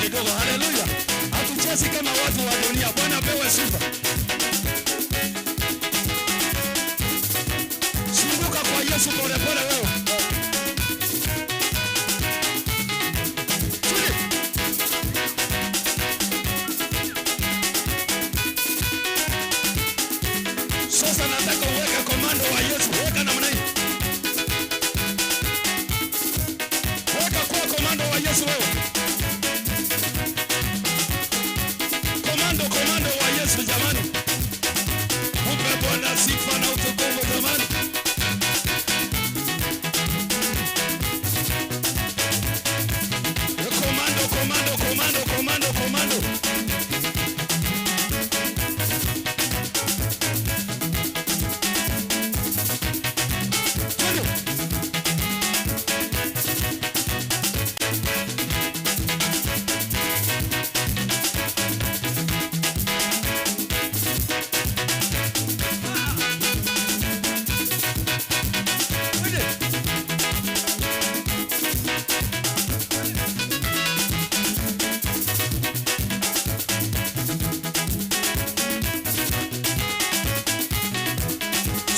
kidogo. Haleluya. Hatuchezi kama watu wa dunia. Bwana apewe sifa. Sunguka kwa Yesu pole pole wewe. Sasa nataka uweke komando wa Yesu. Weka namna hii. Weka kwa komando wa Yesu wewe. Komando wa Yesu jamani. Mpe Bwana sifa na utukufu jamani. Komando.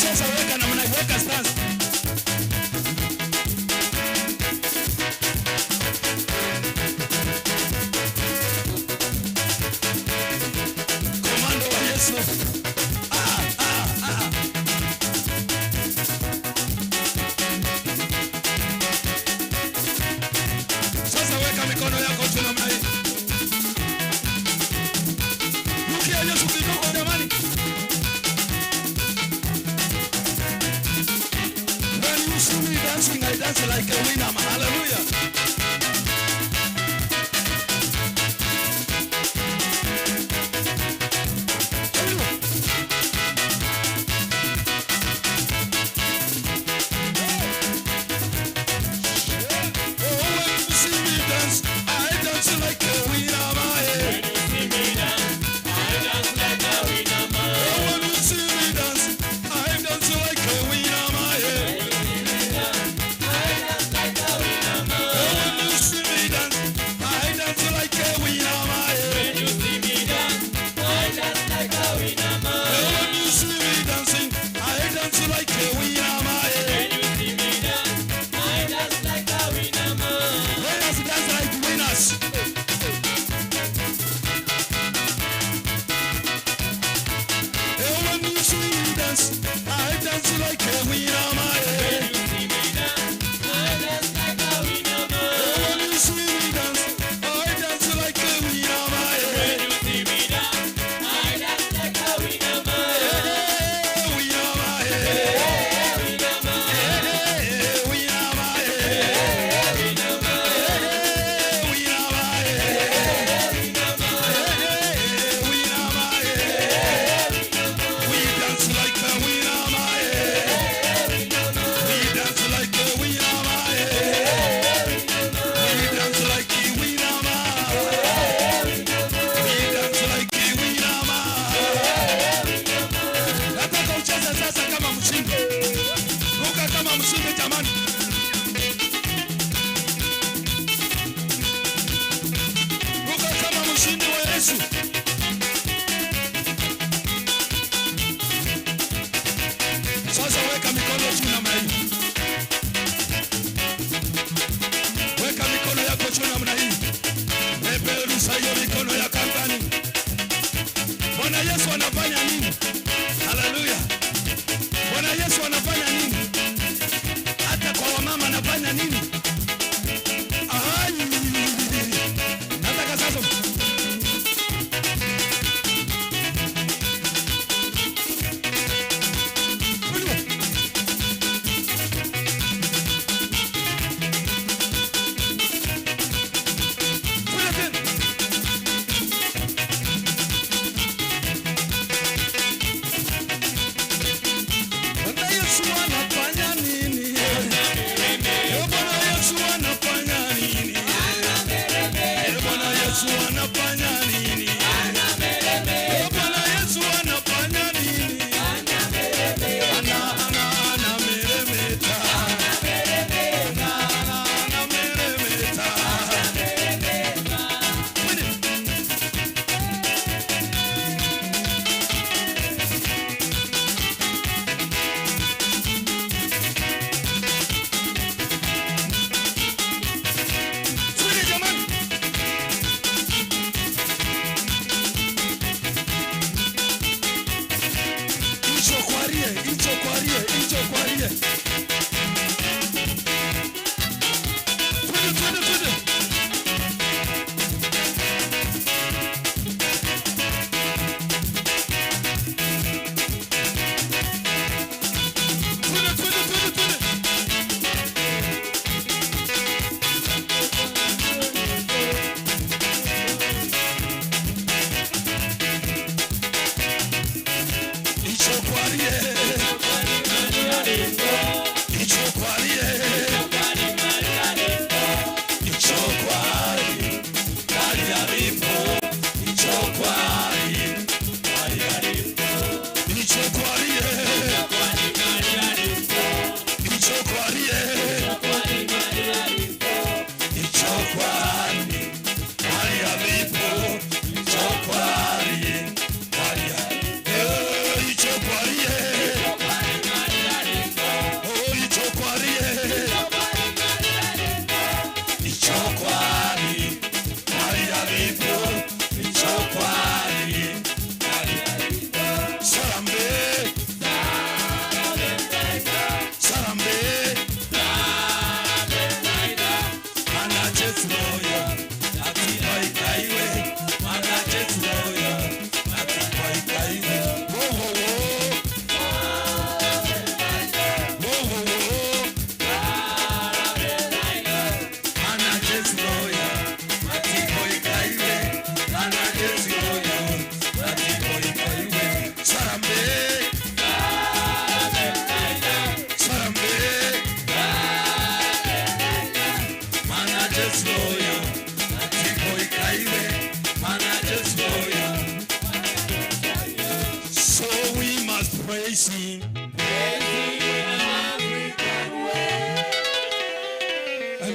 Sasa weka namna, weka stance. Komando wa Yesu. Sasa weka mikono yako juu namna hii. Rukia Yesu kidogo jamani. When you see me dancing, I dance like a winner. Hallelujah.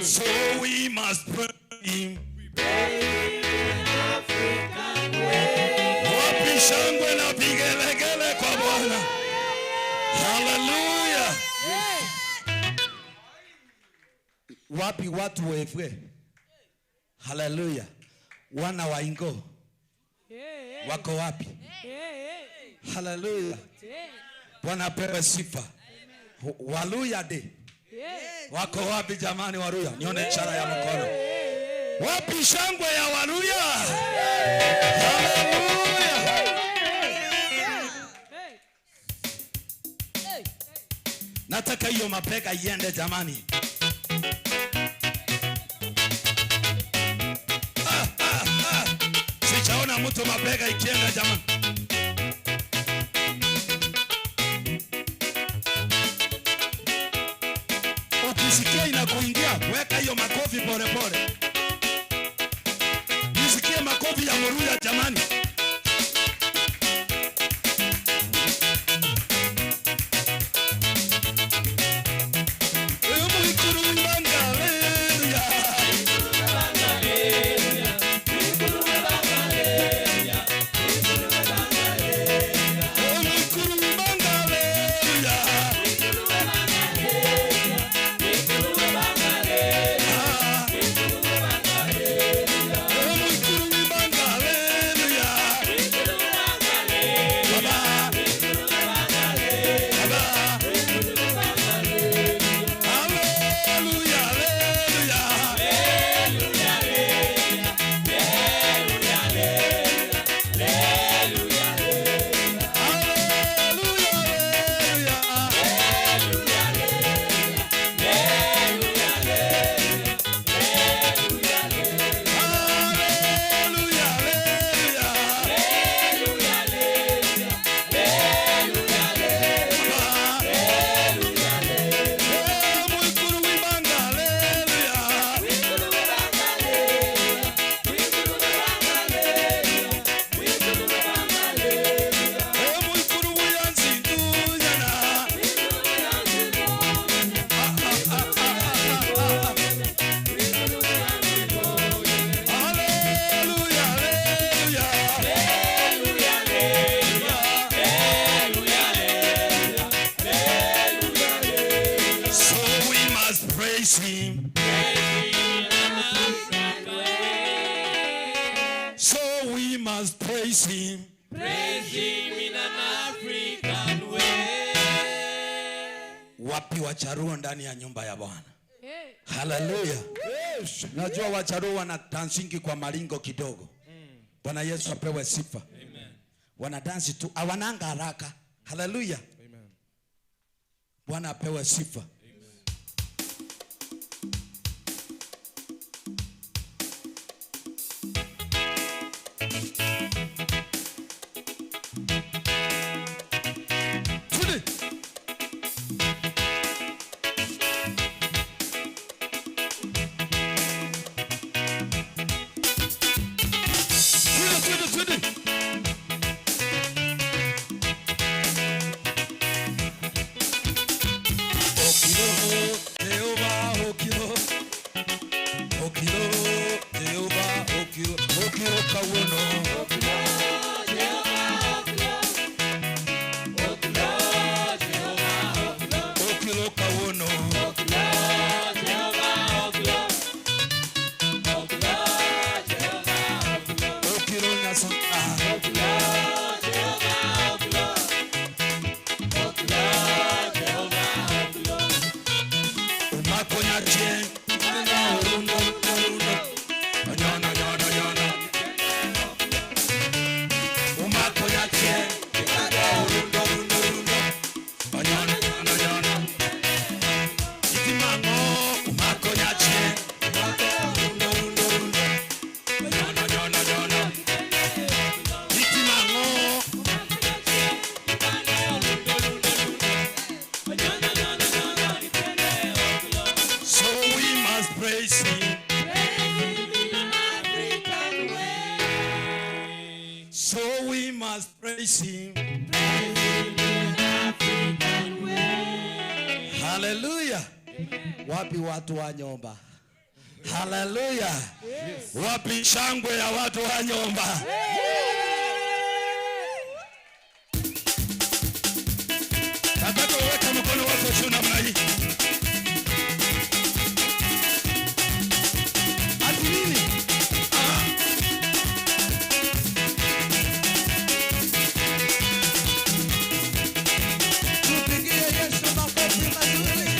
So we must pray him. Wapi shangwe na vigelegele kwa Bwana. Hallelujah. Wapi watu wewe? Hallelujah. Wana wa Ingo wako wapi? Hallelujah. Bwana pewe sifa. Waluya de wako wapi jamani? Waluya, nione ishara ya mkono. Wapi shangwe ya Waluya? Hallelujah. Nataka hiyo mapeka iende jamani. Sijaona mtu mapeka ikienda jamani. Ukisikia inakuingia, weka hiyo makofi pole pole. Nisikie makofi ya Waluya jamani. Him. So we must praise him. Praise him in an African way. Wapi wacharuo ndani ya nyumba ya Bwana? Hallelujah. Yes. Najua wacharuo wana dansingi kwa maringo kidogo. Bwana Yesu apewe sifa. Amen. Wana dansi tu, hawananga haraka. Hallelujah. Amen. Bwana apewe sifa. So we must praise him. Hallelujah. Wapi watu wa nyomba? Haleluya. Wapi shangwe ya watu wa Nyomba? Nataka uweke mkono wako juu namna hii. Ati nini? Tupigie Yesu makofi mazuri.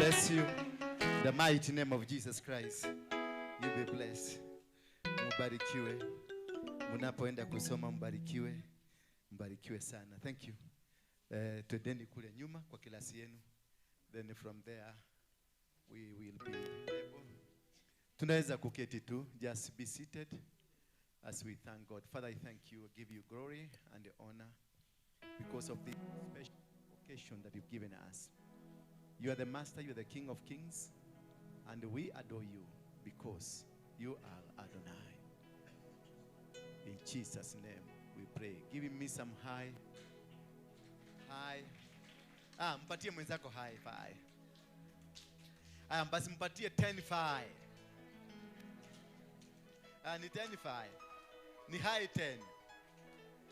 bless you. In the mighty name of Jesus Christ. You be blessed. Mbarikiwe. Munapoenda kusoma mbarikiwe. Mbarikiwe sana. Thank you. Twendeni kule nyuma kwa kilasi yenu. Then from there we will be able. Tunaweza kuketi tu. Just be seated as we thank God. Father, I thank you. I give you glory and honor because of the special occasion that you've given us. You are the Master, you are the King of Kings, and we adore you because you are Adonai. In Jesus' name we pray. Give me some high. Mpatie mwenzako high five. Basi mpatie 10-5. Ni 10-5. Ni high 10.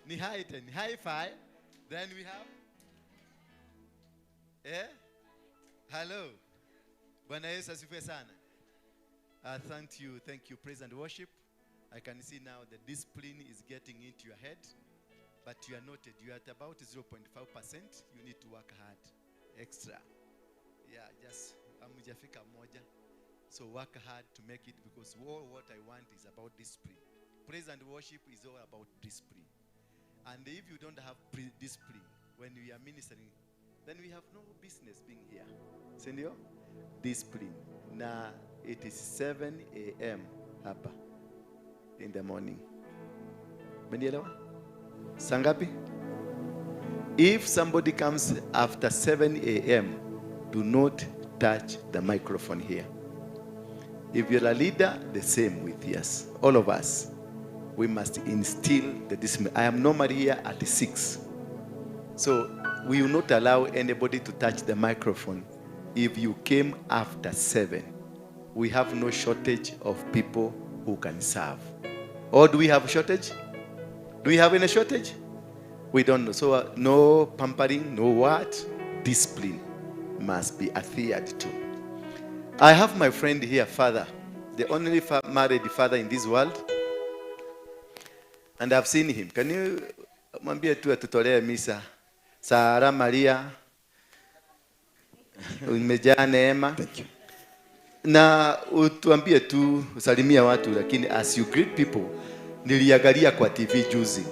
Ni high 10. High 5. Then we have hello. Bwana Yesu asifiwe sana. Thank you, praise and worship. I can see now the discipline is getting into your head, but you are noted. You are at about 0.5%. You need to work hard, extra. Yeah, just amujafika moja. So work hard to make it, because what I want is about discipline. Praise and worship is all about discipline. And if you don't have discipline when we are ministering, then we have no business being here. Sendio? Discipline. Now it is 7 a.m. hapa in the morning. Menielewa? Sangapi? If somebody comes after 7 a.m., do not touch the microphone here. If you're a leader, the same with us. All of us. We must instill the discipline. I am normally here at 6. So we will not allow anybody to touch the microphone if you came after 7. We have no shortage of people who can serve. Or do we have a shortage? Do we have any shortage? We don't know. So no pampering, no what? Discipline must be adhered to. I have my friend here, father, the only married father in this world. And I've seen him. Can you mwambie tu atutolee misa? Sara Maria, umejaa neema. Thank you. Na utuambie tu usalimia watu, lakini as you greet people, niliangalia kwa TV juzi.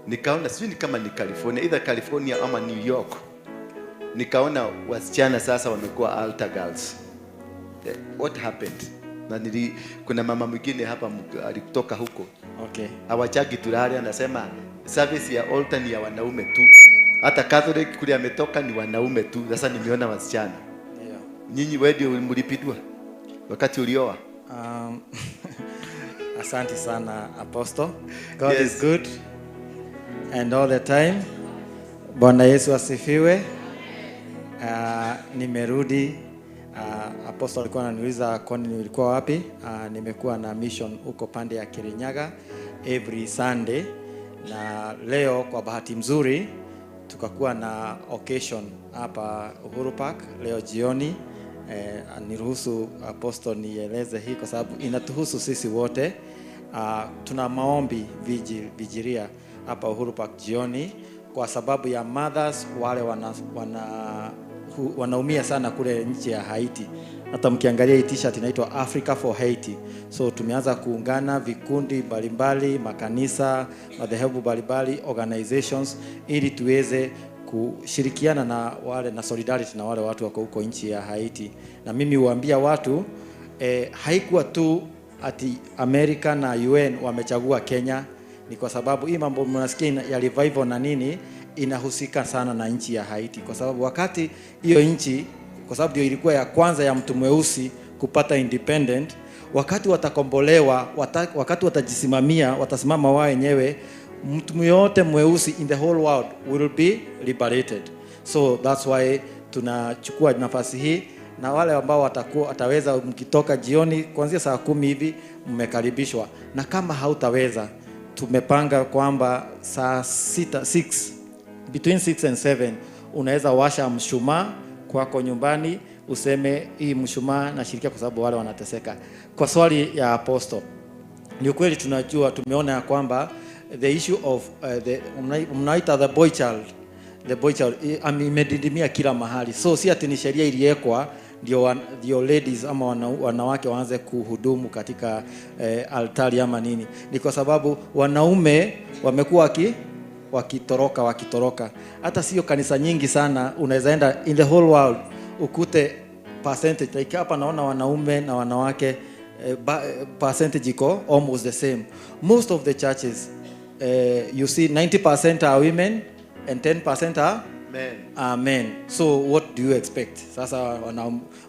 Nikaona sijui ni kama ni California, either California ama New York. Nikaona wasichana sasa wamekuwa altar girls. What happened? Na kuna mama mwingine hapa alitoka huko. Okay. Hawachagi tulale, anasema service ya altar ni ya wanaume tu. Hata Catholic kule ametoka ni wanaume tu. Sasa nimeona wasichana. Yeah. Nyinyi wewe ndio mlipidwa wakati ulioa? Asante sana Apostle. God is good and all the time. Bwana Yesu asifiwe. Nimerudi. Apostle alikuwa ananiuliza kwani nilikuwa wapi? Nimekuwa na mission huko pande ya Kirinyaga every Sunday, na leo kwa bahati mzuri tukakuwa na occasion hapa Uhuru Park leo jioni. Niruhusu Apostle nieleze hii kwa sababu inatuhusu sisi wote. Tuna maombi vijiria hapa Uhuru Park jioni kwa sababu ya mothers wale wanaumia sana kule nchi ya Haiti. Hata mkiangalia hii t-shirt inaitwa Africa for Haiti. So tumeanza kuungana vikundi mbalimbali, makanisa, madhehebu mbalimbali, organizations ili tuweze kushirikiana na wale na solidarity na wale watu wako huko nchi ya Haiti. Na mimi huambia watu haikuwa tu ati America na UN wamechagua Kenya, ni kwa sababu hii mambo mnasikia ya revival na nini inahusika sana na nchi ya Haiti, kwa sababu wakati hiyo nchi, kwa sababu ndio ilikuwa ya kwanza ya mtu mweusi kupata independent, wakati watakombolewa, wakati watajisimamia, watasimama wao wenyewe, mtu yote mweusi in the whole world will be liberated. So that's why tunachukua nafasi hii, na wale ambao wataweza mkitoka jioni kuanzia saa 10 hivi mmekaribishwa, na kama hautaweza tumepanga kwamba saa 6 between 6 and 7 unaweza washa mshumaa kwako nyumbani, useme hii mshumaa na shirikia kwa sababu wale wanateseka. Kwa swali ya Apostle, ni kweli tunajua, tumeona kwamba the issue of mnaita the boy child imedidimia kila mahali. So si ati ni sheria iliwekwa ndio ladies ama wanawake waanze kuhudumu katika altari ama nini. Ni kwa sababu wanaume wamekuwa wakitoroka. Hata sio kanisa nyingi sana, unaweza enda in the whole world ukute percentage like hapa naona wanaume na wanawake percentage iko almost the same. Most of the churches you see 90% are women and 10% are men. So what do you expect? Sasa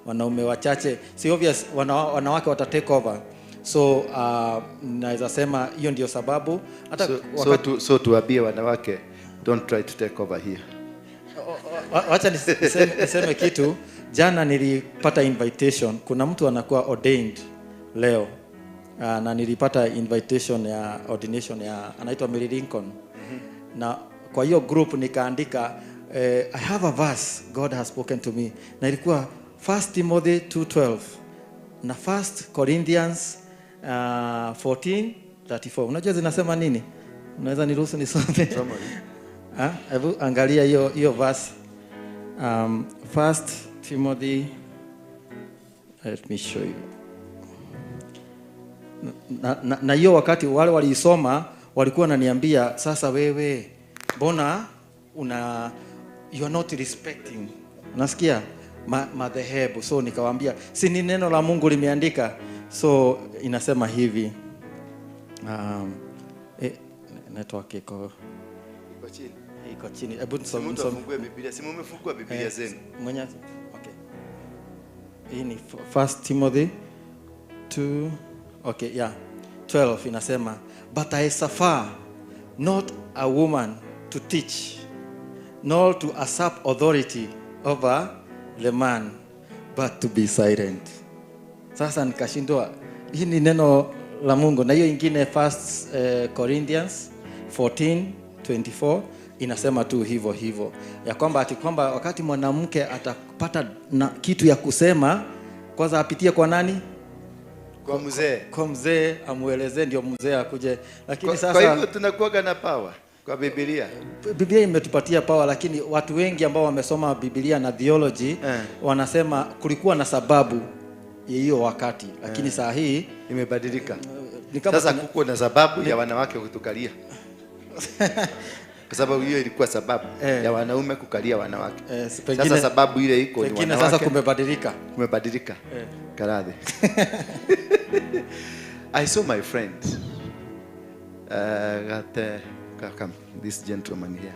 wanaume wachache, si obvious wanawake wata take over. So naweza sema hiyo ndio sababu hata so tuambie wanawake don't try to take over here. Wacha niseme kitu. Jana nilipata invitation, kuna mtu anakuwa ordained leo. Na nilipata invitation ya ordination ya anaitwa Mary Lincoln. Na kwa hiyo group nikaandika I have a verse God has spoken to me. Na ilikuwa 1 Timothy 2:12 na 1 Corinthians 14:34. Unajua zinasema nini? Unaweza niruhusu nisome? Hebu angalia hiyo verse. 1 Timothy, let me show you. Na hiyo wakati wale waliisoma walikuwa wananiambia, sasa wewe mbona you are not respecting, unasikia madhehebu. So nikawaambia si ni neno la Mungu limeandika. So inasema hivi network iko chini. Hebu tufungue Biblia. Si mmefungua Biblia zenu? Mwenye okay. Hii ni 1 Timothy 2 okay, yeah. 12 inasema, but I suffer not a woman to teach, nor to usurp authority over the man, but to be silent. Sasa nikashindwa, hii ni neno la Mungu. Na hiyo ingine 1 Corinthians 14:24 inasema tu hivyo ya kwamba wakati mwanamke atapata kitu ya kusema, kwanza apitie kwa nani? Kwa mzee amuelezee, ndio mzee akuje. Lakini sasa kwa hivyo tunakuwa na power kwa Biblia. Biblia imetupatia power, lakini watu wengi ambao wamesoma Biblia na theology wanasema kulikuwa na sababu hiyo wakati, lakini saa hii imebadilika. Sasa kuko na sababu ya wanawake kutukalia. Kwa sababu hiyo ilikuwa sababu ya wanaume kukalia wanawake. Sasa sababu ile iko ni wanawake. Sasa kumebadilika. Karadhi. I saw my friend come this gentleman here.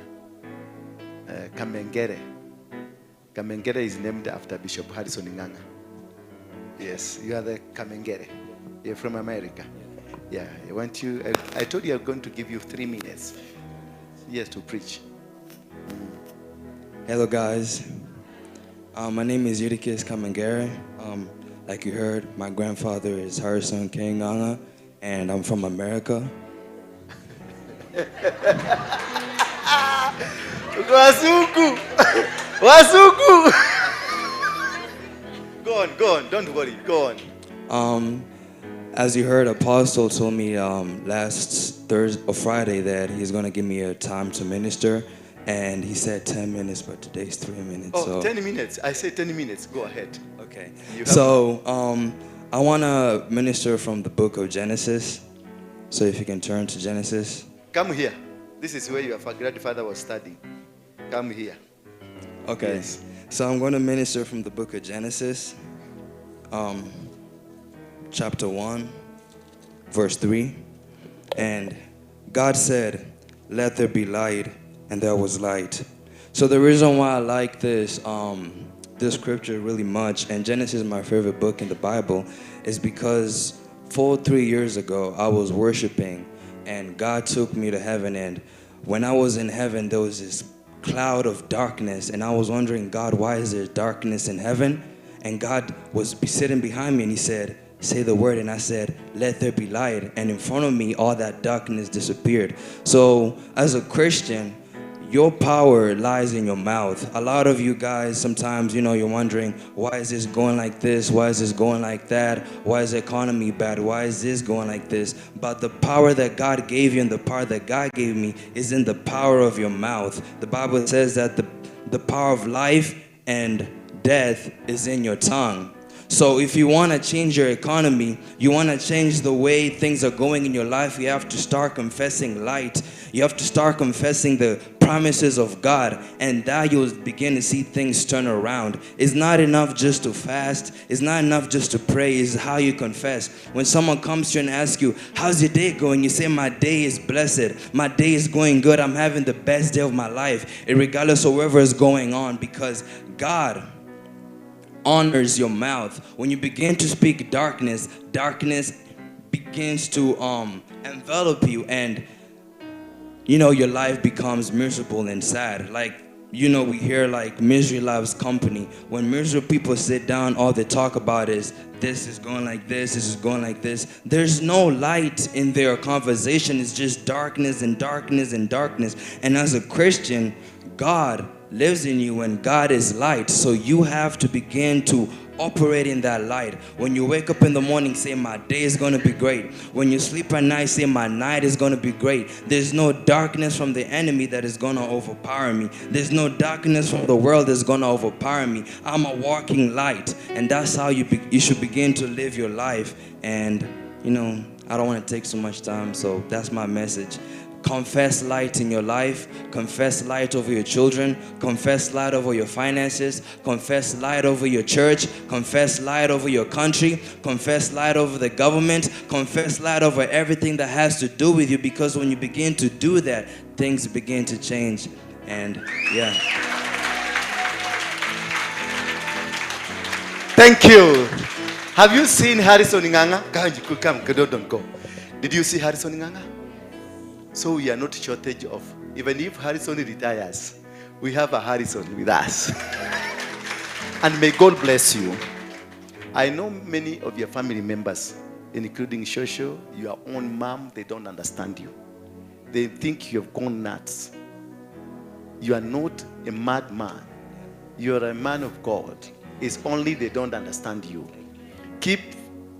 Kamengere is named after Bishop Harrison Ng'ang'a. Yes, you are the Kamengere. You're from America. Yeah, I told you I'm going to give you 3 minutes. Yes, to preach. Hello guys, my name is Eutychus Kamengere. Like you heard, my grandfather is Harrison King Ng'ang'a, and I'm from America. Wasuku. Go on, don't worry, go on. As you heard, Apostle told me last Thursday or Friday that he's going to give me a time to minister, and he said 10 minutes, but today's 3 minutes. Oh, so 10 minutes. I said 10 minutes. Go ahead. Okay. So I want to minister from the book of Genesis. So if you can turn to Genesis. Come here. This is where your grandfather was studying. Come here. Okay. Yes. So I'm going to minister from the book of Genesis. Chapter 1, verse 3. And God said, let there be light, and there was light. So the reason why I like this scripture really much, and Genesis is my favorite book in the Bible, is because 3 years ago I was worshiping, and God took me to heaven. And when I was in heaven, there was this cloud of darkness, and I was wondering, God, why is there darkness in heaven? And God was sitting behind me, and he said, say the word. And I said, let there be light. And in front of me, all that darkness disappeared. So as a Christian, your power lies in your mouth. A lot of you guys, sometimes, you're wondering, why is this going like this? Why is this going like that? Why is the economy bad? Why is this going like this? But the power that God gave you and the power that God gave me is in the power of your mouth. The Bible says that the power of life and death is in your tongue. So if you want to change your economy, you want to change the way things are going in your life, you have to start confessing light. You have to start confessing the promises of God, and that you'll begin to see things turn around. It's not enough just to fast. It's not enough just to pray. It's how you confess. When someone comes to you and asks you, how's your day going? You say, my day is blessed. My day is going good. I'm having the best day of my life, regardless of whatever is going on, because God honors your mouth. When you begin to speak darkness, darkness begins to envelop you, and your life becomes miserable and sad. Like, we hear like misery loves company. When miserable people sit down, all they talk about is this is going like this is going like this. There's no light in their conversation. It's just darkness and darkness and darkness. And as a Christian, God lives in you and God is light. So you have to begin to operate in that light. When you wake up in the morning, say, my day is going to be great. When you sleep at night, say, my night is going to be great. There's no darkness from the enemy that is going to overpower me. There's no darkness from the world that's going to overpower me. I'm a walking light. And that's how you should begin to live your life. And, I don't want to take so much time, so that's my message. Confess light in your life. Confess light over your children. Confess light over your finances. Confess light over your church. Confess light over your country. Confess light over the government. Confess light over everything that has to do with you, because when you begin to do that, things begin to change. And yeah. Thank you. Have you seen Harrison Nganga? Don't go. Did you see Harrison Nganga? So we are not shortage of, even if Harrison retires, we have a Harrison with us. And may God bless you. I know many of your family members, including Shosho, your own mom, they don't understand you. They think you have gone nuts. You are not a madman. You are a man of God. It's only they don't understand you. Keep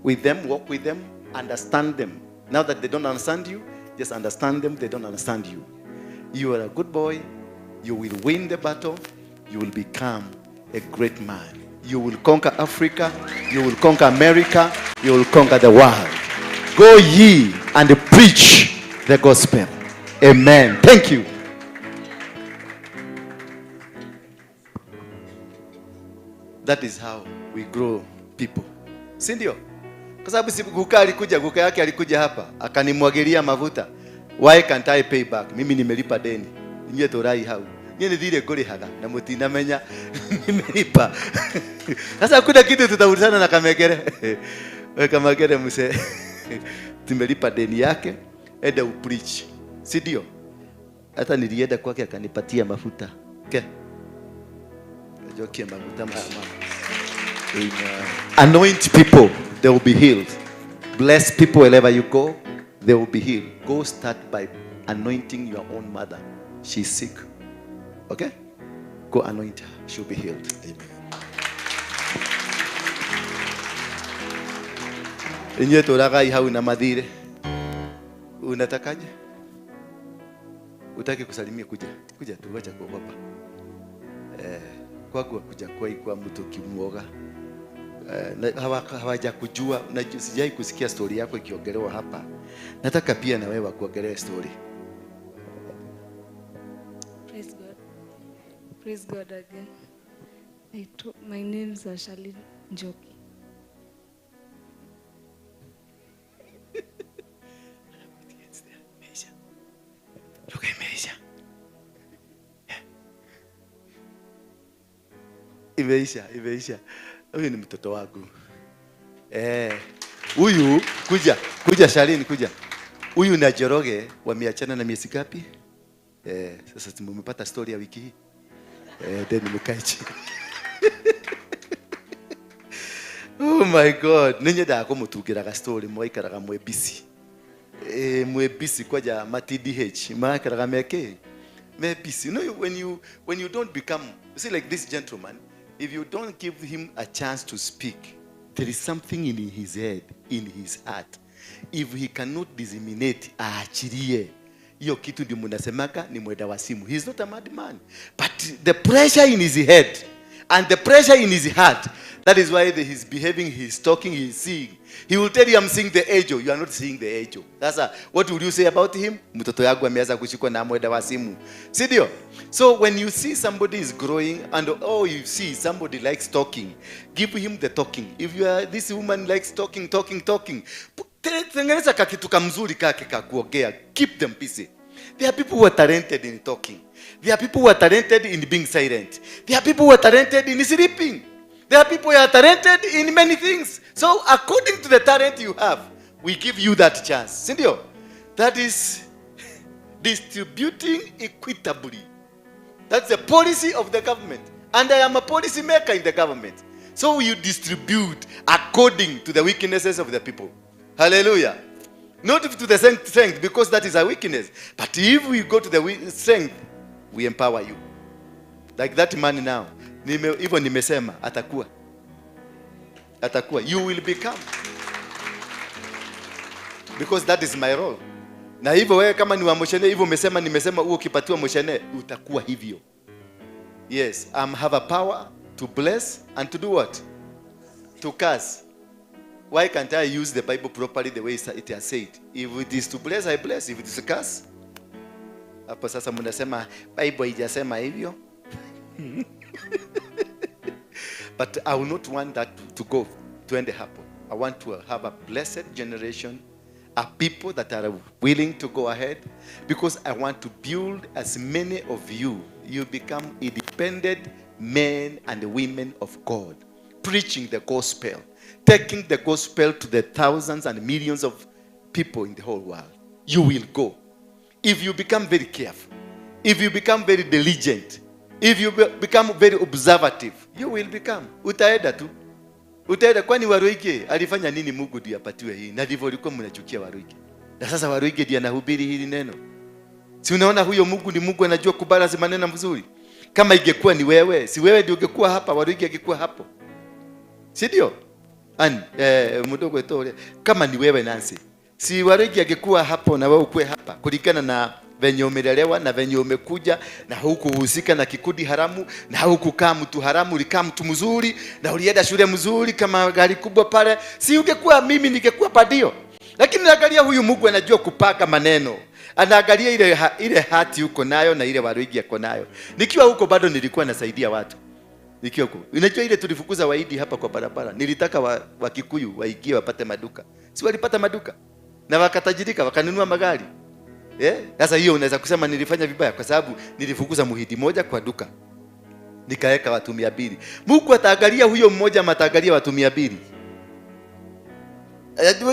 with them, walk with them, understand them. Now that they don't understand you, just understand them, they don't understand you. You are a good boy. You will win the battle. You will become a great man. You will conquer Africa. You will conquer America. You will conquer the world. Go ye and preach the gospel. Amen. Thank you. That is how we grow people. Sindio? Kwa sababu si guka yake alikuja hapa akanimwagilia mafuta. Why can't I pay back? Mimi nimelipa deni. Nyie torai hau. Nyie ndire kuri haga na mutinamenya nimelipa. Sasa kuna kitu tutaulizana na Kamegere. Kamegere mse. Tumelipa deni yake, enda upreach. Si ndio? Hata nilienda kwake akanipatia mafuta. Okay? Ajokia mafuta mama. Amen. Anoint people, they will be healed. Bless people wherever you go, they will be healed. Go start by anointing your own mother. She's sick. Okay? Go anoint her. She'll be healed. Amen. Inye toraga ihau na madhire. Unatakaje? Utaki kusalimia kuja. Kuja tu, acha kuogopa. Kwa kuja kwa mtu kimuoga. Hawaja kujua, sijai kusikia story yako ikiongelewa hapa. Nataka pia na wewe kuongelea story. Praise God. Praise God again. My name is Ashalin Njoki. Look at Meisha. Imeisha. Huyu ni mtoto wangu. Huyu kuja Shalini kuja. Huyu na Joroge wameachana na miezi ngapi? Sasa tumepata story ya wiki hii. Then nimekaa chini. Oh my God. Ninyi da ko mutugira ka story mwaikaraga mwebisi. Mwebisi kwaja matdh mwaikaraga meke. Mwebisi. You know when you don't become, see like this gentleman, if you don't give him a chance to speak, there is something in his head, in his heart. If he cannot disseminate, aachilie. Hiyo kitu ndio mnasemaka ni mwenda wa simu. He's not a madman. But the pressure in his head, And the pressure in his heart, that is why he's behaving, he's talking, he's seeing. He will tell you, I'm seeing the angel. You are not seeing the angel. That's what will you say about him? Mtoto yangu ameanza kushikwa na mwenda wa simu. Sidio? So when you see somebody is growing and you see somebody likes talking, give him the talking. If you are, this woman likes talking. Tengeneza kakitu kamzuri kake kakuongea. Keep them busy. There are people who are talented in talking. There are people who are talented in being silent. There are people who are talented in sleeping. There are people who are talented in many things. So according to the talent you have, we give you that chance. Sindio? That is distributing equitably. That's the policy of the government. And I am a policy maker in the government. So you distribute according to the weaknesses of the people. Hallelujah. Not to the strength, because that is a weakness. But if we go to the strength, we empower you. Like that man now. Hivyo nimesema atakuwa. You will become. Because that is my role. Na hivyo wewe kama ni wa moshene, hivyo nimesema uo ukipatiwa moshene utakuwa hivyo. Yes, have a power to bless and to do what? To curse. Why can't I use the Bible properly the way it has said? If it is to bless, I bless. If it is to curse, hapo sasa mnasema Bible haijasema hivyo. But I will not want that to end happen. I want to have a blessed generation, a people that are willing to go ahead, because I want to build as many of you become independent men and women of God, preaching the gospel, taking the gospel to the thousands and millions of people in the whole world. You will go. If you become very careful, if you become very diligent, if you become very observative, you will become. Utaenda tu. Utaenda, kwani Waruige alifanya nini Mungu ndiye apatiwe hii? Na ndivyo walikuwa mnachukia Waruige. Na sasa Waruige ndiye anahubiri hili neno. Si unaona huyo Mungu ni Mungu anajua kubalance maneno mzuri. Kama ingekuwa ni wewe, si wewe ndio ungekuwa hapa, Waruige angekuwa hapo. Si ndio? Mdogo etole, kama ni wewe Nancy, si Waruige angekuwa hapo na wewe ukue hapa, kulingana na venye umelelewa na venye umekuja na hukuhusika na kikundi haramu na hukukaa mtu haramu, ulikaa mtu mzuri na ulienda shule mzuri kama gari kubwa pale, si ungekuwa mimi ningekuwa padio. Lakini naangalia huyu Mungu anajua kupaka maneno. Anaangalia ile hati uko nayo na ile Waruigi yako nayo. Nikiwa huko bado nilikuwa nasaidia watu. Nikiwa huko. Unajua ile tulifukuza Waidi hapa kwa barabara. Nilitaka wa Kikuyu waingie wapate maduka. Si walipata maduka? Na wakatajirika, wakanunua magari. Sasa hiyo unaweza kusema nilifanya vibaya kwa sababu nilifukuza Muhindi moja kwa duka. Nikaeka watu 200. Mungu ataangalia huyo mmoja, ataangalia watu 200.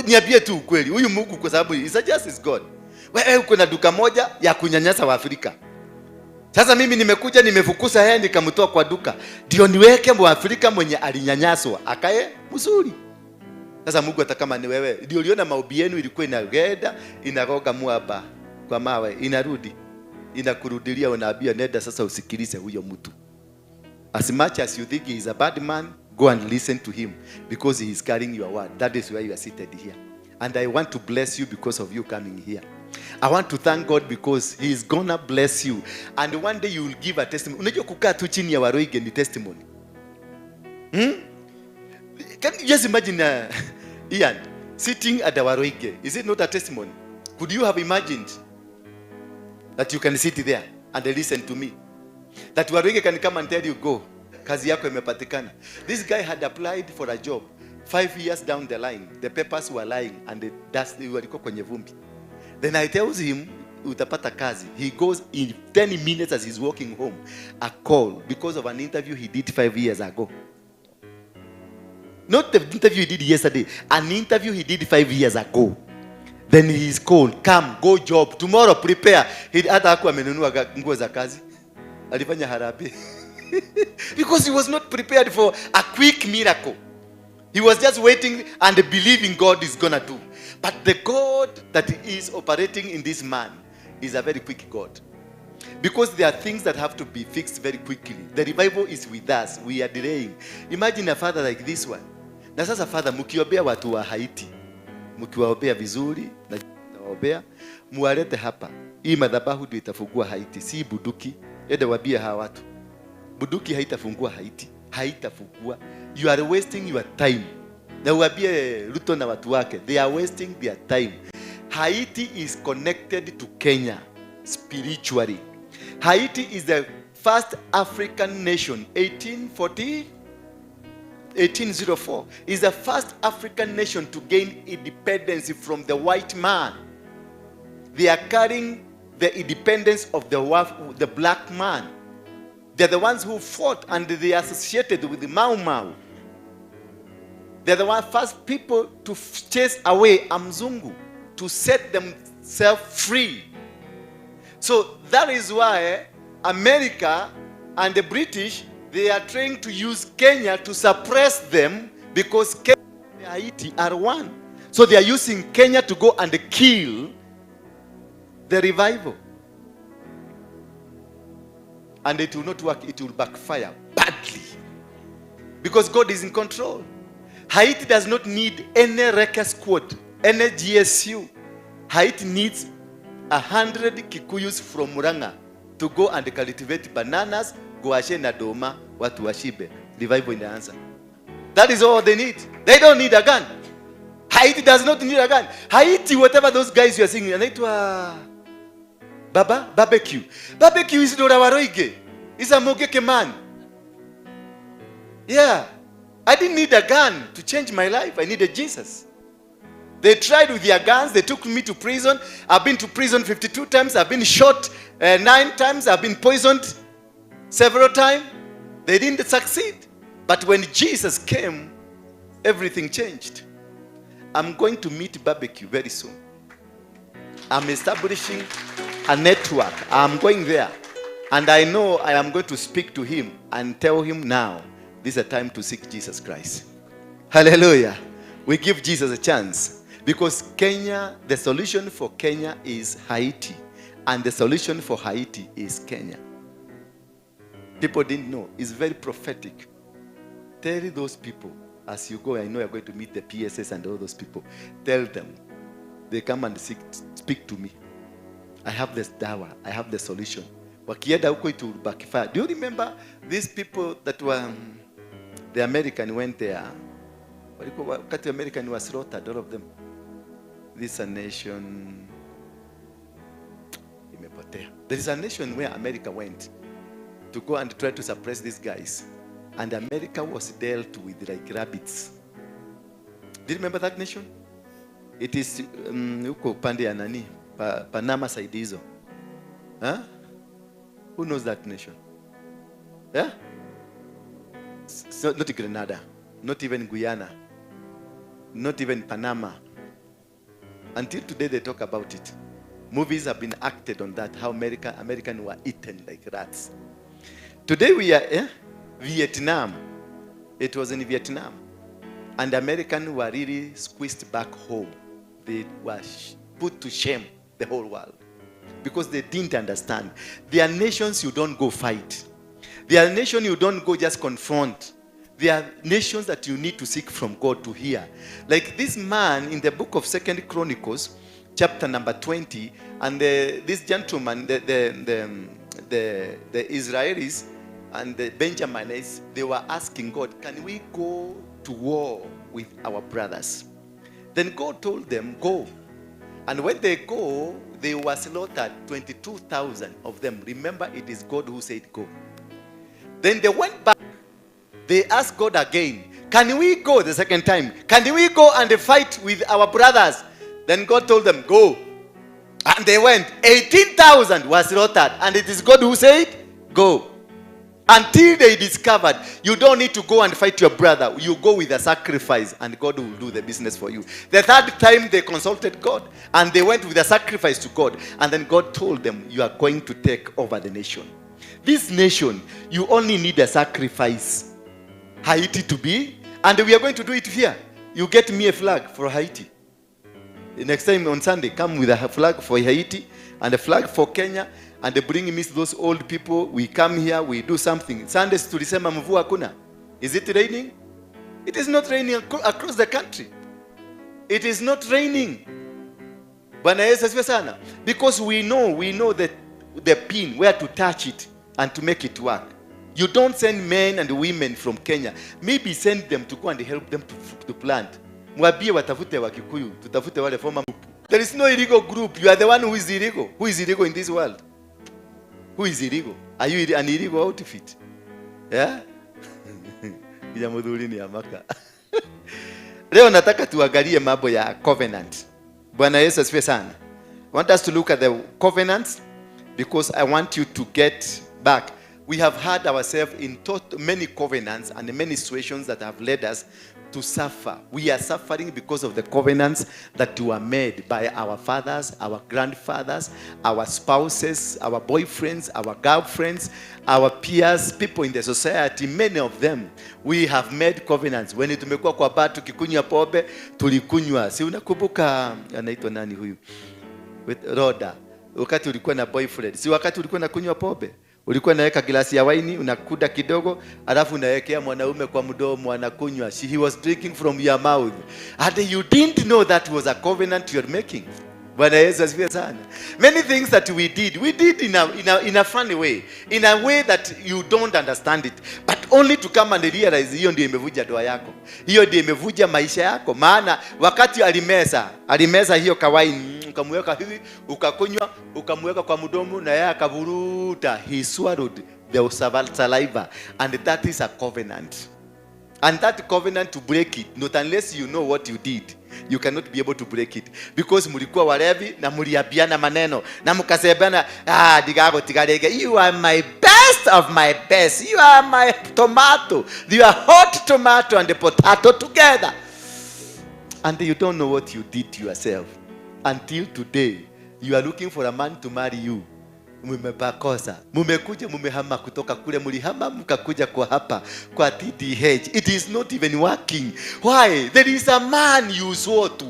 Niambie tu ukweli. Huyu Mungu kwa sababu is a justice God. Wewe uko na duka moja ya kunyanyasa Waafrika. Sasa mimi nimekuja nimefukuza yeye nikamtoa kwa duka. Ndio niweke Mwafrika mwenye alinyanyaswa akae mzuri. Sasa Mungu atakama ni wewe. Ndio uliona maombi yenu ilikuwa inagenda, inaroga mwaba kwa mawe, inarudi. Inakurudilia, unaambia nenda sasa usikilize huyo mtu. As much as you think he is a bad man, go and listen to him because he is carrying your word. That is why you are seated here. And I want to bless you because of you coming here. I want to thank God because he is gonna bless you. And one day you will give a testimony. Unajua kukaa tu chini ya Waruige ni testimony. Can you just imagine Ian sitting at the Waruige? Is it not a testimony? Could you have imagined that you can sit there and listen to me? That Waruige can come and tell you, go, kazi yako imepatikana. This guy had applied for a job 5 years down the line. The papers were lying and the dust walikuwa kwenye vumbi. Then I tells him, utapata kazi. He goes in 10 minutes as he's walking home. A call because of an interview he did 5 years ago. Not the interview he did yesterday. An interview he did 5 years ago. Then he is called, come, go job. Tomorrow prepare. Hata hakuwa amenunua nguo za kazi. Alifanya harambee. Because he was not prepared for a quick miracle. He was just waiting and believing God is gonna do. But the God that is operating in this man is a very quick God. Because there are things that have to be fixed very quickly. The revival is with us. We are delaying. Imagine a father like this one. Na sasa father, mkiombea watu wa Haiti, mkiwaombea vizuri, na waombea, muwalete hapa. Hii madhabahu ndio itafungua Haiti, si bunduki. Ende waambie hawa watu. Bunduki haitafungua Haiti. haitafukua. You are wasting your time. Na uambie Ruto na watu wake, they are wasting their time. Haiti is connected to Kenya spiritually. Haiti is the first African nation, 1804, is the first African nation to gain independence from the white man. They are carrying the independence of the black man. They're the ones who fought and they are associated with the Mau Mau. They're the first people to chase away a Mzungu, to set themselves free. So that is why America and the British, they are trying to use Kenya to suppress them, because Kenya and Haiti are one. So they are using Kenya to go and kill the revival. And it will not work, it will backfire badly. Because God is in control. Haiti does not need any wrecker squad, any GSU. Haiti needs 100 Kikuyus from Muranga to go and cultivate bananas, guashe na doma, watu washibe. Revival in the answer. That is all they need. They don't need a gun. Haiti does not need a gun. Haiti, whatever those guys you are singing, anaitwa barbecue. Barbecue is Dora Waroige. He's a Mogeke man. Yeah. I didn't need a gun to change my life. I needed Jesus. They tried with their guns. They took me to prison. I've been to prison 52 times. I've been shot 9 times. I've been poisoned several times. They didn't succeed. But when Jesus came, everything changed. I'm going to meet Barbecue very soon. I'm establishing a network. I'm going there. And I know I am going to speak to him and tell him now, this is a time to seek Jesus Christ. Hallelujah. We give Jesus a chance. Because Kenya, the solution for Kenya is Haiti. And the solution for Haiti is Kenya. People didn't know. It's very prophetic. Tell those people, as you go, I know you're going to meet the PSS and all those people. Tell them, they come and speak to me. I have this dawa. I have the solution. Wakienda huko it will backfire. Do you remember these people that were, the American went there? Wakati the American was slaughtered, all of them. This is a nation. There is a nation where America went to go and try to suppress these guys. And America was dealt with like rabbits. Do you remember that nation? It is huko pande ya nani? Panama side hizo. Huh? Who knows that nation? Yeah? So, not Grenada, not even Guyana, not even Panama. Until today they talk about it. Movies have been acted on that, how American were eaten like rats. Today we are Vietnam. It was in Vietnam. And Americans were really squeezed back home. They were put to shame, the whole world. Because they didn't understand. There are nations you don't go fight. There are nations you don't go just confront. There are nations that you need to seek from God to hear. Like this man in the book of 2 Chronicles, chapter number 20, and this gentleman, the Israelis and the Benjaminites, they were asking God, can we go to war with our brothers? Then God told them, go. And when they go, they were slaughtered, 22,000 of them. Remember, it is God who said go. Then they went back. They asked God again, can we go the second time? Can we go and fight with our brothers? Then God told them, go. And they went. 18,000 were slaughtered. And it is God who said, go. Until they discovered, you don't need to go and fight your brother. You go with a sacrifice and God will do the business for you. The third time they consulted God and they went with a sacrifice to God. And then God told them, you are going to take over the nation. This nation, you only need a sacrifice. Haiti to be, and we are going to do it here. You get me a flag for Haiti. The next time on Sunday, come with a flag for Haiti and a flag for Kenya, and they bring me those old people. We come here, we do something. Sundays tulisema mvua kuna. Is it raining? It is not raining across the country. It is not raining. Bwana Yesu asifiwe sana. Because we know that the pin, where to touch it and to make it work. You don't send men and women from Kenya. Maybe send them to go and help them to plant. Mwambie watafute wa Kikuyu, tutafute wale former. There is no illegal group. You are the one who is illegal. Who is illegal in this world? Who is illegal? Are you an illegal outfit? Yeah? Ija mudhuri ni amaka. Leo nataka tuangalie mambo ya covenant. Bwana Yesu asifiwe sana. I want us to look at the covenants because I want you to get back. We have had ourselves in many covenants and many situations that have led us to suffer. We are suffering because of the covenants that were made by our fathers, our grandfathers, our spouses, our boyfriends, our girlfriends, our peers, people in the society. Many of them, we have made covenants. When tumekuwa kwa bar tukikunywa pombe, tulikunywa. Si unakumbuka anaitwa nani huyu? Roda. Wakati ulikuwa na boyfriend. Si wakati ulikuwa na kunywa pombe. Ulikuwa naweka glasi ya waini, unakuda kidogo, alafu unawekea mwanaume kwa mdomo anakunywa. He was drinking from your mouth. And you didn't know that was a covenant you're making. Bwana Yesu asifiwe sana. Many things that we did in a funny way. In a way that you don't understand it. But only to come and realize hiyo ndio imevuja ndoa yako. Hiyo ndio imevuja maisha yako. Maana wakati alimeza hiyo kawaini, ukamweka hivi, ukakunywa, ukamweka kwa mdomo na yeye akavuruta. He swallowed the saliva, and that is a covenant. And that covenant, to break it, not unless you know what you did, you cannot be able to break it. Because mulikuwa walevi na muliabiana maneno na mukasebana, digago tigarege, you are my best of my best, you are my tomato, you are hot tomato and the potato together, and you don't know what you did to yourself. Until today you are looking for a man to marry you. Mumepakosa, mumekuja, mumehama kutoka kule, mulihama mkakuja kwa hapa kwa TDH. It is not even working. Why? There is a man you swore to.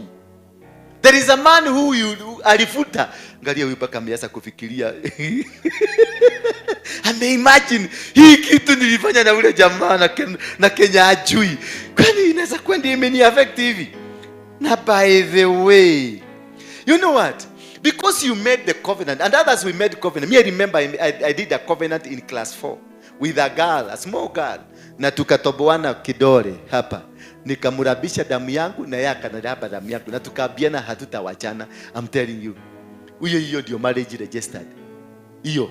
There is a man who you alifuta. Angalia huyu mpaka ameanza kufikiria. Ameimagine hii kitu nilifanya na ule jamaa na Kenya ajui. Kwani inaweza kwenda imeni affect hivi? Na by the way, you know what? Because you made the covenant, and others we made covenant. Me, I remember I did a covenant in class 4 with a girl, a small girl. Na tukatoboana kidole hapa. Nikamurabisha damu yangu na yeye akanaraba damu yangu. Na tukaambiana hatutawachana. I'm telling you. Hiyo ndio marriage registered. Hiyo.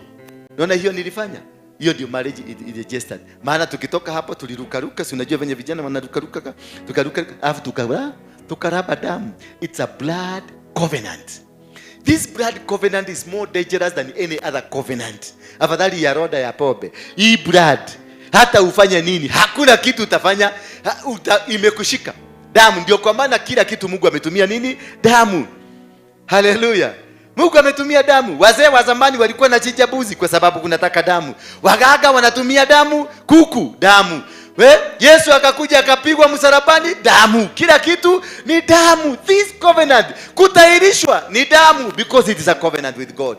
Unaona hiyo nilifanya? Hiyo ndio marriage registered. Maana tukitoka hapo tulirukaruka, si unajua venye vijana wanarukaruka, tukaruka afu tukaraba damu. It's a blood covenant. This blood covenant is more dangerous than any other covenant. Afadhali ya roda ya pombe. Hii blood, hata ufanye nini, hakuna kitu utafanya, imekushika. Damu, ndio kwa maana kila kitu Mungu ametumia nini? Damu. Hallelujah. Mungu ametumia damu. Wazee wa zamani walikuwa na chinja mbuzi kwa sababu kunataka damu. Waganga wanatumia damu, kuku, damu. Yesu akakuja akapigwa msalabani, damu. Kila kitu ni damu. This covenant, kutahirishwa ni damu, because it is a covenant with God.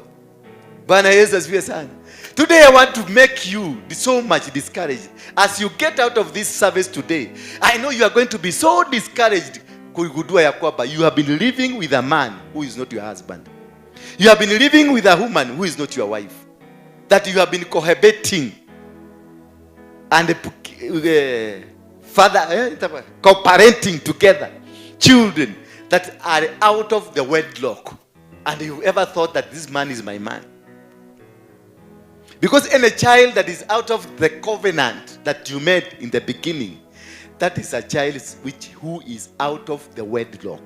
Bwana Yesu asifiwe sana. Today I want to make you so much discouraged. As you get out of this service today, I know you are going to be so discouraged. Kugundua ya kwamba you have been living with a man who is not your husband. You have been living with a woman who is not your wife. That you have been cohabiting and co-parenting together children that are out of the wedlock. And you ever thought that this man is my man? Because any child that is out of the covenant that you made in the beginning, that is a child who is out of the wedlock.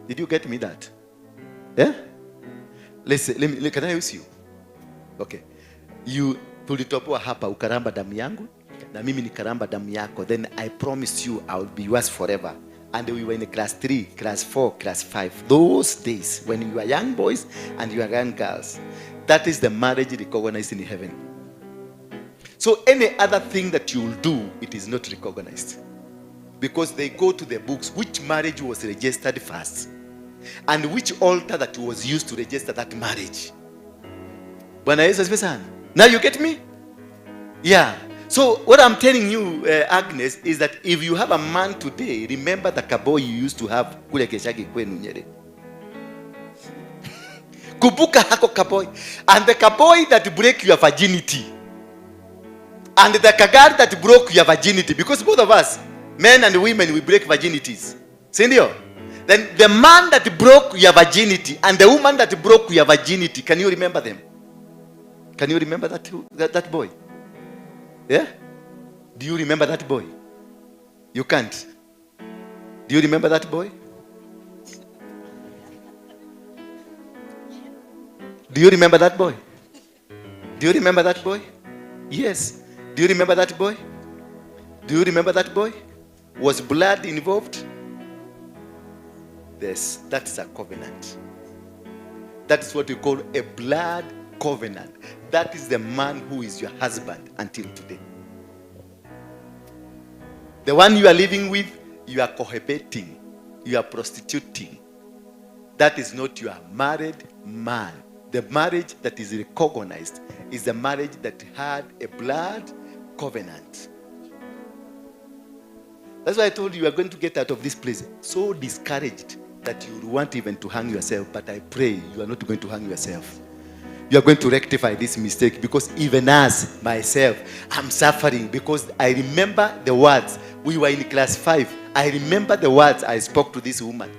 Did you get me that? Yeah? Listen, can I use you? Okay. You tulitopoa hapa ukaramba damu yangu na mimi nikaramba damu yako, then I promise you I will be yours forever. And we were in class 3, class 4, class 5. Those days when you were young boys and you were young girls, that is the marriage recognized in heaven. So any other thing that you will do, it is not recognized. Because they go to the books, which marriage was registered first, and which altar that was used to register that marriage. Bwana Yesu asifiwe sana. Now you get me? Yeah. So what I'm telling you, Agnes, is that if you have a man today, remember the kaboy you used to have kule Keshagi kwenu Nyeri. Kubuka hako kaboy. And the kaboy that break your virginity. And the kagari that broke your virginity, because both of us, men and women, we break virginities. Sindio? Then the man that broke your virginity and the woman that broke your virginity, can you remember them? Can you remember that boy? Yeah? Do you remember that boy? You can't. Do you remember that boy? Do you remember that boy? Do you remember that boy? Yes. Do you remember that boy? Do you remember that boy? Was blood involved? Yes, that's a covenant. That is what we call a blood covenant. That is the man who is your husband until today. The one you are living with, you are cohabiting, you are prostituting. That is not your married man. The marriage that is recognized is the marriage that had a blood covenant. That's why I told you you are going to get out of this place so discouraged that you want even to hang yourself. But I pray you are not going to hang yourself. You are going to rectify this mistake, because even as myself, I'm suffering because I remember the words. We were in class 5. I remember the words I spoke to this woman.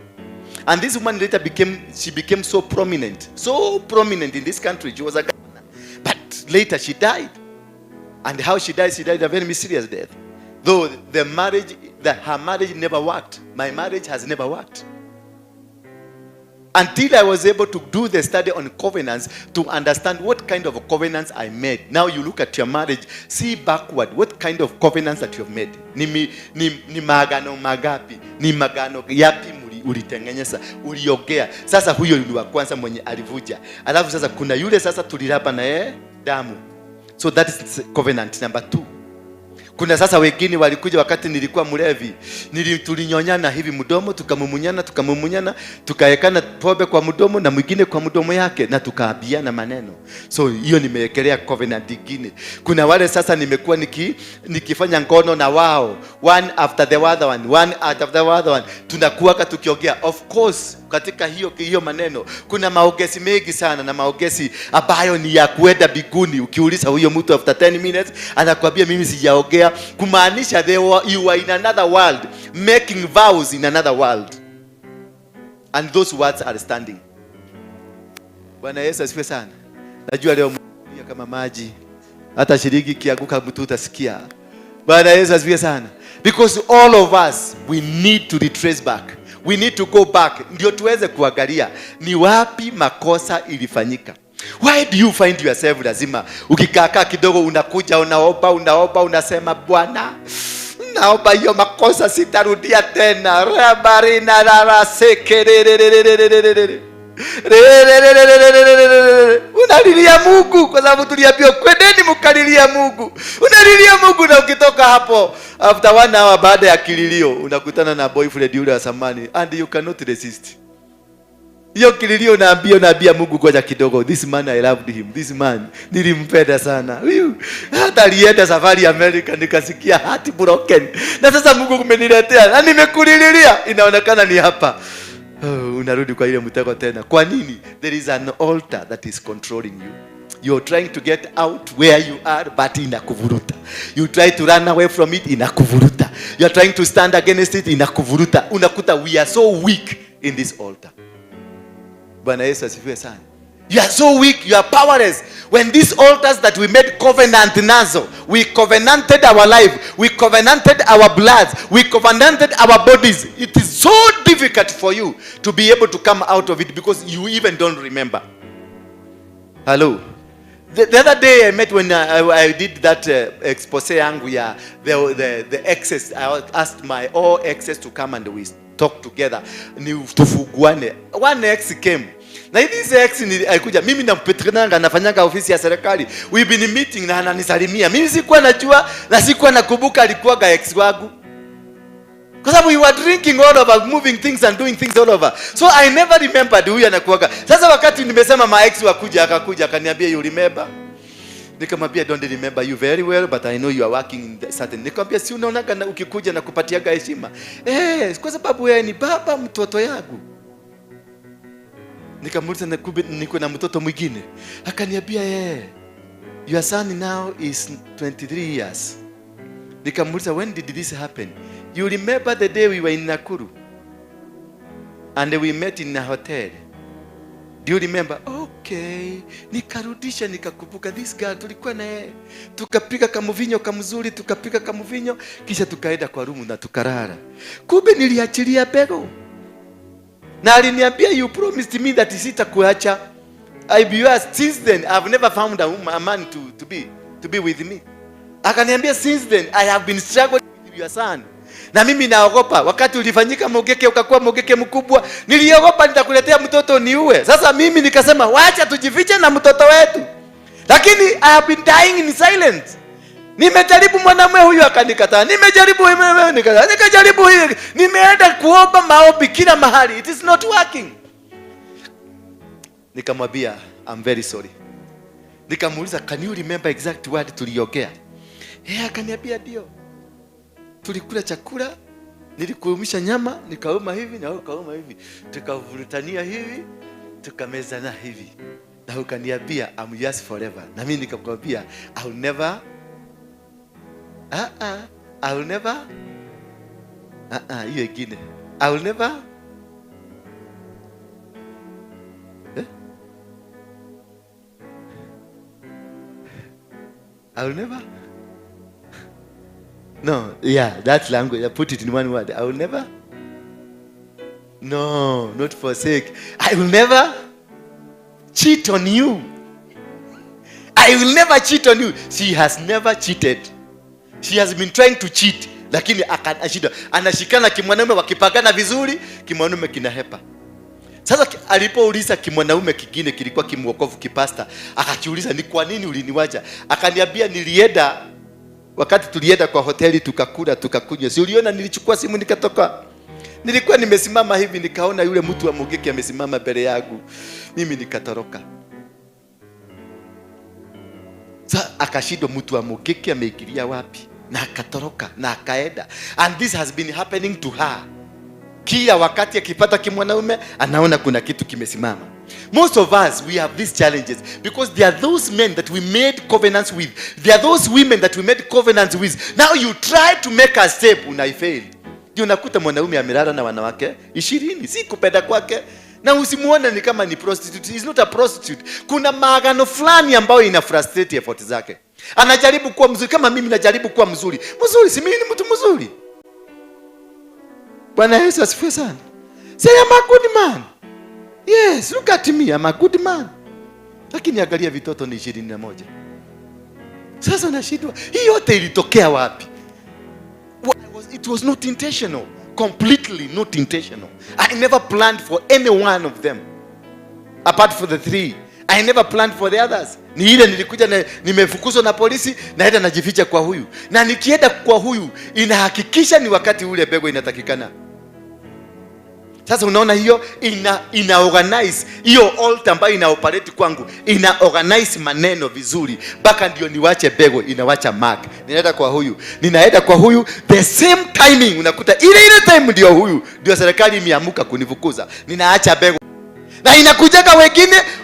And this woman later became so prominent in this country. She was a governor. But later she died. And how she died a very mysterious death. Though her marriage never worked. My marriage has never worked. Until I was able to do the study on covenants to understand what kind of covenants I made. Now you look at your marriage, see backward what kind of covenants that you have made. Ni magano magapi, ni magano yapi ulitengeneza, uliogea. Sasa huyo ni wa kwanza mwenye alivuja. Alafu sasa kuna yule sasa tulirapa na damu. So that is covenant number 2. Kuna sasa wengine walikuja wakati nilikuwa mlevi. Tulinyonyana hivi mdomo, tukamumunyana, tukaekana pombe kwa mdomo na mwingine kwa mdomo yake na tukaabiana maneno. So hiyo nimewekelea covenant nyingine. Kuna wale sasa nimekuwa nikifanya ngono na wao, one after the other one. Tunakuwa tukiongea. Of course, katika hiyo maneno kuna maongezi mengi sana, na maongezi ambayo ni ya kwenda biguni. Ukiuliza huyo mtu after 10 minutes anakuambia mimi sijaongea, kumaanisha you are in another world, making vows in another world, and those words are standing. Bwana Yesu asifiwe sana. Najua leo kama maji, hata shiriki kianguka mtu utasikia. Bwana Yesu asifiwe sana. Because all of us, we need to retrace back. We need to go back ndio tuweze kuangalia ni wapi makosa ilifanyika. Why do you find yourself lazima ukikaa kidogo unakuja unaomba unasema Bwana, naomba hiyo makosa sitarudia tena. Rabarina rara sekerere. Unalilia Mungu kwa sababu tuliambiwa kwendeni mkalilia Mungu. Unalilia Mungu na ukitoka hapo after 1 hour baada ya kililio unakutana na boyfriend yule wa zamani and you cannot resist. Hiyo kililio unaambia Mungu ngoja kidogo. This man I loved him. This man nilimpenda sana. Hata alienda safari America nikasikia heart broken. Na sasa Mungu kumeniletea na nimekulililia inaonekana ni hapa. Unarudi kwa ile mtego tena. Kwa nini? There is an altar that is controlling you. You're trying to get out where you are, but inakuvuruta. You try to run away from it, inakuvuruta. You're trying to stand against it, inakuvuruta. Unakuta we are so weak in this altar. Bwana Yesu asifiwe sana. You are so weak, you are powerless. When these altars that we made covenant nazo, we covenanted our life, we covenanted our blood, we covenanted our bodies. It is so difficult for you to be able to come out of it because you even don't remember. Hello. The other day I met when I did that expose yangu ya the exes. I asked my all exes to come and we talk together. Ni tufuguane. One ex came. Na hizi ex alikuja, mimi na Petrinanga nafanyanga ofisi ya serikali. We've been meeting na ananisalimia. Mimi sikuwa najua na sikuwa nakumbuka alikuwa ex wangu. Because we were drinking all over, moving things and doing things all over. So I never remembered huyu anakuaga. Sasa wakati nimesema my ex wakuja akakuja akaniambia you remember? Nikamwambia don't remember you very well but I know you are working in certain. Nikamwambia si unaonaga ukikuja na kupatiaga heshima. Kwa sababu wewe ni baba mtoto yangu. Nikamuuliza niko na mtoto mwingine. Akaniambia your son now is 23 years. Nikamuuliza, when did this happen? You remember the day we were in Nakuru and we met in a hotel? Do you remember? Okay. Nikarudisha nikakumbuka, this girl tulikuwa na yeye. Tukapika kamuvinyo kamzuri, tukapika kamuvinyo, kisha tukaenda kwa room na tukarara. Kumbe niliachilia Bego. Na aliniambia, you promised me that sitakuacha. I'll be yours. Since then I've never found a man to be with me. Akaniambia, since then I have been struggling with your son. Na mimi naogopa, wakati ulifanyika mogeke ukakuwa mogeke mkubwa, niliogopa nitakuletea mtoto niue. Sasa mimi nikasema wacha tujifiche na mtoto wetu. Lakini I have been dying in silence. Nimejaribu mwanamume huyu akanikataa. Nimejaribu wewe nikataa. Nikajaribu hili. Nimeenda kuomba maombi kila mahali. It is not working. Nikamwambia, I'm very sorry. Nikamuuliza, can you remember exact word tuliongea? Akaniambia ndio. Tulikula chakula, nilikuumisha nyama, nikauma hivi na ukauma hivi. Tukavurutania hivi, tukamezana hivi. Na ukaniambia, I'm yours forever. Na mimi nikamwambia, I'll never hiyo ingine. I'll never No, yeah, that language, I put it in one word. I will never. No, not forsake. I will never cheat on you. I will never cheat on you. She has never cheated. She has been trying to cheat. Lakini akashida. Anashikana kimwanaume wakipagana vizuri, kimwanaume kinahepa. Sasa alipouliza kimwanaume kingine kilikuwa kimwokovu kipasta, akakiuliza, ni kwa nini uliniwacha? Akaniambia, nilienda wakati tulienda kwa hoteli tukakula tukakunywa. Si uliona nilichukua simu nikatoka? Nilikuwa nimesimama hivi nikaona yule mtu wa Mogeke amesimama mbele yangu. Mimi nikatoroka. Sasa akashindwa mtu wa Mogeke ameikilia wapi? Na akatoroka na akaenda. And this has been happening to her. Kila wakati akipata kimwanaume anaona kuna kitu kimesimama. Most of us, we have these challenges because there are those men that we made covenants with. There are those women that we made covenants with. Now you try to make a step, unaifail. Ndio unakuta mwanaume amelala na wanawake 20, si kupenda kwake. Na usimuone ni kama ni prostitute. He is not a prostitute. Kuna maagano fulani ambayo ina frustrate effort zake. Anajaribu kuwa mzuri kama mimi najaribu kuwa mzuri. Mzuri, si mimi ni mtu mzuri. Bwana Yesu asifiwe sana. Say I'm a good man. Yes, look at me, I'm a good man. Lakini angalia vitoto ni 21. Sasa nashindwa, hii yote ilitokea wapi? It was not intentional. Completely not intentional. I never planned for any one of them. Apart from the 3. I never planned for the others. Ni ile nilikuja na nimefukuzwa na polisi, naenda najificha kwa huyu. Na nikienda kwa huyu, inahakikisha ni wakati ule Bego inatakikana. Sasa unaona hiyo ina organize hiyo altar ambayo ina operate kwangu, ina organize maneno vizuri mpaka ndio niwache Bego, inawacha mark. Ninaenda kwa huyu the same timing, unakuta ile time ndio huyu ndio serikali imeamuka kunifukuza, ninaacha Bego. Na inakujaga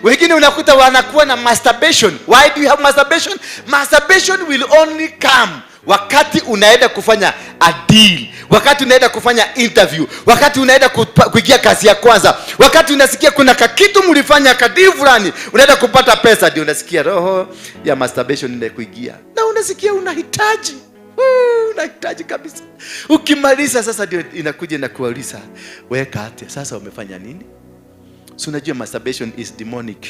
wengine unakuta wanakuwa na masturbation. Why do you have masturbation? Masturbation will only come wakati unaenda kufanya a deal, wakati unaenda kufanya interview, wakati unaenda kuingia kazi ya kwanza, wakati unasikia kuna kitu mlifanya kadiri fulani, unaenda kupata pesa, ndio unasikia roho ya masturbation inakuingia. Na unasikia unahitaji kabisa. Ukimaliza sasa ndio inakuja na kuuliza, wewe kati sasa umefanya nini? Si unajua masturbation is demonic.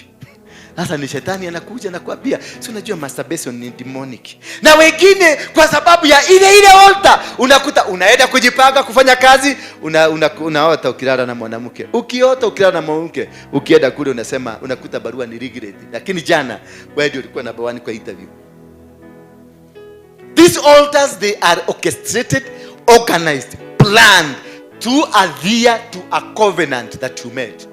Sasa ni shetani anakuja na kuambia, si unajua masturbation ni demonic. Na wengine kwa sababu ya ile altar, unakuta unaenda kujipanga kufanya kazi, unaota ukilala na mwanamke. Ukiota ukilala na mwanamke, ukienda kule unasema unakuta barua ni regret. Lakini jana wewe ndio ulikuwa number 1 kwa interview. These altars, they are orchestrated, organized, planned to adhere to a covenant that you made.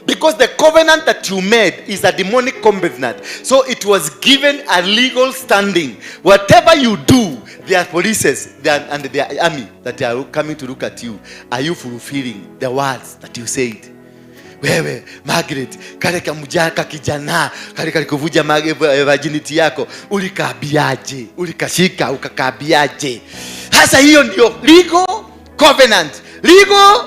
Because the covenant that you made is a demonic covenant. So it was given a legal standing. Whatever you do, there are police and there are army that are coming to look at you. Are you fulfilling the words that you said? Wewe Margaret, kale kamjaka kijana kale kalikuvuja virginity yako, ulikabiaje? Ulikashika ukakabiaje? Sasa hiyo ndio legal covenant, legal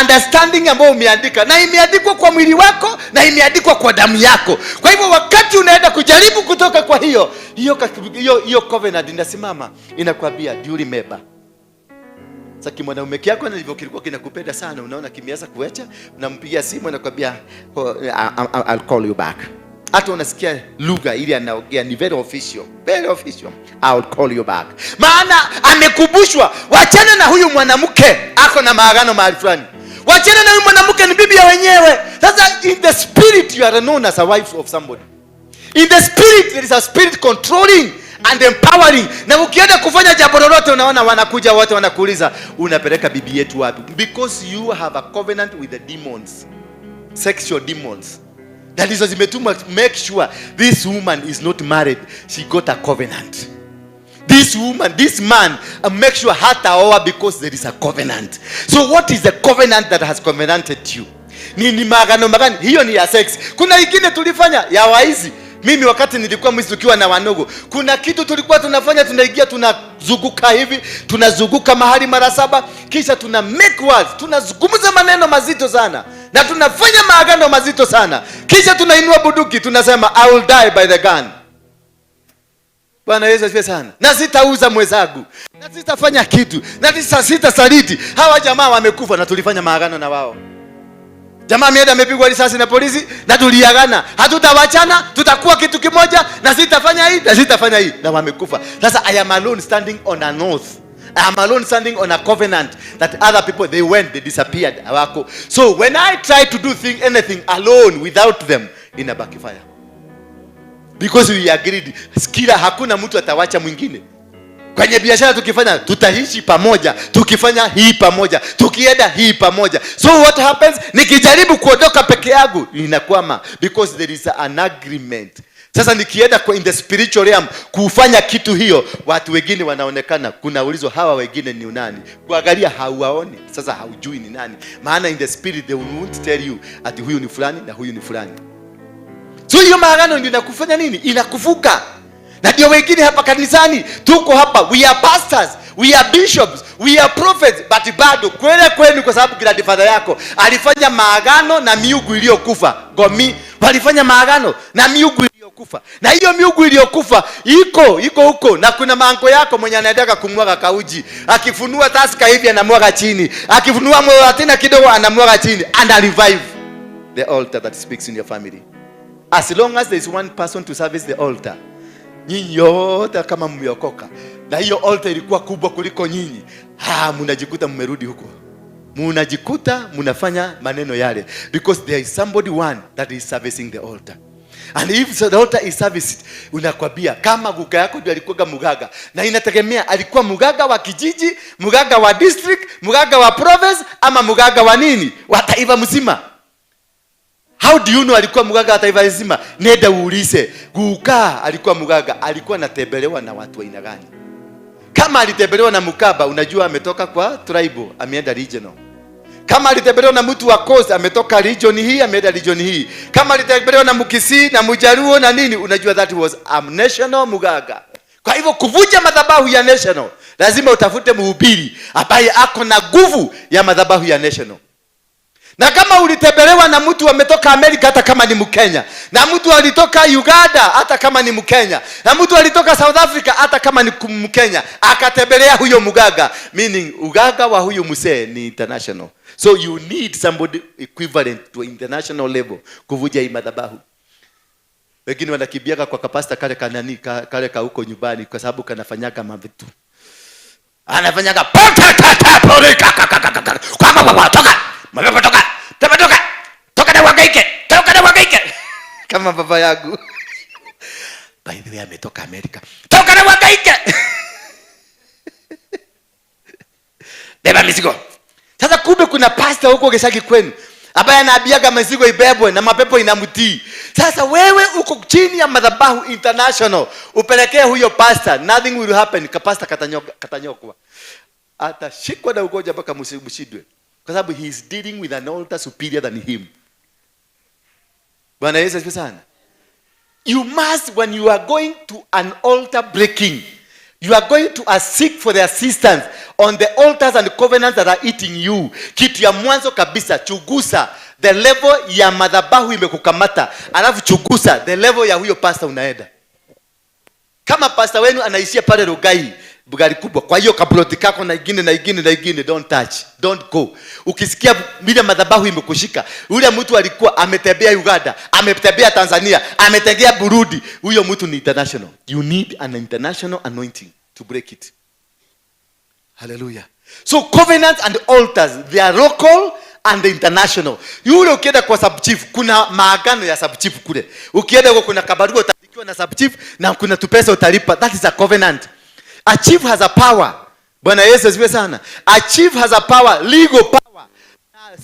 understanding ambayo umeandika, na imeandikwa kwa mwili wako na imeandikwa kwa damu yako. Kwa hivyo wakati unaenda kujaribu kutoka kwa hiyo covenant inasimama, inakwambia do you remember? Sasa kimwanaume kiako na hivyo kilikuwa kinakupenda sana, unaona kimeanza kuacha, unampigia simu anakuambia I'll call you back. Hata unasikia lugha ile anaongea ni very official, very official. I'll call you back. Maana amekubushwa, wachana na huyu mwanamke ako na maagano mahali fulani. Wachana na huyu mwanamke, ni bibi ya wenyewe. Sasa in the spirit you are known as a wife of somebody. In the spirit there is a spirit controlling and empowering. Na ukienda kufanya jambo lolote unaona wanakuja wote wanakuuliza unapeleka bibi yetu wapi? Because you have a covenant with the demons, sexual demons. That is zimetumwa make sure this woman is not married. She got a covenant. This woman, this man, make sure hataoa because there is a covenant. So what is the covenant that has covenanted you? Ni maagano magani? Hiyo ni ya sex. Kuna ingine tulifanya ya waizi. Mimi wakati nilikuwa Misri tukiwa na wanogo, kuna kitu tulikuwa tunafanya, tunaingia tunazunguka hivi, tunazunguka mahali mara 7, kisha tuna make words, tunazungumza maneno mazito sana, na tunafanya maagano mazito sana, kisha tunainua bunduki tunasema I will die by the gun. Bwana Yesu asifiwe sana. Na sitauza mwenzangu, na sitafanya kitu, na sitasaliti. Hawa jamaa wamekufa na tulifanya maagano na wao. Jamaa mienda amepigwa risasi na polisi na tuliagana, hatutawachana, tutakuwa kitu kimoja, na sitafanya hii na sitafanya hii, na wamekufa. Sasa I am alone standing on an oath. I am alone standing on a covenant that other people, they went, they disappeared. So when I try to do anything alone without them, ina backfire. Because we agreed, sikila hakuna mtu atawacha mwingine. Kwenye biashara tukifanya, tutaishi pamoja, tukifanya hii pamoja, tukienda hii pamoja. So what happens? Nikijaribu kuondoka peke yangu inakwama, because there is an agreement. Sasa nikienda in the spiritual realm kufanya kitu hiyo, watu wengine wanaonekana, kuna ulizo hawa wengine ni nani? Kuangalia hauwaoni, sasa haujui ni nani. Maana in the spirit they won't tell you ati huyu ni fulani na huyu ni fulani. So hiyo maagano ndio inakufanya nini? Inakuvuka. Na ndio wengine hapa kanisani tuko hapa, we are pastors, we are bishops, we are prophets, but bado kwenu kwa sababu grandfather yako alifanya maagano na miungu iliyokufa. Gomi walifanya maagano na miungu iliyokufa. Na hiyo miungu iliyokufa iko huko, na kuna mango yako mwenye anataka kumwaga kauji, akifunua taska hivi anamwaga chini, akifunua moyo tena kidogo anamwaga chini, and revive the altar that speaks in your family. As long as there is one person to service the altar, nyinyi yote kama mmeokoka na hiyo altar ilikuwa kubwa kuliko nyinyi, mnajikuta mmerudi huko, mnajikuta mnafanya maneno yale, because there is somebody one that is servicing the altar. And if the altar is serviced, unakwambia kama guga yako ndio alikuwa mugaga, na inategemea alikuwa mugaga wa kijiji, mugaga wa district, mugaga wa province, ama mugaga wa nini, wa taifa mzima. How do you know alikuwa mugaga wa taifa nzima? Nenda uulize. Guka alikuwa mugaga, alikuwa anatembelewa na watu wa aina gani? Kama alitembelewa na Mukaba, unajua ametoka kwa tribal, ameenda regional. Kama alitembelewa na mtu wa coast, ametoka region hii, ameenda region hii. Kama alitembelewa na Mukisi na Mujaruo na nini, unajua that was a national mugaga. Kwa hivyo kuvunja madhabahu ya national, lazima utafute mhubiri ambaye ako na nguvu ya madhabahu ya national. Na kama ulitembelewa na mtu ametoka Amerika, hata kama ni Mkenya, na mtu alitoka Uganda hata kama ni Mkenya, na mtu alitoka South Africa hata kama ni Mkenya, akatembelea huyo mugaga, meaning ugaga wa huyo msee ni international. So you need somebody equivalent to international level kuvunja hii madhabahu. Wengine wanakibiaga kwa kapasta kale ka huko nyumbani kwa sababu kanafanyaga mavitu. Anafanyaga toka na wagaike kama baba yangu. By the way, ametoka Amerika. Toka na wagaike. Beba mizigo. Sasa kumbe kuna pastor huko Geshagi kwenu ambaye anaambiaga mizigo ibebwe na mapepo inamtii. Sasa wewe uko chini ya madhabahu international, upelekee huyo pastor, nothing will happen. Kapasta katanyokwa, atashikwa na ugonjwa mpaka mshidwe, kwa sababu he is dealing with an altar superior than him. Bwana Yesu asifiwe sana. You must, when you are going to an altar breaking, you are going to seek for the assistance on the altars and covenants that are eating you. Kitu ya mwanzo kabisa, chugusa the level ya madhabahu imekukamata, alafu chugusa the level ya huyo pastor unaenda. Kama pastor wenu anaishia pale Rugai, Bugari kubwa, kwa hiyo kaploti kako na ingine, don't touch, don't go. Ukisikia bila madhabahu imekushika, yule mtu alikuwa ametembea Uganda, ametembea Tanzania, ametembea Burundi, huyo mtu ni international. You need an international anointing to break it. Hallelujah. So covenants and altars, they are local and international. Yule ukienda kwa sub chief, kuna maagano ya sub chief kule. Ukienda kwa kuna kabarua utaandikiwa na sub chief na kuna tupesa utalipa. That is a covenant. A chief has a power. Bwana Yesu asifiwe sana. A chief has a power, legal power,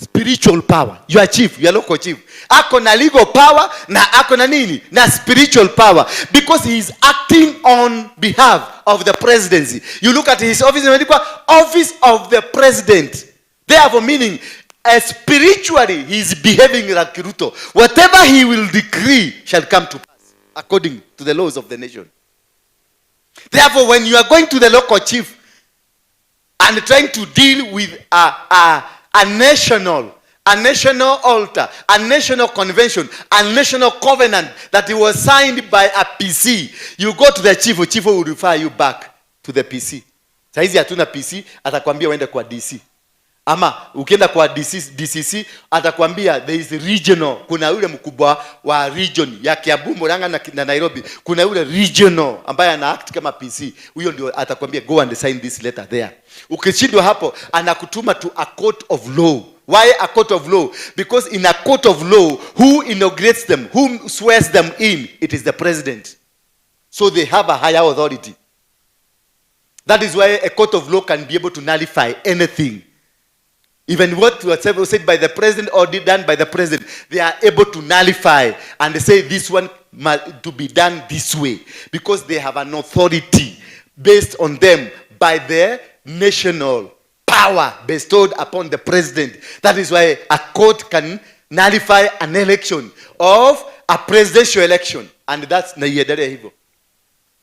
spiritual power. You are chief, you are local chief. Ako na legal power na ako na nini? Na spiritual power, because he is acting on behalf of the presidency. You look at his office, office of the president. Therefore meaning spiritually he is behaving like Ruto. Whatever he will decree shall come to pass according to the laws of the nation. Therefore, when you are going to the local chief and trying to deal with a national altar, a national convention, a national covenant that was signed by a PC, you go to the chief will refer you back to the PC. Saizi hatuna PC, atakwambia uende kwa DC. Ama ukienda kwa DCC atakwambia there is regional, kuna yule mkubwa wa region ya Kiambu, Murang'a na Nairobi, kuna yule regional ambaye ana act kama PC, huyo ndio atakwambia go and sign this letter there. Ukishindwa hapo anakutuma to a court of law. Why a court of law? Because in a court of law, who inaugurates them, who swears them in, it is the president. So they have a higher authority. That is why a court of law can be able to nullify anything. Even what was said by the president or done by the president, they are able to nullify and say this one to be done this way, because they have an authority based on them by their national power bestowed upon the president. That is why a court can nullify an election of a presidential election, and that's na iendelee hivyo.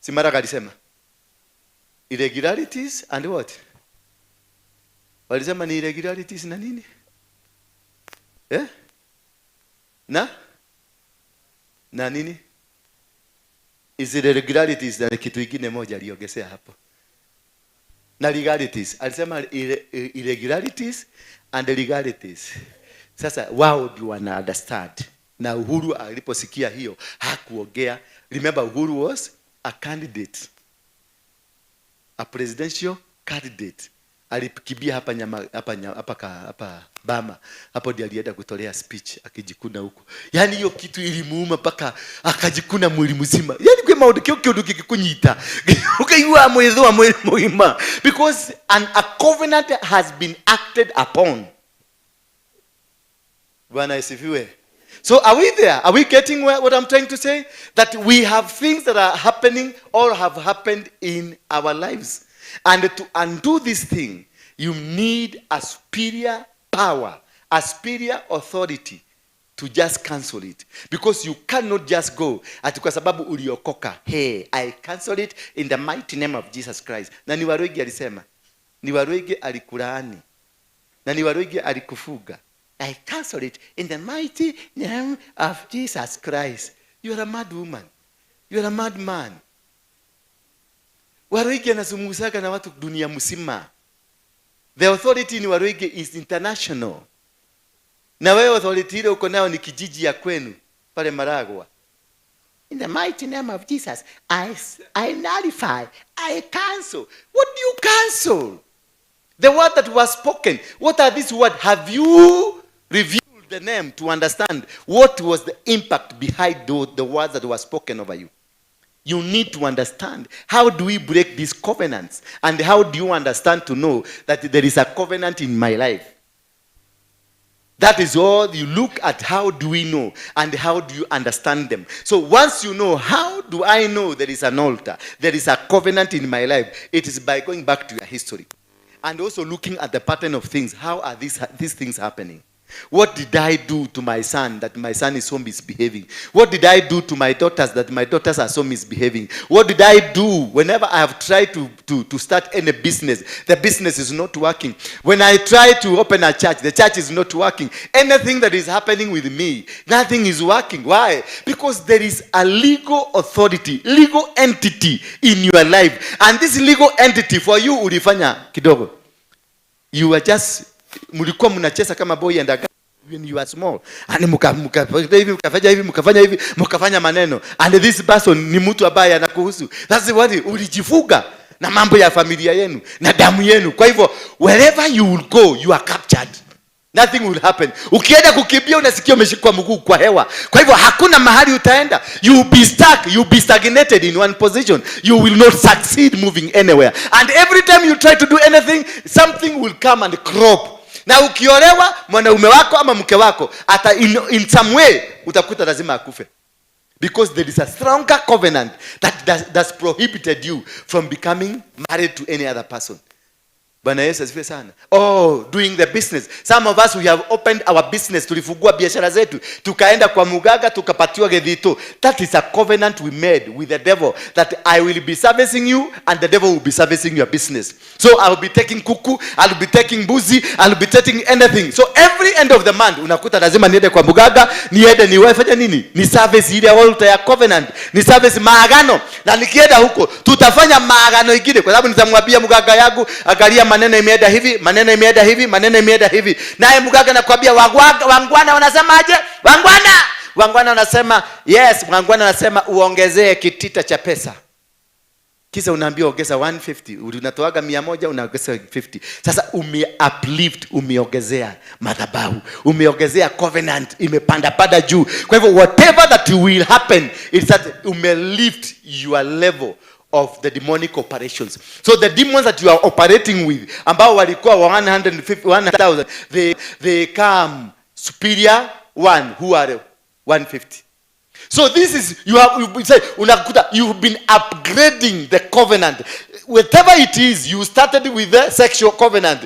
Simara alisema irregularities and what? Walisema ni irregularities na nini? Na nini? Is irregularities na kitu kingine moja aliongezea hapo. Na legalities. Alisema irregularities and legalities. Sasa wao ndio wana understand. Na Uhuru aliposikia hiyo hakuongea. Remember, Uhuru was a candidate. A presidential candidate. Alikimbia hapa Bama, hapo ndiye alienda kutolea speech akijikuna huko. Yani hiyo kitu ilimuuma paka akajikuna mwili mzima. Yani kwa maudi kitu kikunyita. Ukaiwa mwedho mwili muima, because a covenant has been acted upon. Bwana asifiwe. So are we there? Are we getting what I'm trying to say? That we have things that are happening or have happened in our lives. And to undo this thing, you need a superior power, a superior authority to just cancel it. Because you cannot just go ati kwa sababu uliokoka, hey, I cancel it in the mighty name of Jesus Christ. Na ni Waroigi alisema, ni Waroigi alikulaani, na ni Waroigi alikufuga. I cancel it in the mighty name of Jesus Christ. You are a mad woman. You are a mad man. Waroigi anazungumzaga na watu dunia mzima. The authority in Waroigi is international. Na wewe authority ile uko nayo ni kijiji ya kwenu pale Maragwa. In the mighty name of Jesus, I nullify, I cancel. What do you cancel? The word that was spoken. What are these words? Have you reviewed the name to understand what was the impact behind the words that were spoken over you? You need to understand, how do we break these covenants? And how do you understand to know that there is a covenant in my life? That is all. You look at how do we know and how do you understand them. So once you know, how do I know there is an altar, there is a covenant in my life, it is by going back to your history. And also looking at the pattern of things. How are these things happening? What did I do to my son that my son is so misbehaving? What did I do to my daughters that my daughters are so misbehaving? What did I do whenever I have tried to start any business? The business is not working. When I try to open a church, the church is not working. Anything that is happening with me, nothing is working. Why? Because there is a legal authority, legal entity in your life. And this legal entity for you ulifanya kidogo. You are just, mulikuwa mnacheza kama boy and a girl when you are small. And mukafanya maneno. And this person ni mtu ambaye anakuhusu. That's what ulijifuga na mambo ya familia yenu na damu yenu. Kwa hivyo wherever you will go, you are captured. Nothing will happen. Ukienda kukimbia unasikia umeshikwa mguu kwa hewa. Kwa hivyo hakuna mahali utaenda. You will be stuck. You will be stagnated in one position. You will not succeed moving anywhere. And every time you try to do anything, something will come and crop. Na ukiolewa mwanaume wako ama mke wako, ata in some way utakuta lazima akufe. Because there is a stronger covenant that's prohibited you from becoming married to any other person. Bwana Yesu asifiwe sana. Oh, doing the business. Some of us, we have opened our business. Tulifungua biashara zetu. Tukaenda kwa mugaga, tukapatiwa gedhito. That is a covenant we made with the devil. That I will be servicing you and the devil will be servicing your business. So I will be taking kuku, I will be taking buzi, I will be taking anything. So every end of the month, unakuta lazima niende kwa mugaga, niende niwefanya nini? Ni service ile altar ya covenant. Ni service maagano. Na nikienda huko, tutafanya maagano ingine. Kwa sababu nitamwambia mugaga yangu, angalia maneno imeenda hivi, maneno imeenda hivi, maneno imeenda hivi. Naye mganga anakuambia wangwana wanasemaje? Wangwana wanasema yes, wangwana wanasema uongezee kitita cha pesa. Kisa unaambia ongeza 150, unatoaga 100 unaongeza 50. Sasa uplift, umeongezea madhabahu, umeongezea covenant, imepanda pada juu. Kwa hivyo whatever that will happen is that umelift your level of the demonic operations. So the demons that you are operating with, ambao walikuwa 150,000, they come superior one who are 150. So this is, you've been upgrading the covenant. Whatever it is, you started with the sexual covenant.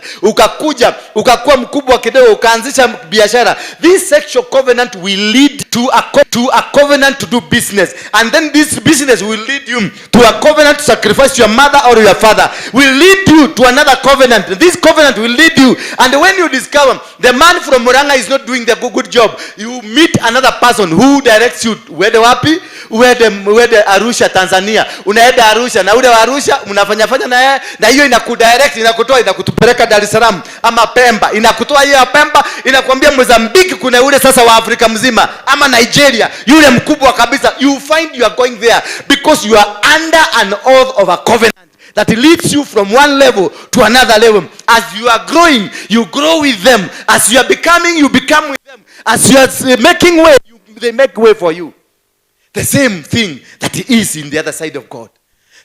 Ukakuwa mkubwa kidogo, ukaanzisha biashara. This sexual covenant will lead to a covenant to do business. And then this business will lead you to a covenant to sacrifice your mother or your father. Will lead you to another covenant. This covenant will lead you. And when you discover the man from Muranga is not doing the good job, you meet another person who directs you. Uende wapi? Uende Arusha, Tanzania. Unaenda Arusha na ule wa Arusha mnafanya na yeye, na hiyo inakudirect, inakutoa, inakutupeleka Dar es Salaam ama Pemba. Inakutoa hiyo Pemba, inakwambia Mozambique kuna ule sasa wa Afrika mzima, ama Nigeria, yule mkubwa kabisa. You find you are going there because you are under an oath of a covenant that leads you from one level to another level. As you are growing, you grow with them. As you are becoming, you become with them. As you are making way, they make way for you. The same thing that is in the other side of God.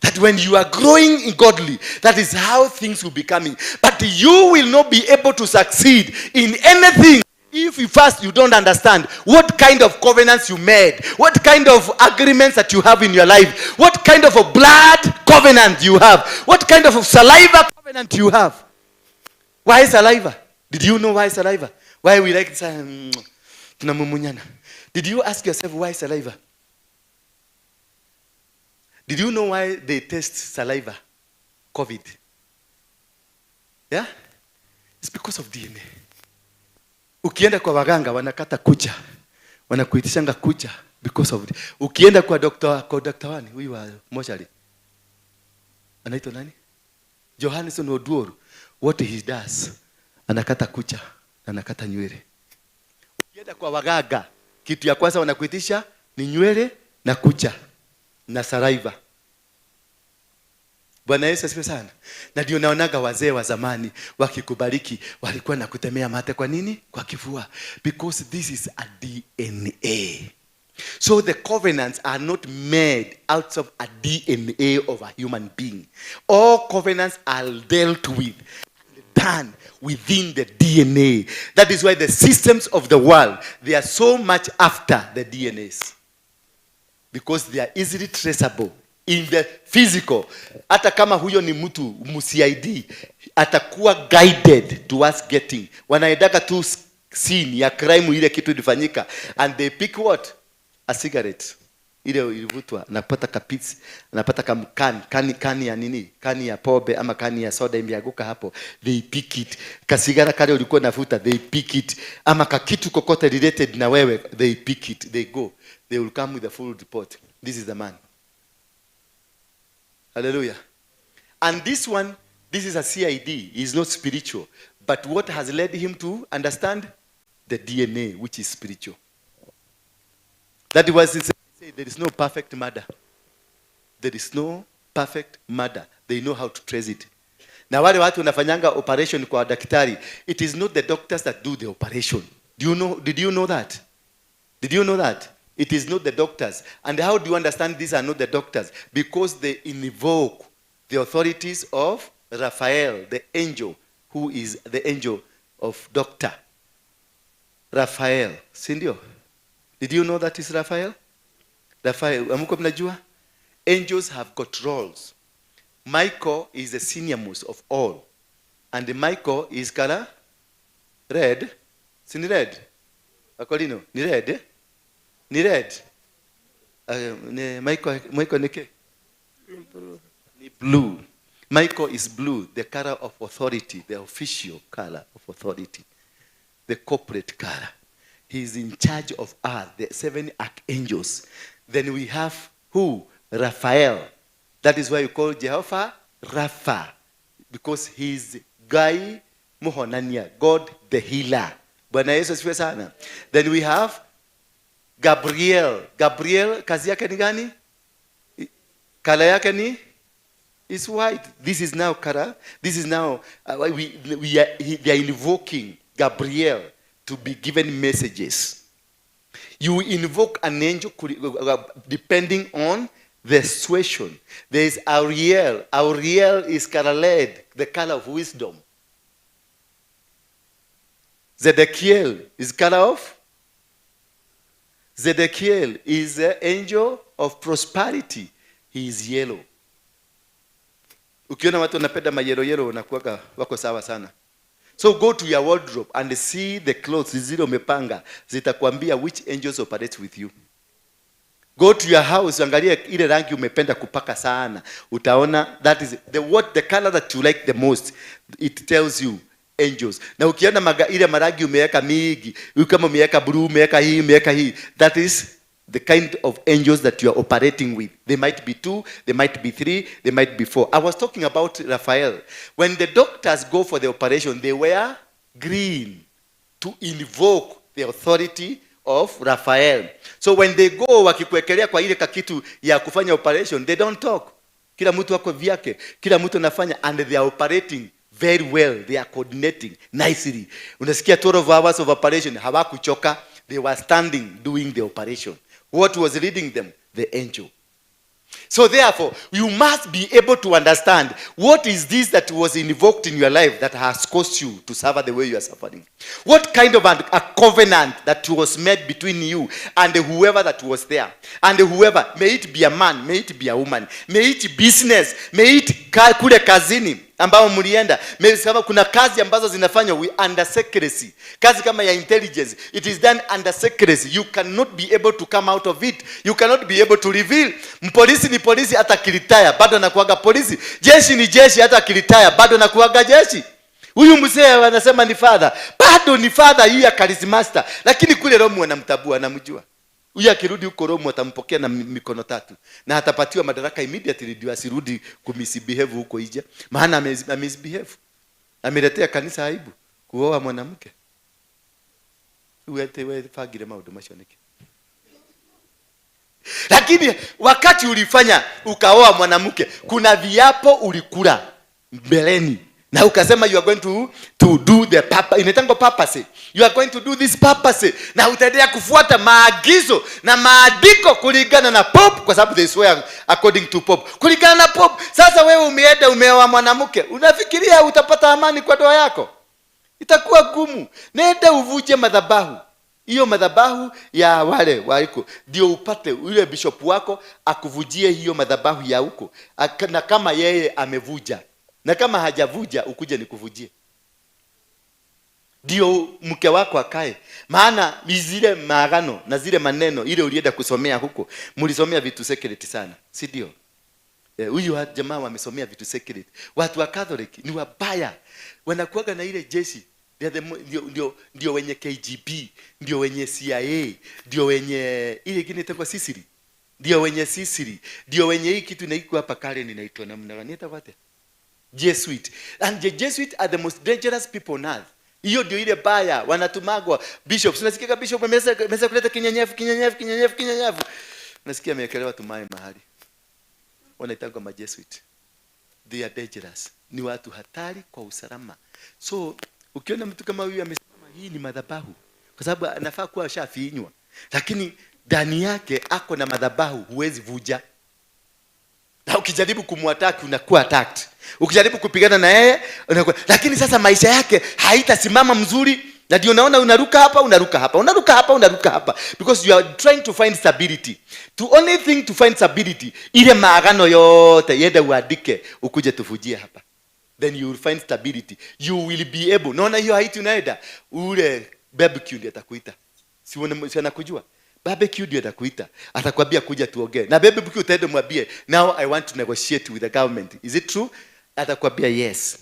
That when you are growing in godly, that is how things will be coming. But you will not be able to succeed in anything if you don't understand what kind of covenants you made, what kind of agreements that you have in your life, what kind of a blood covenant you have, what kind of saliva covenant you have. Why saliva? Did you know why saliva? Why we like tunamumunyana? Did you ask yourself why saliva? Did you know why they test saliva? COVID. Yeah? It's because of DNA. Ukienda kwa waganga wanakata kucha. Wanakuitishanga kucha because of it. Ukienda kwa Dr. Wani, huyu wa mochari. Anaitwa nani? Johanneson Oduor. What he does, anakata kucha, anakata nywele. Ukienda kwa waganga, kitu ya kwanza wanakuitisha ni nywele na kucha na saliva. Bwana Yesu asifiwe sana. Na ndio naonaga wazee wa zamani wakikubariki walikuwa na kutemea mate. Kwa nini? Kwa kifua. Because this is a DNA. So the covenants are not made out of a DNA of a human being. All covenants are dealt with and done within the DNA. That is why the systems of the world, they are so much after the DNAs. Because they are easily traceable in the physical. Hata kama huyo ni mtu CID, atakuwa guided towards getting. Wanaendaga tu scene ya crime, ile kitu ilifanyika, and they pick what? A cigarette. Ile ilivutwa, napata kapitsi, napata kani ya nini, kani ya pombe ama kani ya soda imeanguka hapo, they pick it. Kasigara kale ulikuwa nafuta, they pick it. Ama kakitu kokote related na wewe, they pick it, they go, they will come with a full report. This is the man. Hallelujah. And this one, this is a CID. He is not spiritual, but what has led him to understand the DNA, which is spiritual. That was his. There is no perfect murder. There is no perfect murder. They know how to trace it. Na wale watu wanafanyanga operation kwa daktari, it is not the doctors that do the operation. Did you know that? Did you know that? It is not the doctors. And how do you understand these are not the doctors? Because they invoke the authorities of Raphael, the angel, who is the angel of doctor. Raphael. Sindio? Did you know that is Raphael? Raphael, amuko mnajua? Angels have got roles. Michael is the senior-most of all. And Michael is color red. Sini red? Akolino, ni red? Eh? Ni red? Michael neke? Ni blue. Michael is blue, the color of authority, the official color of authority, the corporate color. He is in charge of earth, the 7 archangels. Then we have who? Raphael. That is why you call Jehovah Rapha, because he is Gai Muhonania, God the healer. Bwana Yesu asifiwe sana. Then we have Gabriel. Gabriel, kazi yake ni gani? Kala yake ni? Is white. This is now color. This is now, they are invoking Gabriel to be given messages. You invoke an angel depending on the situation. There is Ariel. Ariel is color red, the color of wisdom. Zedekiel is color of? Zedekiel is the angel of prosperity. He is yellow. Ukiona watu wanapenda mayellow yellow wanakuwa wako sawa sana. So go to your wardrobe and see the clothes zile umepanga, zitakwambia which angels operate with you. Go to your house, angalia ile rangi umependa kupaka sana. Utaona that is the color that you like the most. It tells you angels. Na ukiona ile marangi umeweka mingi, kama umeweka blue, umeweka hii, that is the kind of angels that you are operating with. They might be 2, they might be 3, they might be 4. I was talking about Raphael. When the doctors go for the operation, they wear green to invoke the authority of Raphael. So when they go wakikuekelea kwa ile kakitu ya kufanya operation, they don't talk. Kila mtu wako vyake, kila mtu anafanya, and they are operating very well. They are coordinating nicely. Unasikia 12 hours of operation, hawakuchoka. They were standing doing the operation. What was leading them? The angel. So therefore, you must be able to understand what is this that was invoked in your life that has caused you to suffer the way you are suffering. What kind of a covenant that was made between you and whoever that was there. And whoever, may it be a man, may it be a woman, may it business, may it kule kazini ambao mlienda, kama kuna kazi ambazo zinafanywa under secrecy, kazi kama ya intelligence, it is done under secrecy. You cannot be able to come out of it. You cannot be able to reveal. Mpolisi ni polisi hata kilitaya bado anakuaga polisi. Jeshi ni jeshi hata kilitaya bado anakuaga jeshi. Huyu mzee anasema ni father, bado ni father yeye charismaster, lakini kule Rome anamtabua, anamjua. Huyu akirudi huko Rome atampokea na mikono 3 na atapatiwa madaraka immediately ndio asirudi kumisbehave huko nje, maana amesbehave. Ameletea kanisa aibu kuoa mwanamke. Wewe fagile maudo mashoneke. Lakini wakati ulifanya ukaoa mwanamke, kuna viapo ulikula mbeleni na ukasema you are going to do the purpose. Inaitangwa purpose. You are going to do this purpose. Na utaendelea kufuata maagizo na maandiko kulingana na Pope, kwa sababu they swear according to Pope. Kulingana na Pope. Sasa wewe umeoa mwanamke, unafikiria utapata amani kwa ndoa yako? Itakuwa gumu. Nenda uvuje madhabahu. Hiyo madhabahu ya wale waliko ndio upate yule bishop wako akuvujie hiyo madhabahu ya huko. Na kama yeye amevuja, na kama hajavuja ukuje nikuvujie. ndio mke wako akae. Maana zile maagano na zile maneno ile ulienda kusomea huko, mlisomea vitu secret sana, si ndio? Huyu jamaa wamesomea vitu secret. Watu wa Catholic ni wabaya, wanakuaga na ile jeshi ndio wenye KGB, ndio wenye CIA, ndio wenye ile ingine itakuwa Sicily, ndio wenye Sicily, ndio wenye hii kitu inaiko hapa Karen inaitwa namna gani itakuwa? Jesuit. And the Jesuit are the most dangerous people on earth. Hiyo ndio ile baya, wanatumagwa bishops. Unasikia bishop ameweza kuleta kinyenyefu. Unasikia amekelewa tumai mahali. Wanaitwa ma Jesuit. They are dangerous. Ni watu hatari kwa usalama. So ukiona mtu kama huyu amesema hii ni madhabahu, kwa sababu anafaa kuwa ashafinywa, lakini ndani yake ako na madhabahu, huwezi vuja. Na ukijaribu kumwataki unakuwa attacked. Ukijaribu kupigana na yeye unakuwa, lakini sasa maisha yake haitasimama mzuri, na ndio unaona unaruka hapa because you are trying to find stability. To only thing to find stability, ile maagano yote yende uandike ukuje tufujie hapa, then you will find stability. You will be able. Naona hiyo haiti unaenda ule barbecue ndiye atakuita, si anakujua barbecue ndio atakuita, atakwambia kuja tuongee. Na barbecue utaenda mwambie, now I want to negotiate with the government, is it true? Atakwambia yes.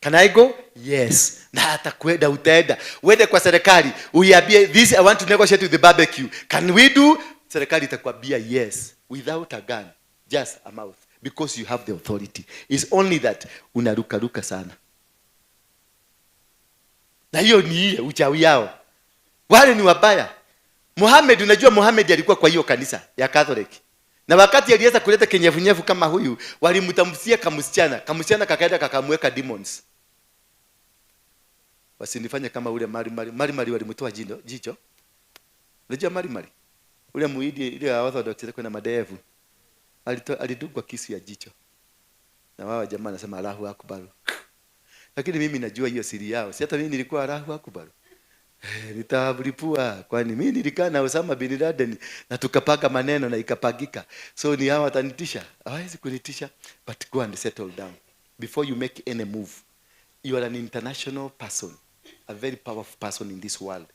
Can I go? Yes. Na atakwenda, utaenda uende kwa serikali uiambie this, I want to negotiate with the barbecue, can we do? Serikali itakwambia yes, without a gun, just a mouth, because you have the authority. It's only that unaruka sana. Na hiyo ni ile uchawi yao, wale ni wabaya. Muhammad, unajua Muhammad alikuwa kwa hiyo kanisa ya Catholic, na wakati aliweza kuleta kinyevu kama huyu, walimtamsia kamsichana kakaenda kakamweka demons. Wasinifanye kama ule mari walimtoa jicho. Unajua mari ule muidi ile Orthodox ile kuna madevu alidungwa kisu ya jicho, na wao jamaa anasema Allahu Akbar. Lakini mimi najua hiyo siri yao, si hata mimi nilikuwa Allahu Akbar. Nitablipua, kwani mimi nilikaa na Osama bin Laden na tukapanga maneno na ikapagika. So ni hawa watanitisha? Hawezi kunitisha, but go and settle down before you make any move. You are an international person, a very powerful person in this world.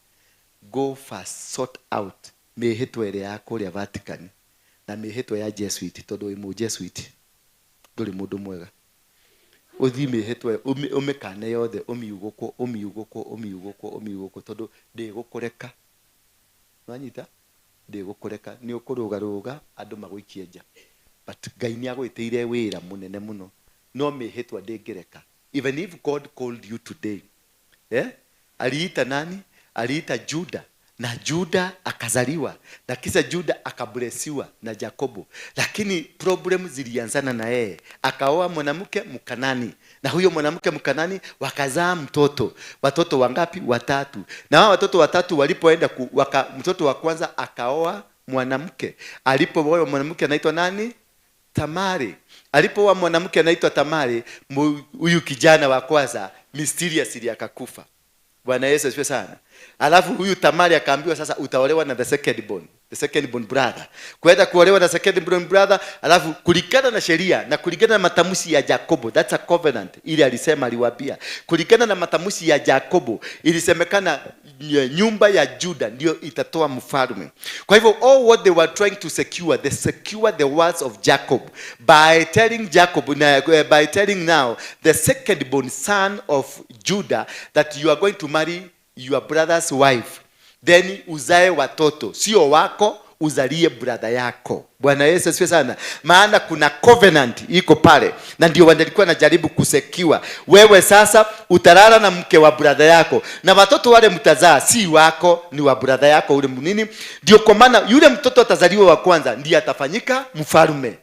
Go first, sort out mehetwa ile yako ya Vatican na mehetwa ya Jesuit, todo imu Jesuit nduri mundu mwega. Uthi mehetwa umekane yothe umiugoko todo ndigukureka. Wanyita ndigukureka ni ukurugaruga andu magwikie nja, but Ngai ni agwitire wira munene muno, no mehetwa ndingireka. Even if God called you today, aliita nani? Aliita Juda, na Juda akazaliwa, na kisha Juda akablesiwa na Jakobo, lakini problem zilianzana na yeye. Akaoa mwanamke Mkanani, na huyo mwanamke Mkanani wakazaa watoto wangapi? 3. Na hao watoto 3 walipoenda mtoto wa kwanza akaoa mwanamke. Alipooa mwanamke anaitwa nani? Tamari. Alipooa mwanamke anaitwa Tamari, huyu kijana wa kwanza mysteriously akakufa. Bwana Yesu asifiwe sana. Alafu huyu Tamari akaambiwa sasa utaolewa na the second born brother. Kwenda kuolewa na second born brother, alafu kulikana na sheria na kulikana na matamushi ya Jakobo, that's a covenant ile alisema, aliwaambia. Kulikana na matamushi ya Jakobo ilisemekana nyumba ya Juda ndio itatoa mfalme. Kwa hivyo all what they were trying to secure, they secure the words of Jacob by telling now the second born son of Judah that you are going to marry your brother's wife, then uzae watoto sio wako, uzalie brother yako. Bwana Yesu asifiwe sana. Maana kuna covenant iko pale, na ndio walikuwa najaribu kusekiwa. Wewe sasa utalala na mke wa brother yako, na watoto wale mtazaa si wako, ni wa brother yako ule munini. Ndio kwa maana yule mtoto atazaliwa wa kwanza ndiye atafanyika mfalme.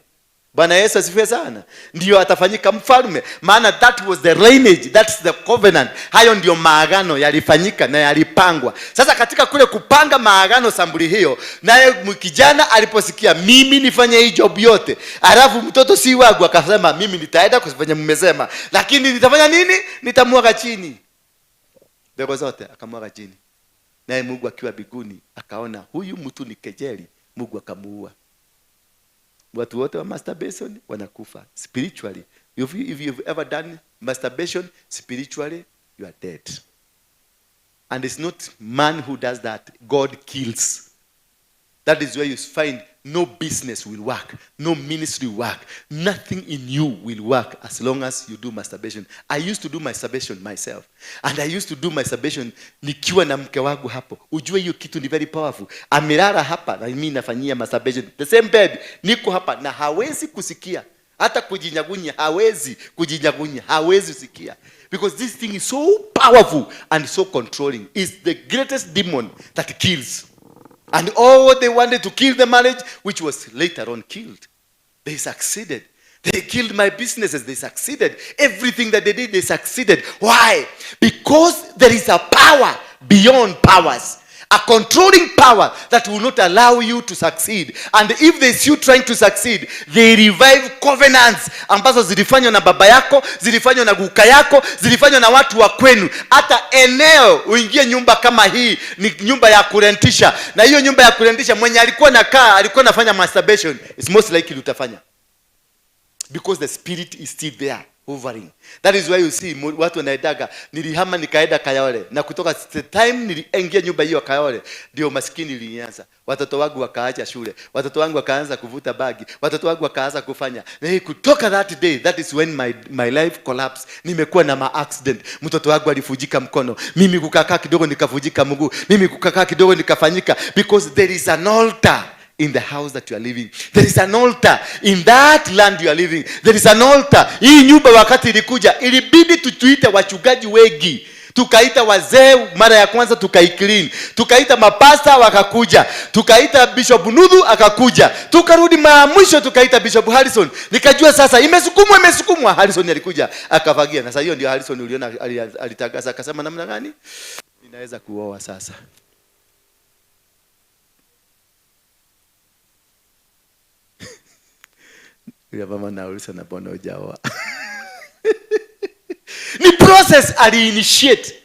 Bwana Yesu asifiwe sana. Ndio atafanyika mfalme, maana that was the lineage, that's the covenant. Hayo ndio maagano yalifanyika na yalipangwa. Sasa katika kule kupanga maagano sambuli hiyo, naye kijana aliposikia mimi nifanye hii job yote, alafu mtoto si wangu, akasema mimi nitaenda kufanya mmesema, lakini nitafanya nini? Nitamwaga chini. Bego zote akamwaga chini. Naye Mungu akiwa biguni akaona huyu mtu ni kejeli, Mungu akamuua. Watu wote wa masturbation wanakufa spiritually. If you've ever done masturbation spiritually, you are dead. And it's not man who does that. God kills. That is where you find no business will work. No ministry will work. Nothing in you will work as long as you do masturbation. I used to do masturbation myself. And I used to do masturbation nikiwa na mke wangu hapo. Ujue hiyo kitu ni very powerful. Amelala hapa na mimi nafanyia masturbation. The same bed. Niko hapa na hawezi kusikia. Hata kujinyagunya hawezi. Kujinyagunya hawezi sikia. Because this thing is so powerful and so controlling. It's the greatest demon that kills. And all they wanted to kill the marriage, which was later on killed. They succeeded. They killed my businesses. They succeeded. Everything that they did, they succeeded. Why? Because there is a power beyond powers. A controlling power that will not allow you to succeed. And if they see you trying to succeed, they revive covenants ambazo zilifanywa na baba yako, zilifanywa na guka yako, zilifanywa na watu wa kwenu. Hata eneo uingie nyumba kama hii ni nyumba ya kurentisha. Na hiyo nyumba ya kurentisha mwenye alikuwa nakaa, alikuwa nafanya masturbation, it's most likely utafanya. Because the spirit is still there. Hovering. That is why you see watu wanaedaga nilihama nikaenda Kayole na kutoka the time niliingia nyumba hiyo Kayole ndio maskini ilianza. Watoto wangu wakaacha shule, watoto wangu wakaanza kuvuta bagi, watoto wangu wakaanza kufanya. Na kutoka that day, that is when my life collapsed. Nimekuwa na accident. Mtoto wangu alifujika mkono, mimi kukakaa kidogo nikavujika mguu, mimi kukakaa kidogo nikafanyika. Because there is an altar in the house that you are living. There is an altar in that land you are living. There is an altar. Hii nyumba wakati ilikuja ilibidi tuite wachungaji wengi. Tukaita wazee mara ya kwanza tukaiclean. Tukaita mapasta wakakuja. Tukaita Bishop Nudhu akakuja. Tukarudi mara mwisho tukaita Bishop Harrison. Nikajua sasa imesukumwa. Harrison alikuja akavagia. Na sasa hiyo ndio Harrison uliona alitangaza akasema namna gani? Ninaweza kuoa sasa. Ya mama na ulisa na bono ujawa. Ni process ali-initiate.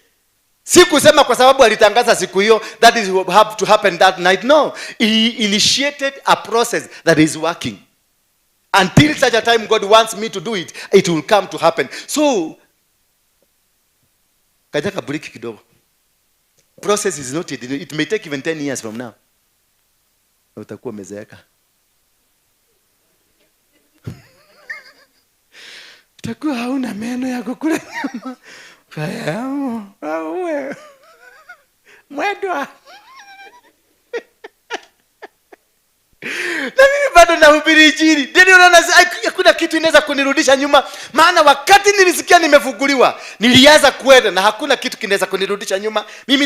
Si kusema kwa sababu alitangaza siku hiyo that is what have to happen that night. No. He initiated a process that is working. Until such a time God wants me to do it, it will come to happen. So, kajaka break kidogo. Process is not it may take even 10 years from now. Utakuwa umezeeka. Utakuwa hauna meno ya kukula nyama. Kayamu, awe. Mwedwa. Na mimi bado nahubiri injili. Ndio unaona hakuna kitu inaweza kunirudisha nyuma. Maana wakati nilisikia nimefunguliwa, nilianza kwenda na hakuna kitu kinaweza kunirudisha nyuma. Mimi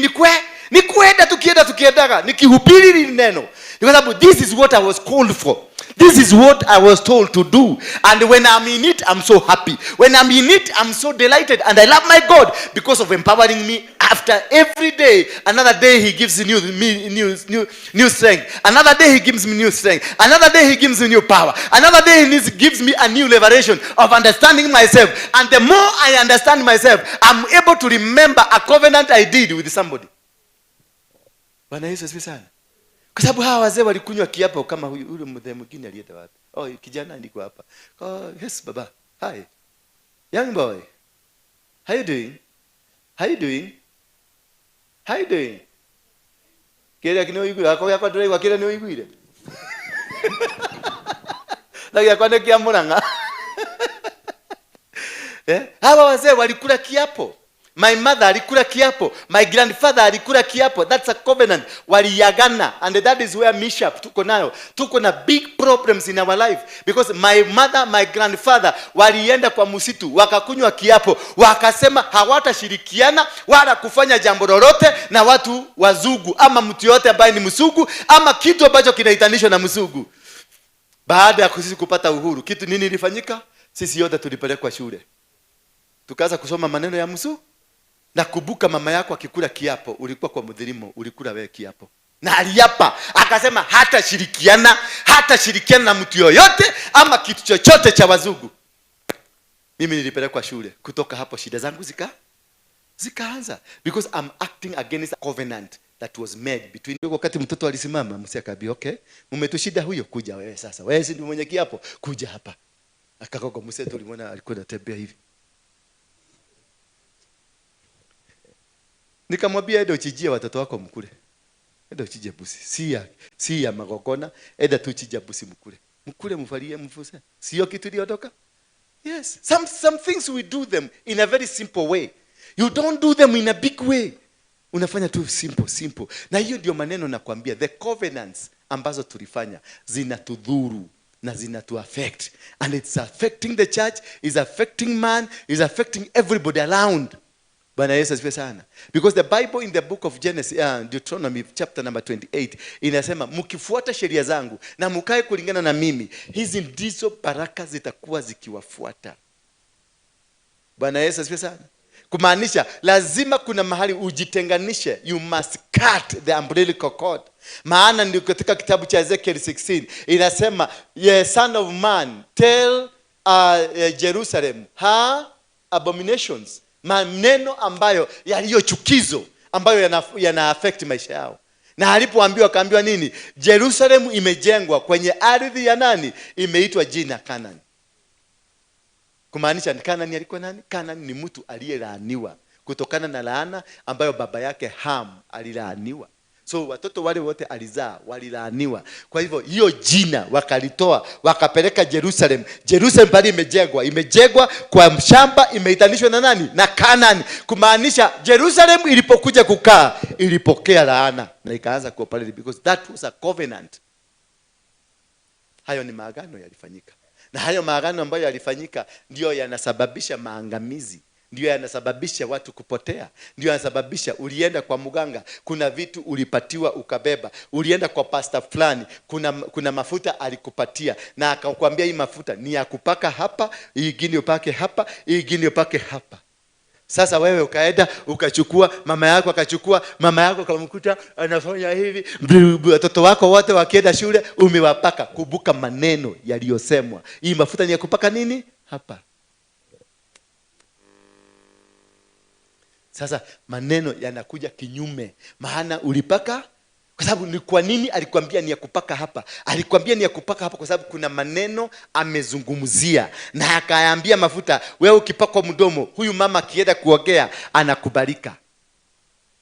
ni kwenda tukiendaga nikihubiri neno. Kwa sababu this is what I was called for. This is what I was told to do. And when I'm in it, I'm so happy. When I'm in it, I'm so delighted. And I love my God because of empowering me. After every day, another day He gives me new strength. Another day He gives me new strength. Another day He gives me new power. Another day He gives me a new liberation of understanding myself. And the more I understand myself, I'm able to remember a covenant I did with somebody. Bwana Yesu asifiwe sana. Kwa sababu hawa wazee walikunywa kiapo kama huyu mzee mwingine alienda wapi? Oh, kijana niko hapa. Oh, yes baba. Hi. Young boy. How you doing? How you doing? How you doing? Kile kinyo igwe yako dole kwa kile no igwire. Lagi yako ne kiamuranga. Hawa wazee walikula kiapo. My mother alikula kiapo. My grandfather alikula kiapo. That's a covenant. Waliyagana. And that is where mishap tuko nayo. Tuko na big problems in our life. Because my mother, my grandfather walienda kwa msitu. Wakakunywa kiapo. Wakasema hawatashirikiana wala kufanya jambo lolote na watu wazugu. Ama mtu yote ambaye ni msugu. Ama kitu ambacho kinaitanishwa na msugu. Baada ya sisi kupata uhuru. Kitu nini ilifanyika? Sisi yote tulipelekwa shule. Tukaanza kusoma maneno ya msugu. Na kubuka mama yako akikula kiapo, ulikuwa kwa mdhirimo, ulikula wewe kiapo. Na aliapa, akasema hatashirikiana na mtu yoyote ama kitu chochote cha wazugu. Mimi nilipelekwa shule, kutoka hapo shida zangu zikaanza because I'm acting against a covenant that was made between. Wakati mtoto alisimama, msi akaambia, okay, mmetushida huyo, kuja wewe sasa. Wewe si mwenye kiapo, kuja hapa. Akagogo msi tulimwona alikuwa anatembea hivi. Nikamwambia enda uchijie watoto wako mkule. Enda uchije busi. Si ya magogona, enda tu uchije busi mkule. Mkule mfalie mfuse. Sio kitu iliotoka? Yes. Some things we do them in a very simple way. You don't do them in a big way. Unafanya tu simple. Na hiyo ndio maneno nakwambia, the covenants ambazo tulifanya zinatudhuru na zinatu affect, and it's affecting the church, is affecting man, is affecting everybody around. Bwana Yesu asifiwe sana. Because the Bible in the book of Genesis, Deuteronomy chapter number 28 inasema mkifuata sheria zangu na mkae kulingana na mimi, hizi ndizo baraka zitakuwa zikiwafuata. Bwana Yesu asifiwe sana. Kumaanisha lazima kuna mahali ujitenganishe. You must cut the umbilical cord. Maana ndio katika kitabu cha Ezekiel 16 inasema, ye son of man, tell Jerusalem her abominations. Maneno ambayo yaliyo chukizo, ambayo yana affect maisha yao. Na alipoambiwa akaambiwa nini? Jerusalem imejengwa kwenye ardhi ya nani? Imeitwa jina Canaan. Kumaanisha Canaan alikuwa nani? Canaan ni mtu aliyelaaniwa kutokana na laana ambayo baba yake Ham alilaaniwa. So watoto wale wote alizaa walilaaniwa. Kwa hivyo hiyo jina wakalitoa wakapeleka Jerusalem. Jerusalem pale imejengwa kwa shamba, imeitanishwa na nani? Na Canaan. Kumaanisha Jerusalem ilipokuja kukaa ilipokea laana na ikaanza kuoperate because that was a covenant. Hayo ni maagano yalifanyika. Na hayo maagano ambayo yalifanyika ndio yanasababisha maangamizi. Ndio yanasababisha watu kupotea. Ndio yanasababisha ulienda kwa mganga, kuna vitu ulipatiwa ukabeba. Ulienda kwa pastor fulani, kuna mafuta alikupatia na akakwambia hii mafuta ni ya kupaka hapa, hii ingine upake hapa, hii ingine upake hapa. Sasa wewe ukaenda ukachukua, mama yako akachukua, mama yako akamkuta anafanya hivi, watoto wako wote wakienda shule umewapaka. Kubuka maneno yaliyosemwa. Hii mafuta ni ya kupaka nini? Hapa. Sasa maneno yanakuja kinyume. Maana ulipaka, kwa sababu ni kwa nini alikwambia ni ya kupaka hapa? Alikwambia ni ya kupaka hapa kwa sababu kuna maneno amezungumzia. Na akaambia mafuta, wewe ukipaka mdomo, huyu mama akienda kuogea anakubalika.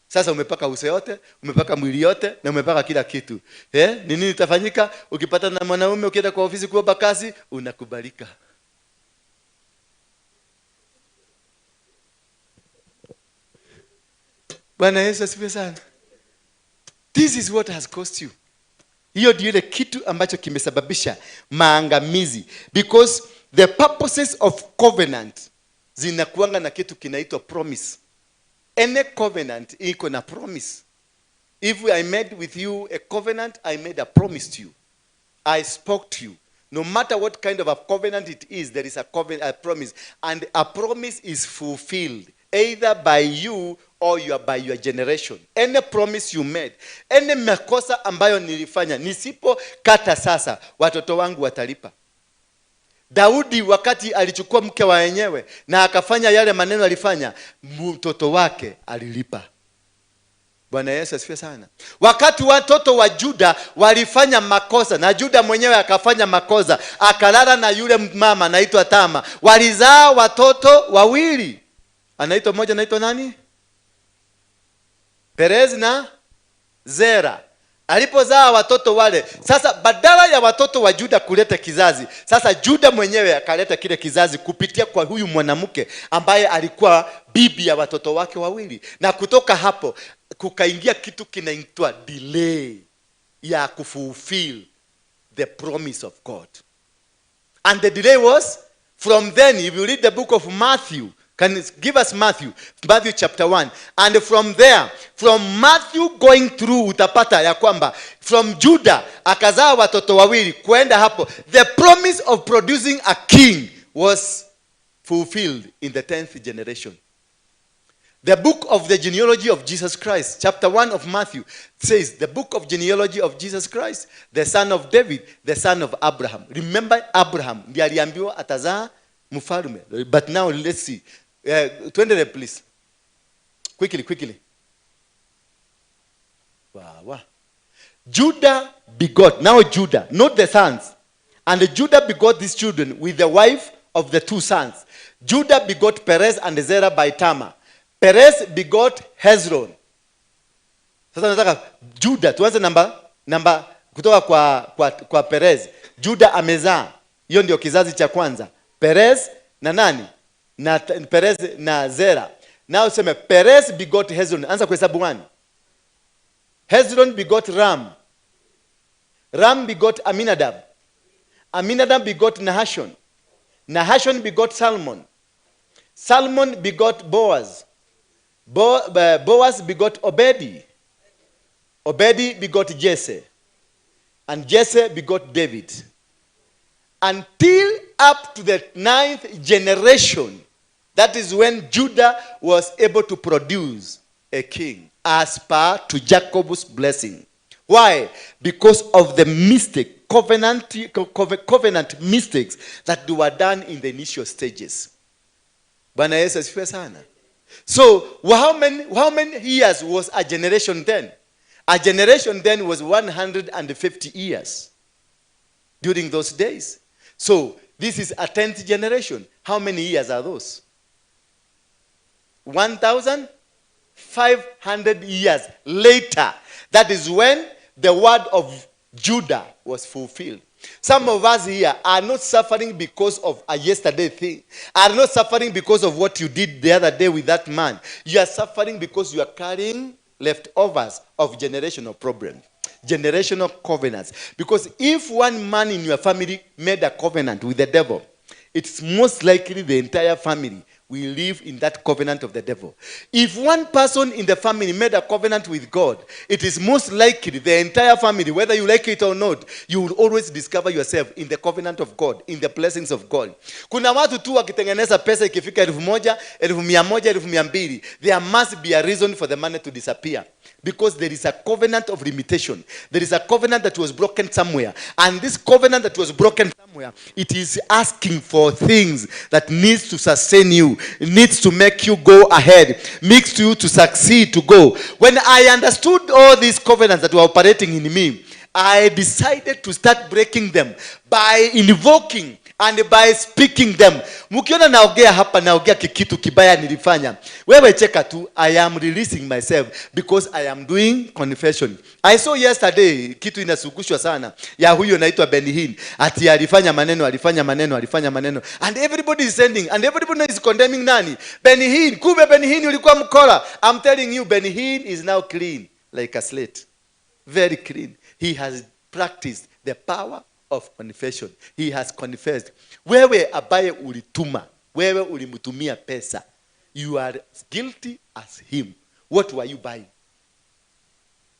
Sasa umepaka uso yote, umepaka mwili yote na umepaka kila kitu. Ni nini itafanyika? Ukipata na mwanaume ukienda kwa ofisi kuomba kazi, unakubalika. Bwana Yesu asifiwe sana. This is what has cost you. Hiyo ndio ile kitu ambacho kimesababisha maangamizi. Because the purposes of covenant zinakuanga na kitu kinaitwa promise. Any covenant iko na promise. If I made with you a covenant, I made a promise to you. I spoke to you. No matter what kind of a covenant it is, there is a covenant, a promise. And a promise is fulfilled either by you or by your generation. Any promise you made, any makosa ambayo nilifanya, nisipokata sasa, watoto wangu watalipa. Daudi wakati alichukua mke wa wenyewe na akafanya yale maneno alifanya, mtoto wake alilipa. Bwana Yesu asifiwe sana. Wakati watoto wa Juda walifanya makosa na Juda mwenyewe akafanya makosa, akalala na yule mama anaitwa Tama, walizaa watoto wawili. Anaitwa mmoja anaitwa nani? Perez na Zera. Alipozaa watoto wale, sasa badala ya watoto wa Juda kuleta kizazi, sasa Juda mwenyewe akaleta kile kizazi kupitia kwa huyu mwanamke ambaye alikuwa bibi ya watoto wake wawili. Na kutoka hapo kukaingia kitu kinaitwa delay ya kufulfill the promise of God. And the delay was from then, if you read the book of Matthew, can you give us Matthew chapter 1. And from there, from Matthew going through utapata ya kwamba from Judah akazaa watoto wawili kwenda hapo, the promise of producing a king was fulfilled in the 10th generation. The book of the genealogy of Jesus Christ, chapter 1 of Matthew, says the book of genealogy of Jesus Christ, the son of David, the son of Abraham. Remember Abraham, ndiye aliambiwa atazaa mfalme. But now let's see. 20 please. Quickly. Wow. Judah begot, now Judah, not the sons. And Judah begot these children with the wife of the two sons. Judah begot Perez and Zerah by Tamar. Perez begot Hezron. Sasa nataka Juda, tuanze namba kutoka kwa Perez. Juda amezaa. Hiyo ndio kizazi cha kwanza. Perez na nani? Na Perez na Zera. Now useme Perez begot Hezron. Anza kuhesabu 1. Hezron begot Ram. Ram begot Aminadab. Aminadab begot Nahashon. Nahashon begot Salmon. Salmon begot Boaz. Boaz begot Obedi. Obedi begot Jesse. And Jesse begot David. Until up to the 9th generation, that is when Judah was able to produce a king as per to Jacob's blessing. Why? Because of the mistake, covenant mistakes that were done in the initial stages. Bwana Yesu asifiwe sana. So, how many years was a generation then? A generation then was 150 years during those days. So, this is a 10th generation. How many years are those? 1,500 years later. That is when the word of Judah was fulfilled. Some of us here are not suffering because of a yesterday thing. Are not suffering because of what you did the other day with that man. You are suffering because you are carrying leftovers of generational problems. Generational covenants. Because if one man in your family made a covenant with the devil, it's most likely the entire family will live in that covenant of the devil. If one person in the family made a covenant with God, it is most likely the entire family, whether you like it or not, you will always discover yourself in the covenant of God, in the blessings of God. Kuna watu tu wakitengeneza pesa ikifika 1,000, 1,100, 1,200, there must be a reason for the money to disappear. Because there is a covenant of limitation. There is a covenant that was broken somewhere. And this covenant that was broken somewhere, it is asking for things that needs to sustain you. It needs to make you go ahead. Makes you to succeed, to go. When I understood all these covenants that were operating in me, I decided to start breaking them by invoking and by speaking them. Mukiona naogea hapa, naogea kikitu kibaya nilifanya. Wewe cheka tu, I am releasing myself because I am doing confession. I saw yesterday, kitu inasukushwa sana, ya huyo naitwa Benny Hinn. Ati alifanya maneno. And everybody is sending, and everybody is condemning nani? Benny Hinn. Kumbe Benny Hinn ulikuwa mkora. I'm telling you, Benny Hinn is now clean, like a slate. Very clean. He has practiced the power of confession. He has confessed. Wewe abaye ulituma, wewe ulimutumia pesa, you are guilty as him. What were you buying?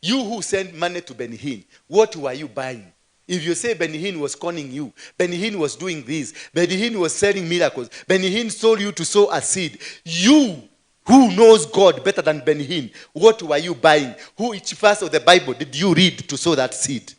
You who sent money to Benny Hinn, what were you buying? If you say Benny Hinn was conning you, Benny Hinn was doing this, Benny Hinn was selling miracles, Benny Hinn told you to sow a seed, you who knows God better than Benny Hinn, what were you buying? Which verse of the Bible did you read to sow that seed?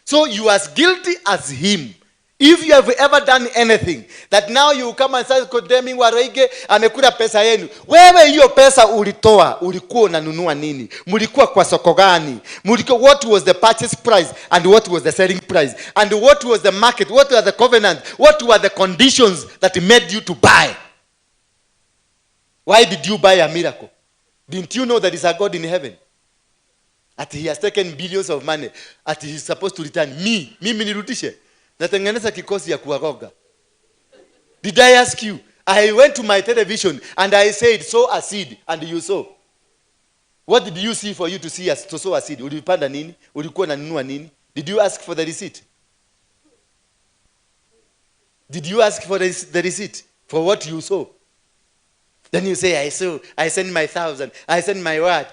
So you are as guilty as him. If you have ever done anything, that now you come and start condemning Waraige, amekula pesa yenu. Wewe hiyo pesa ulitoa, ulikuwa unanunua nini? Mulikuwa kwa soko gani? What was the purchase price and what was the selling price? And what was the market? What were the covenant? What were the conditions that made you to buy? Why did you buy a miracle? Didn't you know that there is a God in heaven? That he has taken billions of money. That he is supposed to return. Mimi nirudishe. Natengeneza kikosi ya kuwaroga. Did I ask you? I went to my television and I said, sow a seed, and you sow. What did you see for you to see us to sow a seed? Ulipanda nini? Ulikuwa unanunua nini? Did you ask for the receipt? Did you ask for the receipt for what you sow? Then you say, I send my 1,000, I send my word.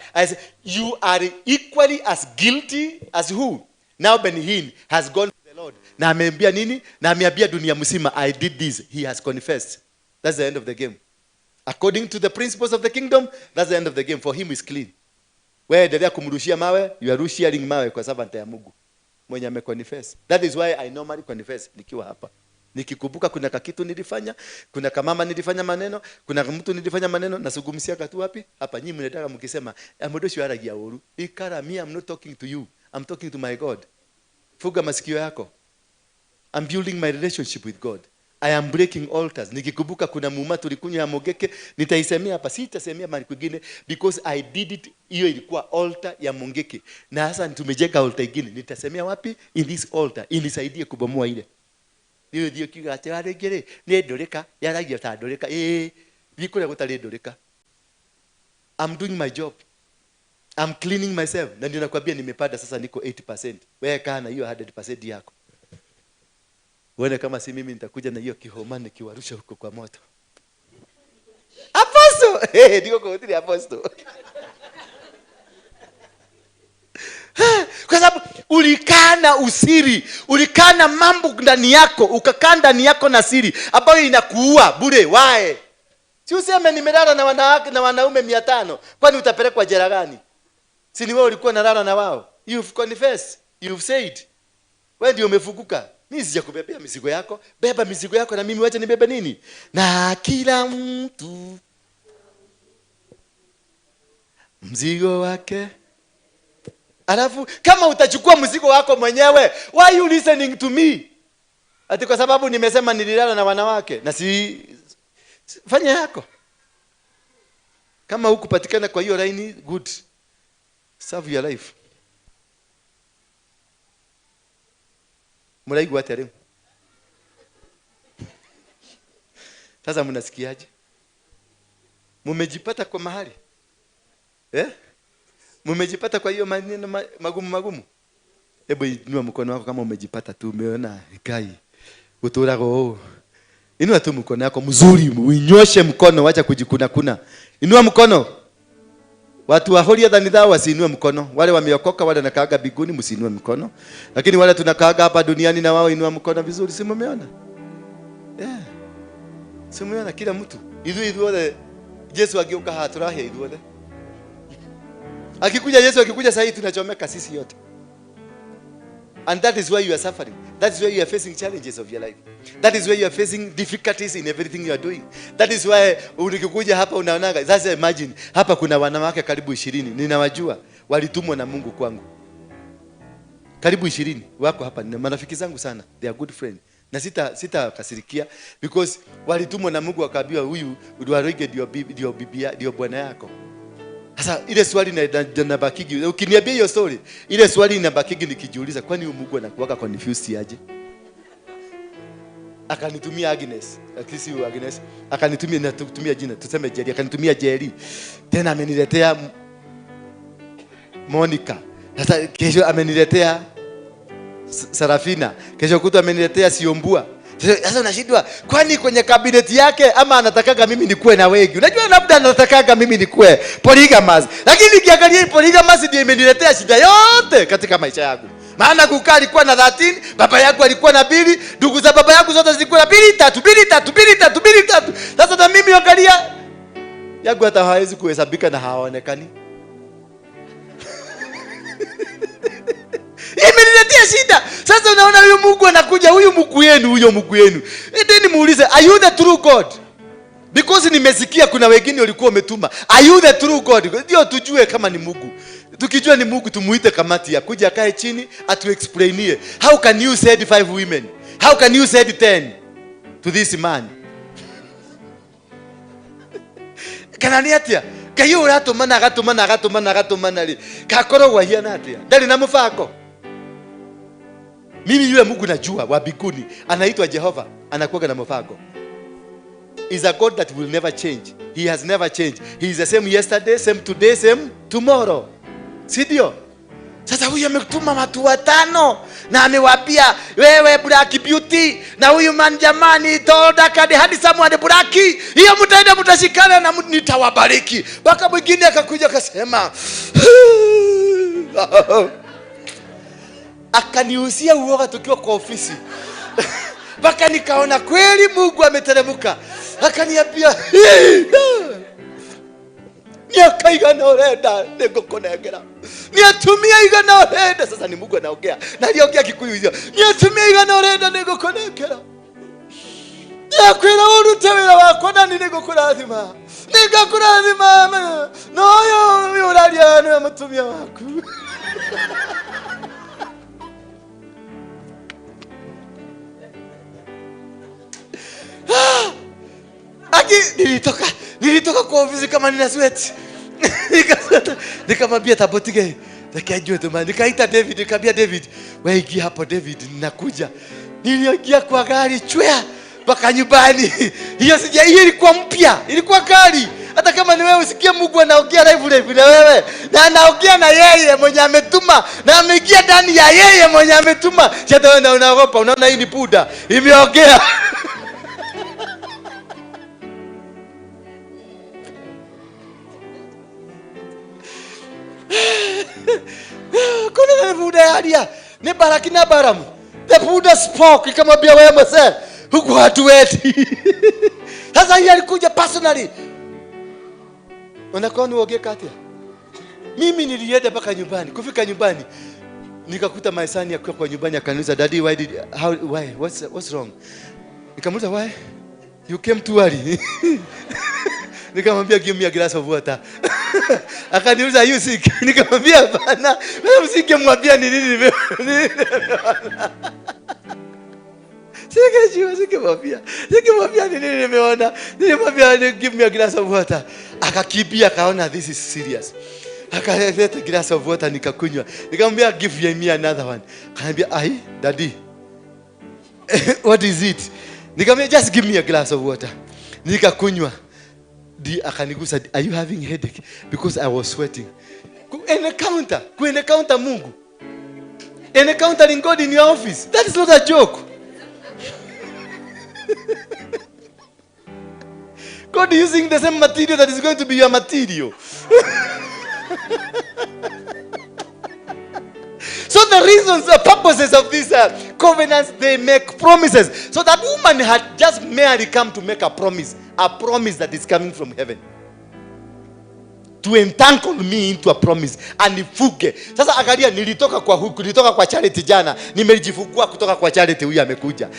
You are equally as guilty as who? Now Benny Hinn has gone to the Lord. Na ameambia nini? Na ameambia dunia mzima, I did this. He has confessed. That's the end of the game. According to the principles of the kingdom, that's the end of the game. For him is clean. Wewe endelea kumrushia mawe, you are sharing mawe kwa servant ya Mungu. Mwenye ameconfess. That is why I normally confess nikiwa hapa. Nikikumbuka kuna kakitu nilifanya, kuna kamama nilifanya maneno, kuna mtu nilifanya maneno, nasugumisia katu wapi? Hapa nyinyi mnataka mkisema, amodoshi waragia oru. Ikara me, I'm not talking to you. I'm talking to my God. Fuga masikio yako. I'm building my relationship with God. I am breaking altars. Nikikumbuka kuna muma tulikunywa ya Mogeke, nitaisemea hapa, sitasemea mahali kwingine because I did it. Hiyo ilikuwa altar ya Mogeke. Na sasa tumejenga altar nyingine. Nitasemea wapi? In this altar. Inisaidie kubomoa ile. Hiyo ndio kigacha regere. Ni ndoreka, yaragia ta ndoreka. Bikule gutari ndoreka. I'm doing my job. I'm cleaning myself. Na ndio nakwambia nimepanda sasa niko 80%. Wewe kana hiyo 100% yako. Wewe kama si mimi nitakuja na hiyo kihoma nikiwarusha huko kwa moto. Apostle, ndio kwa utili apostle. Kwa sababu ulikana usiri, ulikana mambo ndani yako, ukakaa ndani yako na siri ambayo inakuua bure. Why? Si useme nimelala na wanawake na wanaume 500, kwani utapelekwa jela gani? Si ni wewe ulikuwa unalala na wao? You've confessed, you've said. Wewe ndio umefukuka. Mimi sijakubebea mizigo yako. Beba mizigo yako na mimi wacha nibebe nini? Na kila mtu mzigo wake. Alafu kama utachukua mzigo wako mwenyewe, why you listening to me? Ati kwa sababu nimesema nililala na wanawake na fanya yako. Kama hukupatikana kwa hiyo line, good. Serve your life. Mulaigwa tere. Sasa mnasikiaje? Mumejipata kwa mahali? Mumejipata kwa hiyo maneno magumu? Hebu inua mkono wako kama umejipata tu, umeona kai. Uturago. Inua tu mkono wako mzuri, uinyoshe mkono, wacha kujikuna. Inua mkono. Watu wa holia than thou wasiinue mkono. Wale wameokoka, wale wanakaaga biguni, msiinue mkono. Lakini wale tunakaaga hapa duniani na wao inua mkono vizuri, si mumeona? Si mumeona kila mtu. Idhuothe Yesu ageuka haturahi idhuothe. Akikuja Yesu akikuja sasa tunachomeka sisi yote. And that is why you are suffering. That is why you are facing challenges of your life. That is why you are facing difficulties in everything you are doing. That is why ukikuja hapa unaonaga. Sasa imagine hapa kuna wanawake karibu 20. Ninawajua walitumwa na Mungu kwangu. Karibu 20 wako hapa, ni marafiki zangu sana. They are good friends. Na sita kasirikia because walitumwa na Mungu akaambiwa huyu uliwaroge ndio bwana yako. Sasa ile swali inabakigi, ukiniambia hiyo story, ile swali inabakigi nikijiuliza, kwani Mungu anakuwaka confused aje? Akanitumia Agnes, akisi Agnes, akanitumia jina, tuseme Jerry, akanitumia Jerry. Tena ameniletea Monica. Sasa kesho ameniletea Sarafina. Kesho kutu ameniletea Siombua. Sasa unashindwa, kwani kwenye kabineti yake ama anatakaga mimi nikuwe na wengi? Unajua labda anatakaga mimi nikuwe polygamous. Lakini nikiangalia polygamous ndio imeniletea shida yote katika maisha yangu. Maana kukaa alikuwa na 13, baba yako alikuwa na 2, ndugu za baba yako zote zilikuwa na 2, 3. Sasa na mimi angalia yangu hata hawezi kuhesabika na hawaonekani. Imeniletea shida. Sasa unaona huyu Mungu anakuja, huyo Mungu yenu. Then muulize, are you the true God? Because nimesikia kuna wengine walikuwa umetuma. Are you the true God? Ndio tujue kama ni Mungu. Tukijua ni Mungu tumuite kamati ya kuja kae chini atu explainie. How can you say 5 women? How can you say 10 to this man? Kanani atia? Kayo agatumana ri. Kakorogwa hiana atia? Ndari na mufako. Mimi yule Mungu najua wa biguni anaitwa Jehova, anakuwa na mfako. Is a God that will never change. He has never changed. He is the same yesterday, same today, same tomorrow. Sidio? Sasa huyu ametuma watu 5 na amewaambia wewe Black Beauty na huyu man jamani toda kadi hadi someone Black. Hiyo mtaenda mtashikana na nitawabariki. Baka mwingine akakuja akasema akaniusia uoga tukiwa kwa ofisi. Baka nikaona kweli Mungu ameteremka. Akaniambia niakaiga orenda nigukonegera. Niatumia igana orenda. Sasa ni Mungu anaongea. Na aliongea Kikuyu hiyo. Niatumia igana orenda nigukonegera. Niakwira urute wira wako na nigukurathima. Nigakurathima. No yo uralia no mutumia waku. Aki nilitoka kwa ofisi kama nina sweat. Nikamwambia Tabotige, nikajua tu nikaita David, nikamwambia David, wewe ingia hapo David, ninakuja. Niliingia kwa gari chwea mpaka nyumbani. Hiyo ilikuwa mpya, ilikuwa kali. Hata kama ni wewe usikie Mungu anaongea live na wewe. Na anaongea na yeye mwenye ametuma. Na ameingia ndani ya yeye mwenye ametuma. Hata wewe unaogopa, unaona hii ni puda. Imeongea. Kuna puda ya adia. Ni Baraki na Baramu. The Buddha spoke. Ikamwambia wewe mse. Huku hatuweti. Sasa yeye alikuja personally. Unakuwa unaongea kati. Mimi nilienda mpaka nyumbani. Kufika nyumbani nikakuta maisani ya kwa nyumbani akaniuliza, "Daddy, why what's wrong?" Nikamuuliza, "Why you came too early?" Nikamwambia, "Give me a glass of water." Akaniuliza, "You sick?" Nikamwambia, "Hapana." Wewe msike mwambia ni nini Sikimwambia ni nini nimeona. Nilimwambia, "Give me a glass of water." Akakimbia akaona this is serious. Akaleta glass of water nikakunywa. Nikamwambia, "Give me another one." Akaniambia, "Ai, Daddy." "What is it?" Nikamwambia, "Just give me a glass of water." Nikakunywa. Akanigusa, "Are you having headache?" Because I was sweating. Encounter Mungu. Encountering God in your office. That is not a joke. God using the same material that is going to be your material. So the reasons, the purposes of these covenants, they make promises. So that woman had just merely come to make a promise that is coming from heaven. To entangle me into a promise. Anifuge. Sasa angalia, nilitoka kwa Charity jana. Nimejifungua kutoka kwa Charity, huyu amekuja.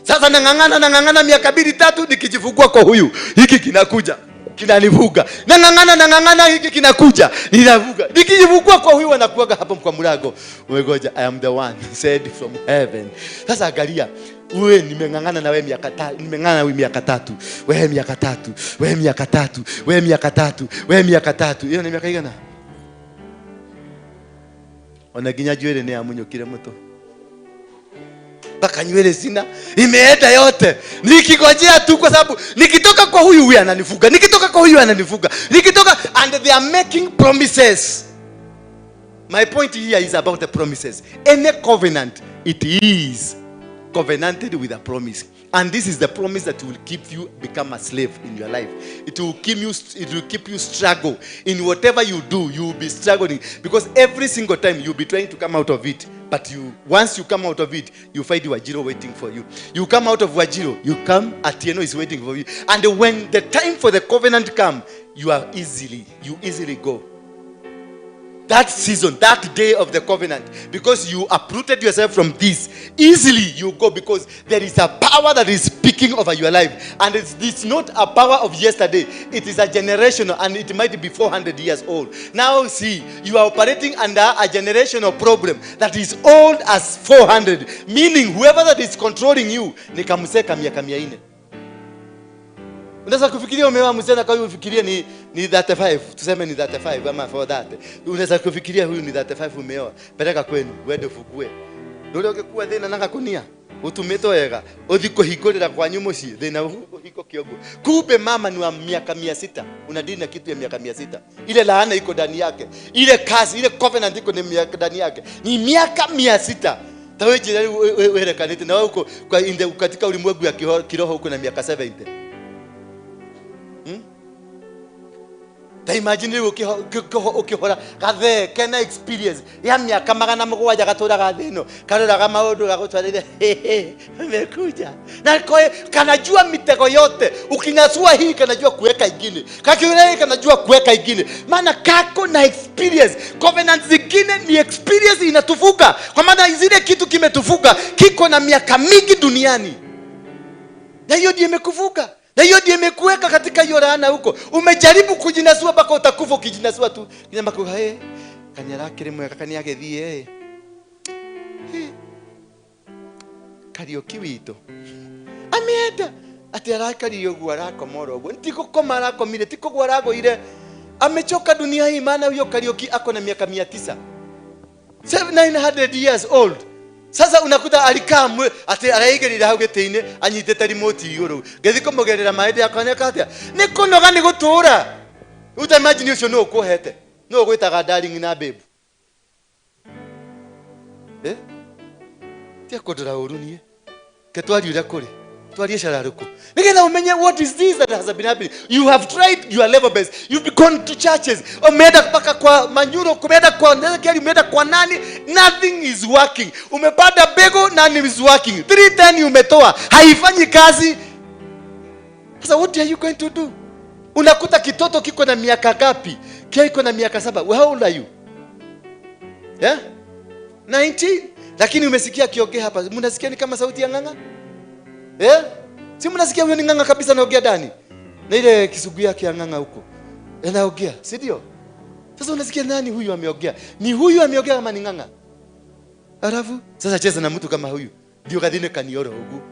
Sasa nangangana miaka 2-3 nikijifungua kwa huyu. Hiki kinakuja. Kinanivuga. Nangangana hiki kinakuja. Ninavuga. Nikijifungua kwa huyu anakuaga hapo kwa mlango. Umegoja, "I am the one said from heaven." Sasa angalia, wewe nimengangana na wewe miaka 3. Nimengangana na wewe miaka 3. Wewe miaka 3. Wewe miaka 3. Wewe miaka 3. Wewe miaka 3. Hiyo ni miaka gani? Onaginya nywele ni amunyukire muto. Baka nywele sina, imeenda yote. Nikigojea tu kwa sababu nikitoka kwa huyu ananifuga. Nikitoka kwa huyu ananifuga. And they are making promises. My point here is about the promises. Any covenant, it is covenanted with a promise. And this is the promise that will keep you become a slave in your life. It will keep you struggle. In whatever you do, you will be struggling. Because every single time you'll be trying to come out of it. But once you come out of it, you find Wajiro waiting for you. You come out of Wajiro, you come, Atieno is waiting for you. And when the time for the covenant comes, you easily go. That season, that day of the covenant, because you uprooted yourself from this, easily you go, because there is a power that is speaking over your life. And it's not a power of yesterday. It is a generational, and it might be 400 years old. Now see, you are operating under a generational problem that is old as 400. Meaning, whoever that is controlling you, ni kamuseka miaka 400. Unaweza kufikiria umeoa mzee na kwa hiyo ufikirie ni 35, tuseme ni 35 ama for that. Unaweza kufikiria huyu ni 35 umeoa, peleka kwenu, uende ufugue. Ndio ungekuwa thina nanga kunia. Utumetoega, uthiko higorera kwa nyumuci, thina hiko kiogo. Kumbe mama ni wa miaka 600, unadini na kitu ya miaka 600. Ile laana iko ndani yake. Ile kazi, ile covenant iko ndani yake. Ni miaka 600. Tawe jirani wewe kanite na wewe uko katika ulimwengu ya kiroho uko na miaka 70. Ta imagine ukihora gathe kena experience ya miaka 700 gatura gathino karora maundu gagutwarire mekuja na kanajua mitego yote, ukinasua hii kanajua kuweka ingine, kakiweka kanajua kuweka ingine, maana kako na experience. Covenant zingine ni experience inatufuga, kwa maana zile kitu kimetufuga kiko na miaka mingi duniani, na hiyo ndiyo imekufuga. Na hiyo ndiyo imekuweka katika hiyo laana huko. Umejaribu kujinasua mpaka utakufa ukijinasua tu. Kinyama kwa kanyara kiremwe kakani agethie. Karaoke wito. ameenda ati arakari yogu arako morogo ntiko koma arako mire tiko gwarago ile amechoka dunia hii maana huyo Kariuki ako na miaka 900 700 years old. Sasa unakuta alikaa ati araigerira hau gete-ine anyitete remote iguru gethiko mugerera maende akaneka atia nikunoga ni gutura uta imagine ucio no kuhete no gwitaga darling na babe tia kodora urunie ketwari ura kuri twari shararuko nigetha umenye what is this that has been happening. You have tried your level best, you've gone to churches, umeenda paka kwa Manyuro, kumeenda kwa Ndekeli, umeenda kwa nani, nothing is working. Umepanda bego, none is working. 310 umetoa haifanyi kazi. Sasa what are you going to do? Unakuta kitoto kiko na miaka gapi, kiko na miaka 7. How old are you? 19. Lakini umesikia kiongea hapa, mnasikia ni kama sauti ya nganga? Si mnasikia huyo ni nganga kabisa anaongea ndani. Na ile kisugu yake ya nganga huko. Anaongea, si ndio? Sasa unasikia nani huyu ameongea? Ni huyu ameongea kama ni nganga. Alafu sasa cheza na mtu kama huyu. Ndio kadine kanioro huko.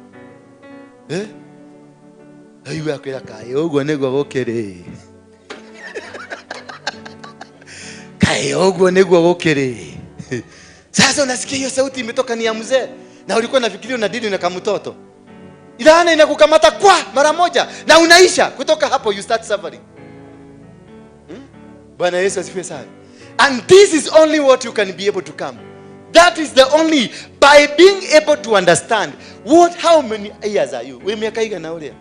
Ayu yako ya kayo ogwo nego gokere. Kayo ogwo nego gokere. Sasa unasikia hiyo sauti imetoka ni ya mzee na ulikuwa unafikiria unadili na kama mtoto. Ilana inakukamata kwa mara moja na unaisha kutoka hapo, you start suffering. Bwana Yesu asifiwe sana. And this is only what you can be able to come. That is the only by being able to understand how many years are you? Wewe miaka iga na ule.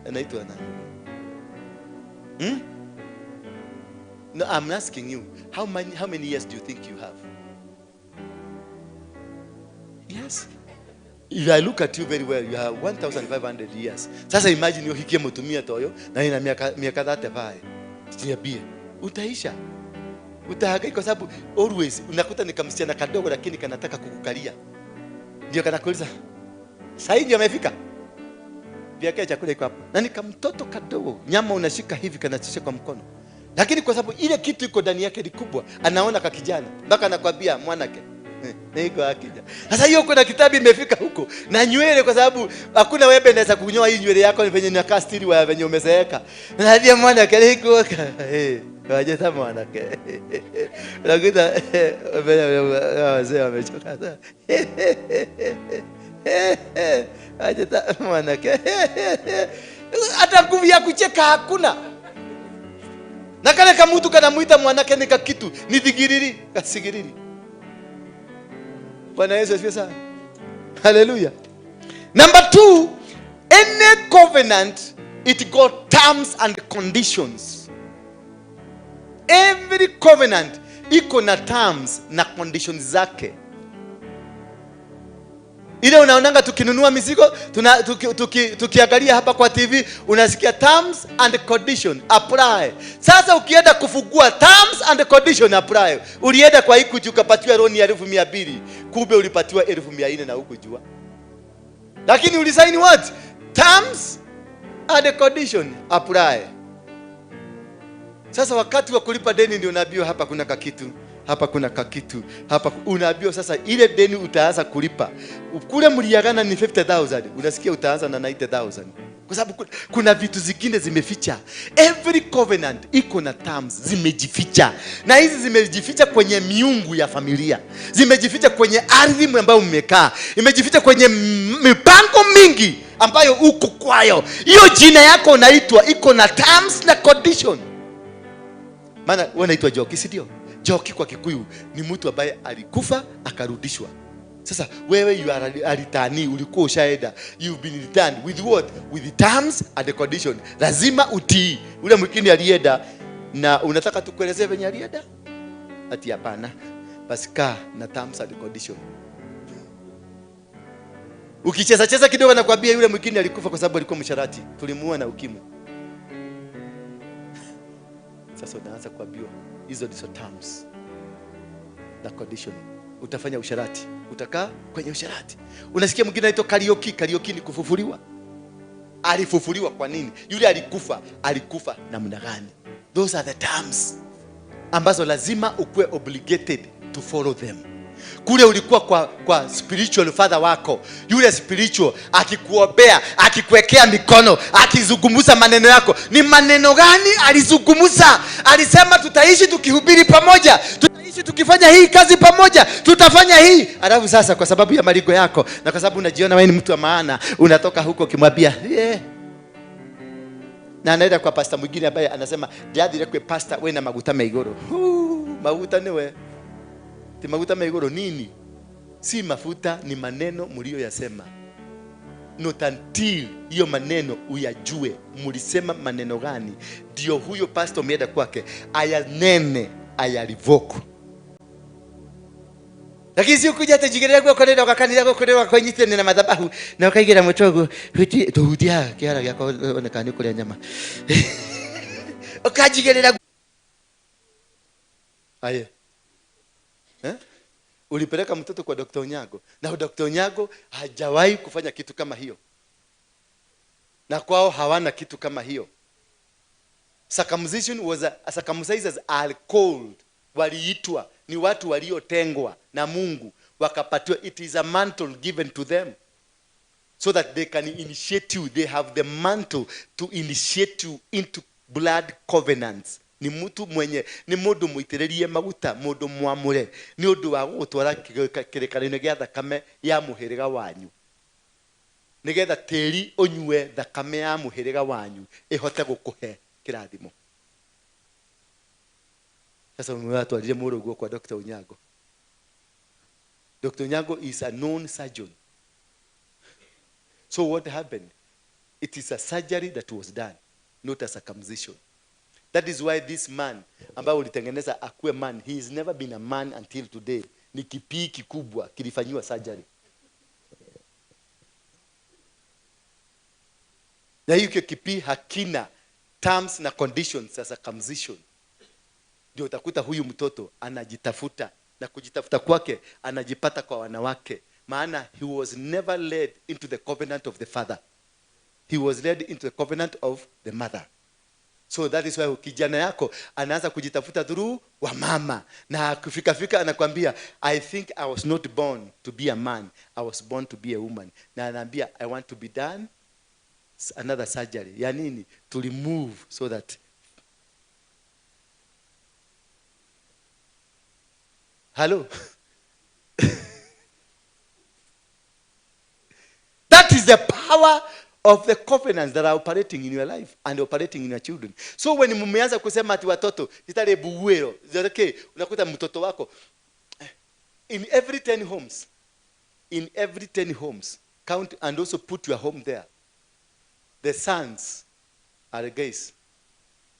Anaitwa nani? No, I'm asking you, how many years do you think you have? Yes. If I look at you very well, you have 1,500 years. Sasa imagine uhikie mtumia toyo na ina miaka 35. Tiambie, utaisha. Utahangaika kwa sababu always unakuta ni kamsichana kadogo lakini kanataka kukukalia. Ndio kanakuuliza, "Sasa ndio amefika?" Vyake chakula iko hapo. Na ni kama mtoto kadogo, nyama unashika hivi kanachosha kwa mkono. Lakini kwa sababu ile kitu iko ndani yake ni kubwa, anaona ka kijana. Mpaka anakuambia mwanake niko akija. Sasa hiyo kuna kitabu imefika huko na nywele, kwa sababu hakuna wewe unaweza kunyoa hii nywele yako venye ni kastiri wa venye umezeeka. Na mwanake niko waje kama mwanake. Unakuta wazee wamechoka sana. Aje mwanake. Hata nguvu ya kucheka hakuna. Na kale kama mtu kanamuita mwanake nika kitu ni dhigiriri kasigiriri. Bwana Yesu asifiwe sana. Hallelujah. Number 2, any covenant it got terms and conditions. Every covenant iko na terms na conditions zake. Ile unaonanga tukinunua mizigo, tukiangalia hapa kwa TV, unasikia terms and condition apply. Sasa ukienda kufungua terms and condition apply, ulienda kwa Equity ukapatiwa loan ya 200,000, kumbe ulipatiwa 400,000 na hukujua. Lakini ulisign what? Terms and condition apply. Sasa wakati wa kulipa deni ndio unaambiwa hapa kuna kakitu, hapa kuna kakitu, hapa unaambiwa sasa ile deni utaanza kulipa. Kule mliagana ni 50,000, unasikia utaanza na 90,000. Kwa sababu kuna vitu zingine zimeficha. Every covenant iko na terms zimejificha. Na hizi zimejificha kwenye miungu ya familia. Zimejificha kwenye ardhi ambayo mmekaa. Imejificha kwenye mipango mingi ambayo uko kwayo. Hiyo jina yako unaitwa iko na terms na condition. Maana wewe unaitwa Joki, si ndio? Joki kwa Kikuyu ni mtu ambaye alikufa akarudishwa. Sasa wewe you are alitani, ulikuwa ushaenda, you've been returned with what? With the terms and the condition. Lazima utii. Ule mwingine alienda na unataka tukuelezee venye alienda? Ati hapana. Basi kaa na terms and condition. Ukicheza kidogo na kuambia yule mwingine alikufa kwa sababu alikuwa msharati. Tulimuua na ukimwi. Sasa unaanza kuambiwa hizo ndizo terms na condition. Utafanya usharati, utakaa kwenye usharati. Unasikia mwingine anaitwa Kariuki. Kariuki ni kufufuliwa. Alifufuliwa kwa nini? Yule alikufa namna gani? Those are the terms ambazo lazima ukue obligated to follow them. Kule ulikuwa kwa spiritual father wako, yule spiritual akikuombea, akikuwekea mikono, akizungumza maneno yako. Ni maneno gani alizungumza? Alisema tutaishi tukihubiri pamoja, tutaishi tukifanya hii kazi pamoja, tutafanya hii. Alafu sasa kwa sababu ya maligo yako na kwa sababu unajiona wewe ni mtu wa maana, unatoka huko ukimwambia na anaenda kwa pastor mwingine ambaye anasema ndiathire kwa pastor wewe na maguta meigoro. Maguta niwe ti maguta meigoro nini? Si mafuta, ni maneno mlioyasema. Not until hiyo maneno uyajue mlisema maneno gani, ndio huyo pastor umeenda kwake ayanene, ayarivoke. Lakini si ukuja tajigerera kwa kanisa ukakanira kwa kurewa kwa nyitene na madhabahu na ukaigira mtogo tuhutia kiara yako onekani kule nyama. Ukajigerera aye. Ulipeleka mtoto kwa Dr. Onyago na Dr. Onyago hajawahi kufanya kitu kama hiyo, na kwao hawana kitu kama hiyo. Circumcision was circumcisers are called, waliitwa, ni watu waliotengwa na Mungu wakapatiwa. It is a mantle given to them so that they can initiate you. They have the mantle to initiate you into blood covenants. Ni mtu mwenye ni mundu muitiririe maguta, mundu mwamure, ni undu wa gutwara kirekanio gya thakame ya muhiriga wanyu, nigetha tiri unyue thakame ya muhiriga wanyu ihote gukuhe kirathimo. Sasa mwatwarire muruguo kwa Dr. Onyago. Dr. Onyago is a known surgeon. So what happened? It is a surgery that was done, not a circumcision. That is why this man ambaye ulitengeneza akuwe man, he has never been a man until today. Ni kipii kikubwa kilifanywa surgery. Na hiyo kipii hakina terms na conditions za circumcision. Ndio utakuta huyu mtoto anajitafuta, na kujitafuta kwake anajipata kwa wanawake, maana he was never led into the covenant of the father. He was led into the covenant of the mother. So that is why kijana yako anaanza kujitafuta through wa mama, na kufika anakuambia I think I was not born to be a man, I was born to be a woman. Na anaambia I want to be done another surgery. Ya nini? To remove so that hello. That is the power of the covenants that are operating in your life and operating in your children. So when mumeanza kusema ati watoto itale buwero, okay, unakuta mtoto wako in every 10 homes, in every 10 homes, count and also put your home there. The sons are gays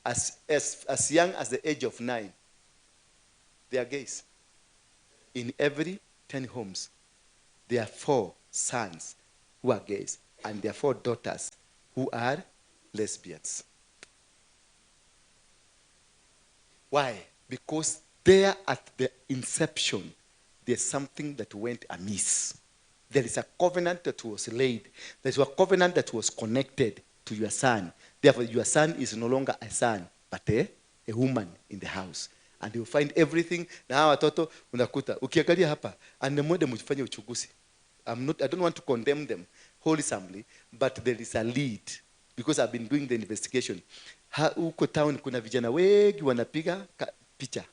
as young as the age of 9. They are gays. In every 10 homes, there are 4 sons who are gays, and there are 4 daughters who are lesbians. Why? Because there at the inception, there's something that went amiss. There is a covenant that was laid. There's a covenant that was connected to your son. Therefore, your son is no longer a son, but a woman in the house. And you find everything. Na hawa watoto unakuta ukiangalia hapa, and mwende mfanye uchunguzi. I don't want to condemn them wholesomely, but there is a lead because I've been doing the investigation. Huko town kuna vijana wengi wanapiga picha.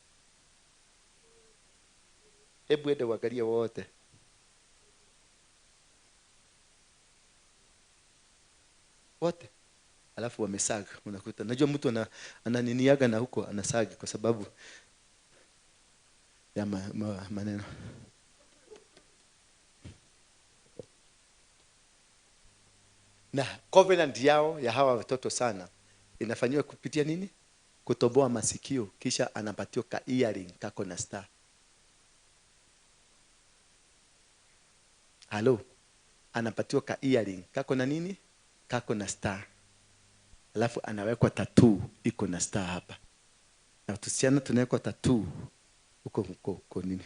Hebu ende waangalie wote. Wote. Alafu wamesaga, unakuta. Najua mtu ananiniaga na huko anasaga kwa sababu ya maneno. Na covenant yao ya hawa watoto sana inafanywa kupitia nini? Kutoboa masikio, kisha anapatiwa ka earring kako na star. Halo, anapatiwa ka earring kako na nini? Kako na star. Alafu anawekwa tattoo iko na star hapa. Na tusiana tunawekwa tattoo uko nini?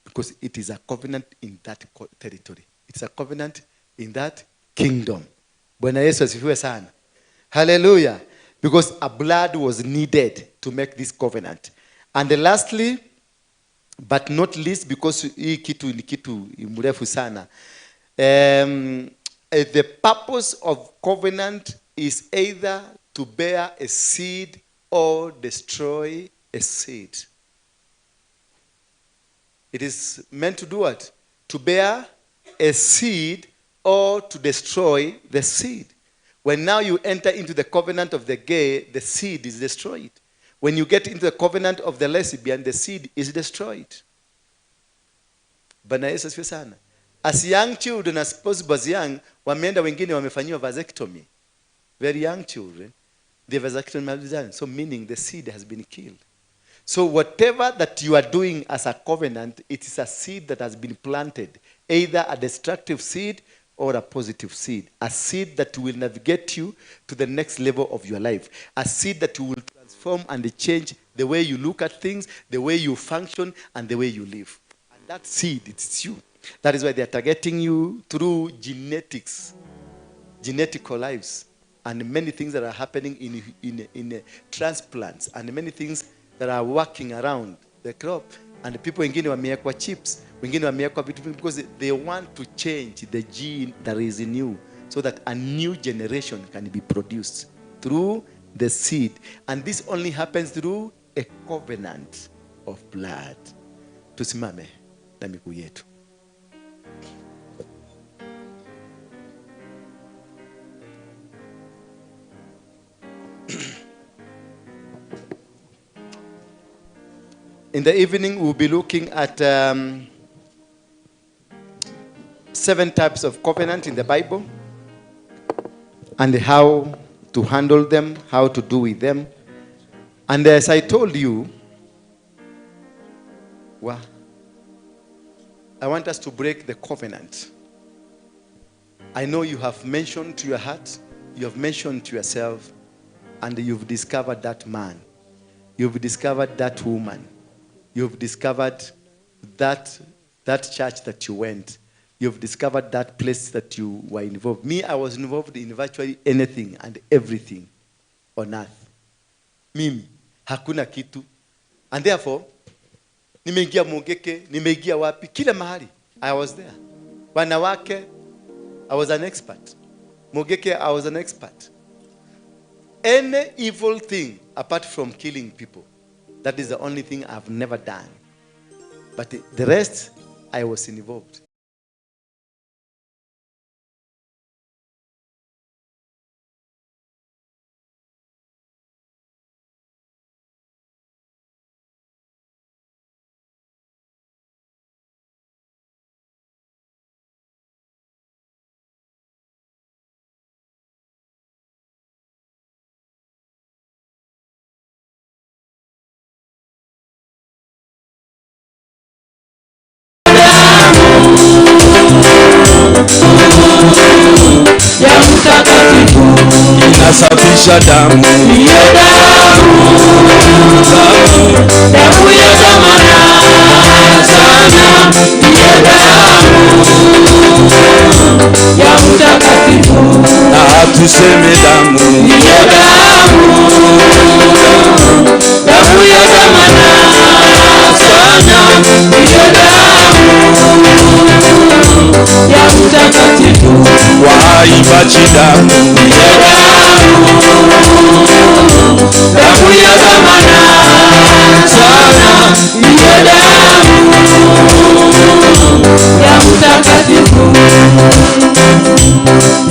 Because it is a covenant in that territory. It's a covenant in that kingdom. Bwana Yesu asifiwe sana. Hallelujah. Because a blood was needed to make this covenant. And lastly, but not least because hii kitu ni kitu mrefu sana. The purpose of covenant is either to bear a seed or destroy a seed. It is meant to do what? To bear a seed or to destroy the seed. When now you enter into the covenant of the gay, the seed is destroyed. When you get into the covenant of the lesbian, the seed is destroyed. Bwana Yesu asifiwe sana. As young children, as possible as young, wameenda wengine wamefanyiwa vasectomy. Very young children, the vasectomy has been done. So meaning the seed has been killed. So whatever that you are doing as a covenant, it is a seed that has been planted. Either a destructive seed or a positive seed. A seed that will navigate you to the next level of your life. A seed that will transform and change the way you look at things, the way you function, and the way you live. And that seed, it's you. That is why they are targeting you through genetics, genetical lives, and many things that are happening in transplants, and many things that are working around the crop. And the people wengine wamewekwa chips, wengine wamewekwa vitu, because they want to change the gene that is in you, so that a new generation can be produced through the seed. And this only happens through a covenant of blood. Tusimame na miguu yetu. In the evening, we'll be looking at 7 types of covenant in the Bible and how to handle them, how to do with them. And as I told you, well, I want us to break the covenant. I know you have mentioned to your heart, you have mentioned to yourself, and you've discovered that man. You've discovered that woman. You've discovered that church that you went. You've discovered that place that you were involved. Me, I was involved in virtually anything and everything on earth. Mimi, hakuna kitu. And therefore, nimeingia Mogeke, nimeingia wapi, kila mahali. I was there. Wanawake, I was an expert. Mogeke, I was an expert. Any evil thing apart from killing people, that is the only thing I've never done. But the rest, I was involved. Inasafisha damu, hiyo damu ya dhamana sana, hiyo damu ya mtakatifu, na tuseme damu, hiyo damu ya dhamana sana, hiyo damu ya mtakatifu, waimbaji damu, hiyo damu ya dhamana sana, hiyo damu ya mtakatifu,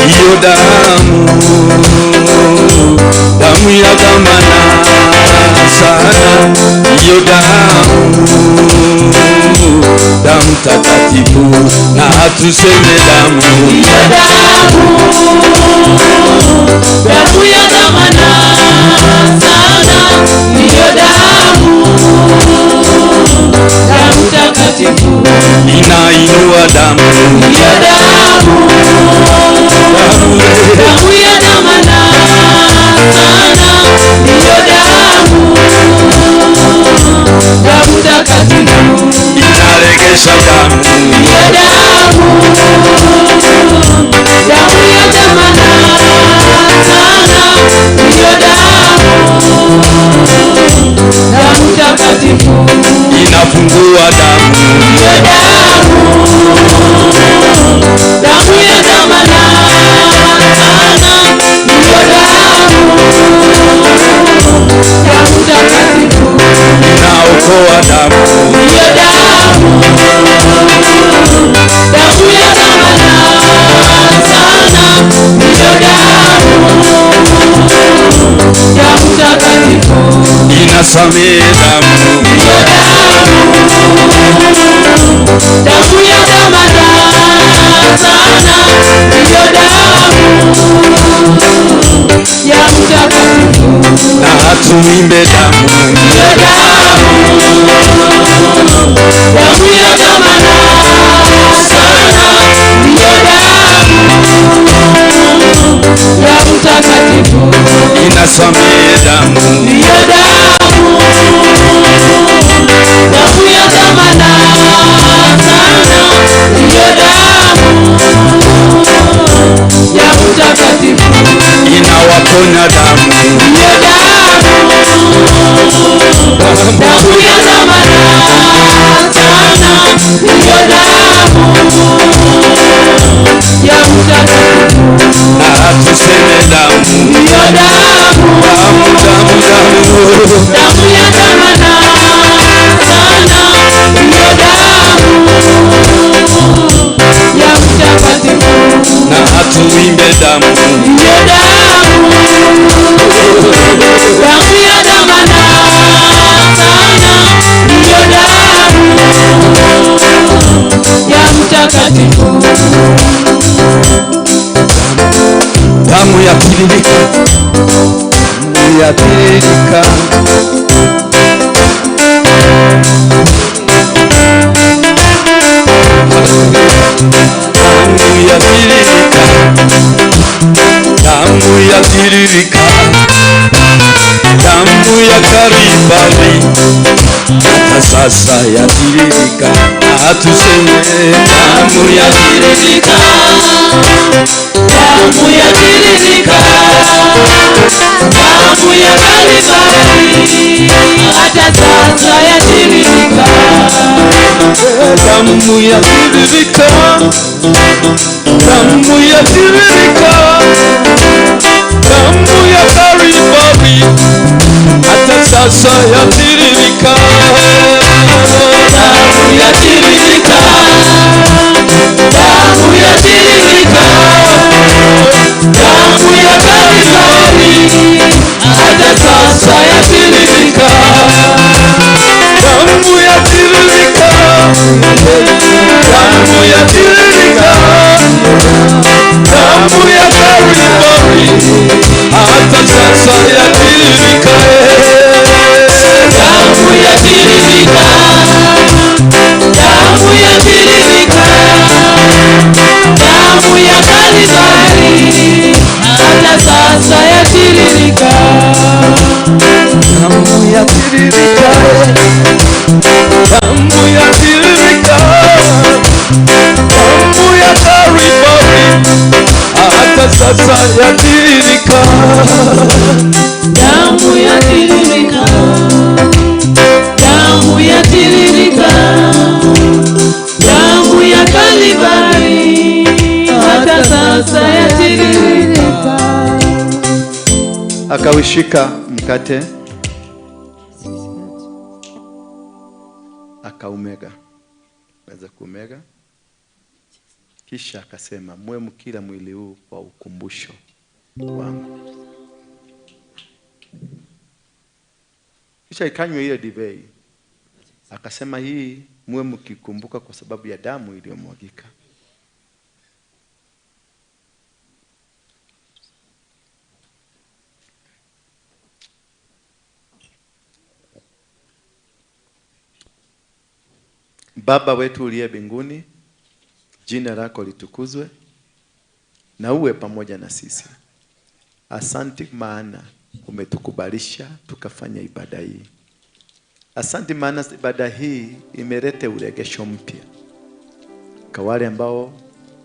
hiyo damu ya dhamana sana, hiyo damu takatifu, na tuseme damu, hiyo damu ya dhamana sana, hiyo damu takatifu, inainua damu, hiyo damu ya dhamana sana, hiyo damu takatifu, inaregesha damu, hiyo damu ya dhamana sana, hiyo damu takatifu, inafungua damu. inasamehe damu. Damu ya dhamana sana, ndiyo damu ya mtakatifu. Na tuimbe damu. Ndiyo damu. Damu ya dhamana sana, ndiyo damu ya mtakatifu. Inasamehe damu. Ndiyo damu. Damu ya dhamana sana, ndiyo damu ya mtakatifu. Inawaponya damu. Ndiyo damu. Damu ya dhamana sana, ndiyo damu ya mtakatifu. Na tuseme damu. Ndiyo damu. Damu, damu, damu. Damu ya dhamana sana, ndiyo damu ya mtakatifu. Na tuimbe damu. Ndiyo damu. Damu ya dhamana sana, ndiyo damu ya mtakatifu. Damu ya tiririka. Damu ya tiririka. Damu ya tiririka. Damu ya tiririka. Damu ya Kalvari. Hata sasa yatiririka. Na tuseme damu ya tiririka. Damu ya tiririka. Damu ya Kalvari. Hata sasa yatiririka. Damu ya tiririka. Damu ya tiririka. Damu ya Kalvari. Hata sasa yatiririka. Damu ya tiririka. Damu ya tiririka. Damu ya Kalvari. Hata sasa yatiririka. Damu ya tiririka. Damu ya tiririka. Damu ya Kalvari. Hata sasa yatiririka. Damu ya tiririka. Damu ya tiririka. Damu ya Kalvari. Hata sasa yatiririka. Damu ya tiririka. Damu ya tiririka. Damu ya Kalvari. Hata sasa yatiririka. Damu ya tiririka. Damu ya tiririka. Damu ya Kalvari. Hata sasa yatiririka. Akaushika mkate akaumega, weza kumega, kisha akasema, mwe mkila mwili huu kwa ukumbusho wangu. Kisha ikanywa ile divei, akasema, hii mwe mkikumbuka kwa sababu ya damu iliyomwagika. Baba wetu uliye mbinguni, jina lako litukuzwe na uwe pamoja na sisi. Asante maana umetukubalisha tukafanya ibada hii. Asante maana ibada hii imeleta uregesho mpya kwa wale ambao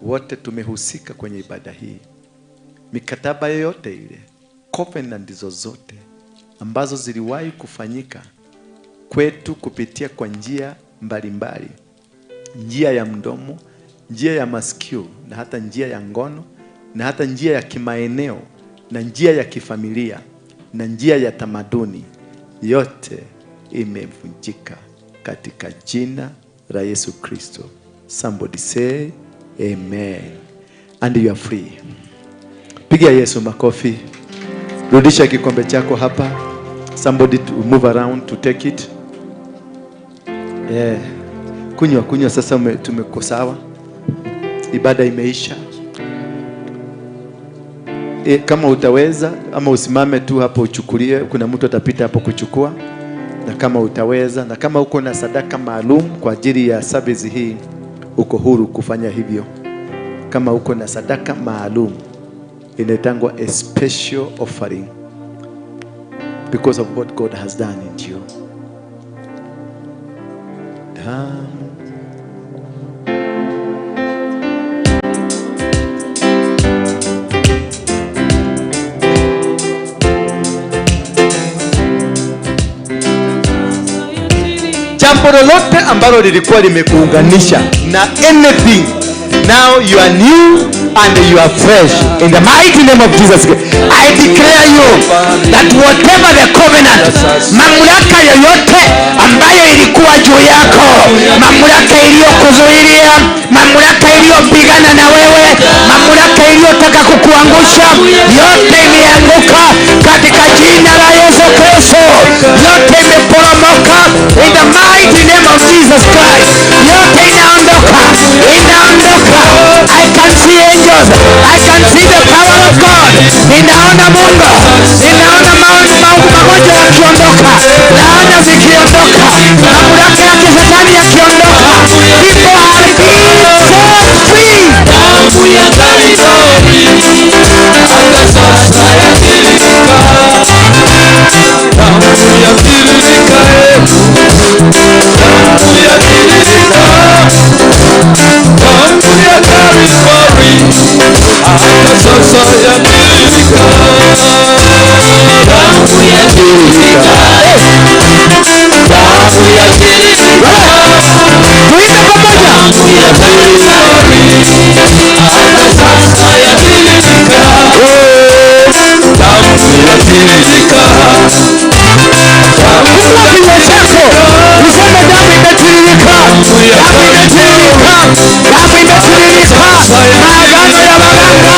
wote tumehusika kwenye ibada hii. Mikataba yoyote ile, covenant zozote ambazo ziliwahi kufanyika kwetu kupitia kwa njia mbalimbali, njia ya mdomo, njia ya masikio, na hata njia ya ngono, na hata njia ya kimaeneo, na njia ya kifamilia, na njia ya tamaduni, yote imevunjika katika jina la Yesu Kristo. Somebody say amen. And you are free. Pigia Yesu makofi. Rudisha kikombe chako hapa. Somebody to move around to take it. Yeah. Kunywa sasa tumeko sawa. Ibada imeisha. Kama utaweza ama usimame tu hapo uchukulie, kuna mtu atapita hapo kuchukua. Na kama utaweza, na kama uko na sadaka maalum kwa ajili ya service hii, uko huru kufanya hivyo. Kama uko na sadaka maalum, inaitangwa a special offering because of what God has done in you. Jambo lolote ambalo lilikuwa limekuunganisha na anything, now you are new and you are fresh in the mighty name of Jesus. I declare you that whatever the covenant, mamlaka yoyote ambayo ilikuwa juu yako, mamlaka iliyokuzuilia, mamlaka iliyopigana na wewe, mamlaka iliyotaka kukuangusha, yote imeanguka katika jina la Yesu Kristo. Yote imeporomoka in the mighty name of Jesus Christ. Yote inaondoka. I can see angels. I can see the power of God. Ninaona Mungu. Ninaona magonjwa yakiondoka. Laana zikiondoka. Mamlaka ya kishetani yakiondoka. People are being set free. Damu ya Kalvari hata sasa yatiririka. Damu yatiririka. Damu yatiririka. Damu ya Kalvari hata sasa yatiririka. Damu yatiririka. Damu yatiririka. Tuimbe pamoja. Damu ya Kalvari hata sasa yatiririka. Damu yatiririka. Kinywa chako useme damu imetiririka. Damu imetiririka. Damu imetiririka. Maagano ya waganga,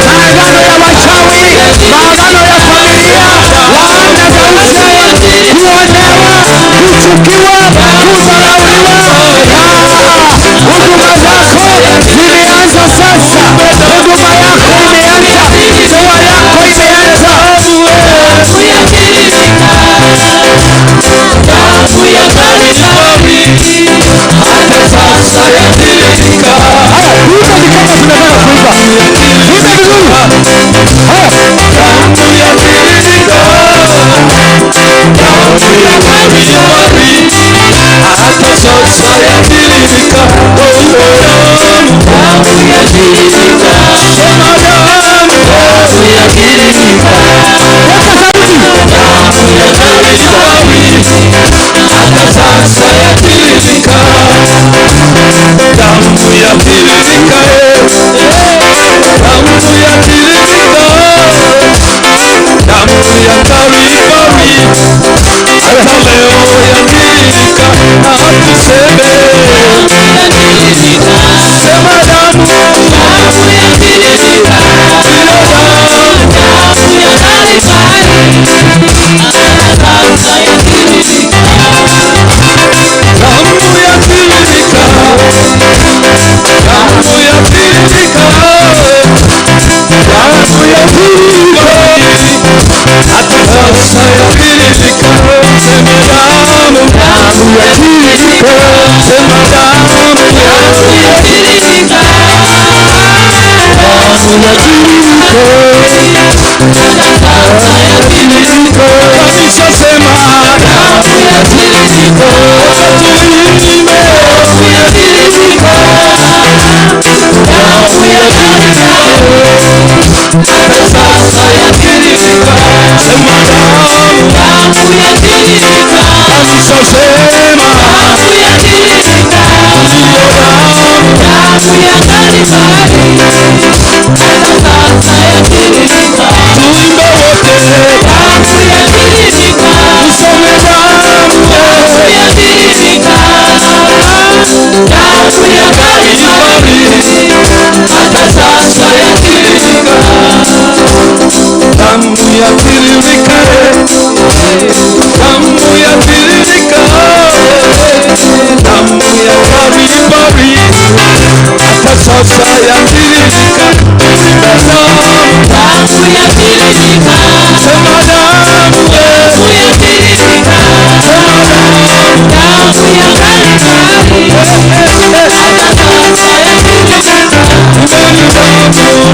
maagano ya wachawi, maagano ya familia, laana za uzee, kuonewa, kuchukiwa, kudharauliwa. Huduma zako zimeanza sasa. Huduma yako imeanza. Ndoa yako imeanza. Damu ya Kalvari hata sasa yatiririka. Haya, hizo ni kama tunataka kuimba. Imba vizuri. Haya. Damu yatiririka. Damu ya Kalvari hata sasa yatiririka. Damu yatiririka. Sema damu yatiririka. Weka sauti. Damu ya Kalvari hata sasa yatiririka. Damu yatiririka. Damu yatiririka. Damu ya Kalvari hata leo yatiririka. Tuseme sema damu yatiririka. Damu ya Kalvari hata sasa yatiririka. Damu yatiririka. Damu yatiririka. Damu yatiririka. Hata sasa yatiririka. Sema damu yatiririka. Sema damu yatiririka. Damu yatiririka. Hata sasa yatiririka. Kabisa sema damu yatiririka. Tuimbe damu yatiririka. Damu yatiririka. Hata sasa yatiririka. Sema damu yatiririka. Kabisa sema damu yatiririka. Ndiyo damu ya Kalvari hata sasa yatiririka. Tuimbe wote damu yatiririka. Tuseme damu yatiririka. Damu ya Kalvari hata sasa yatiririka. Damu yatiririka. Damu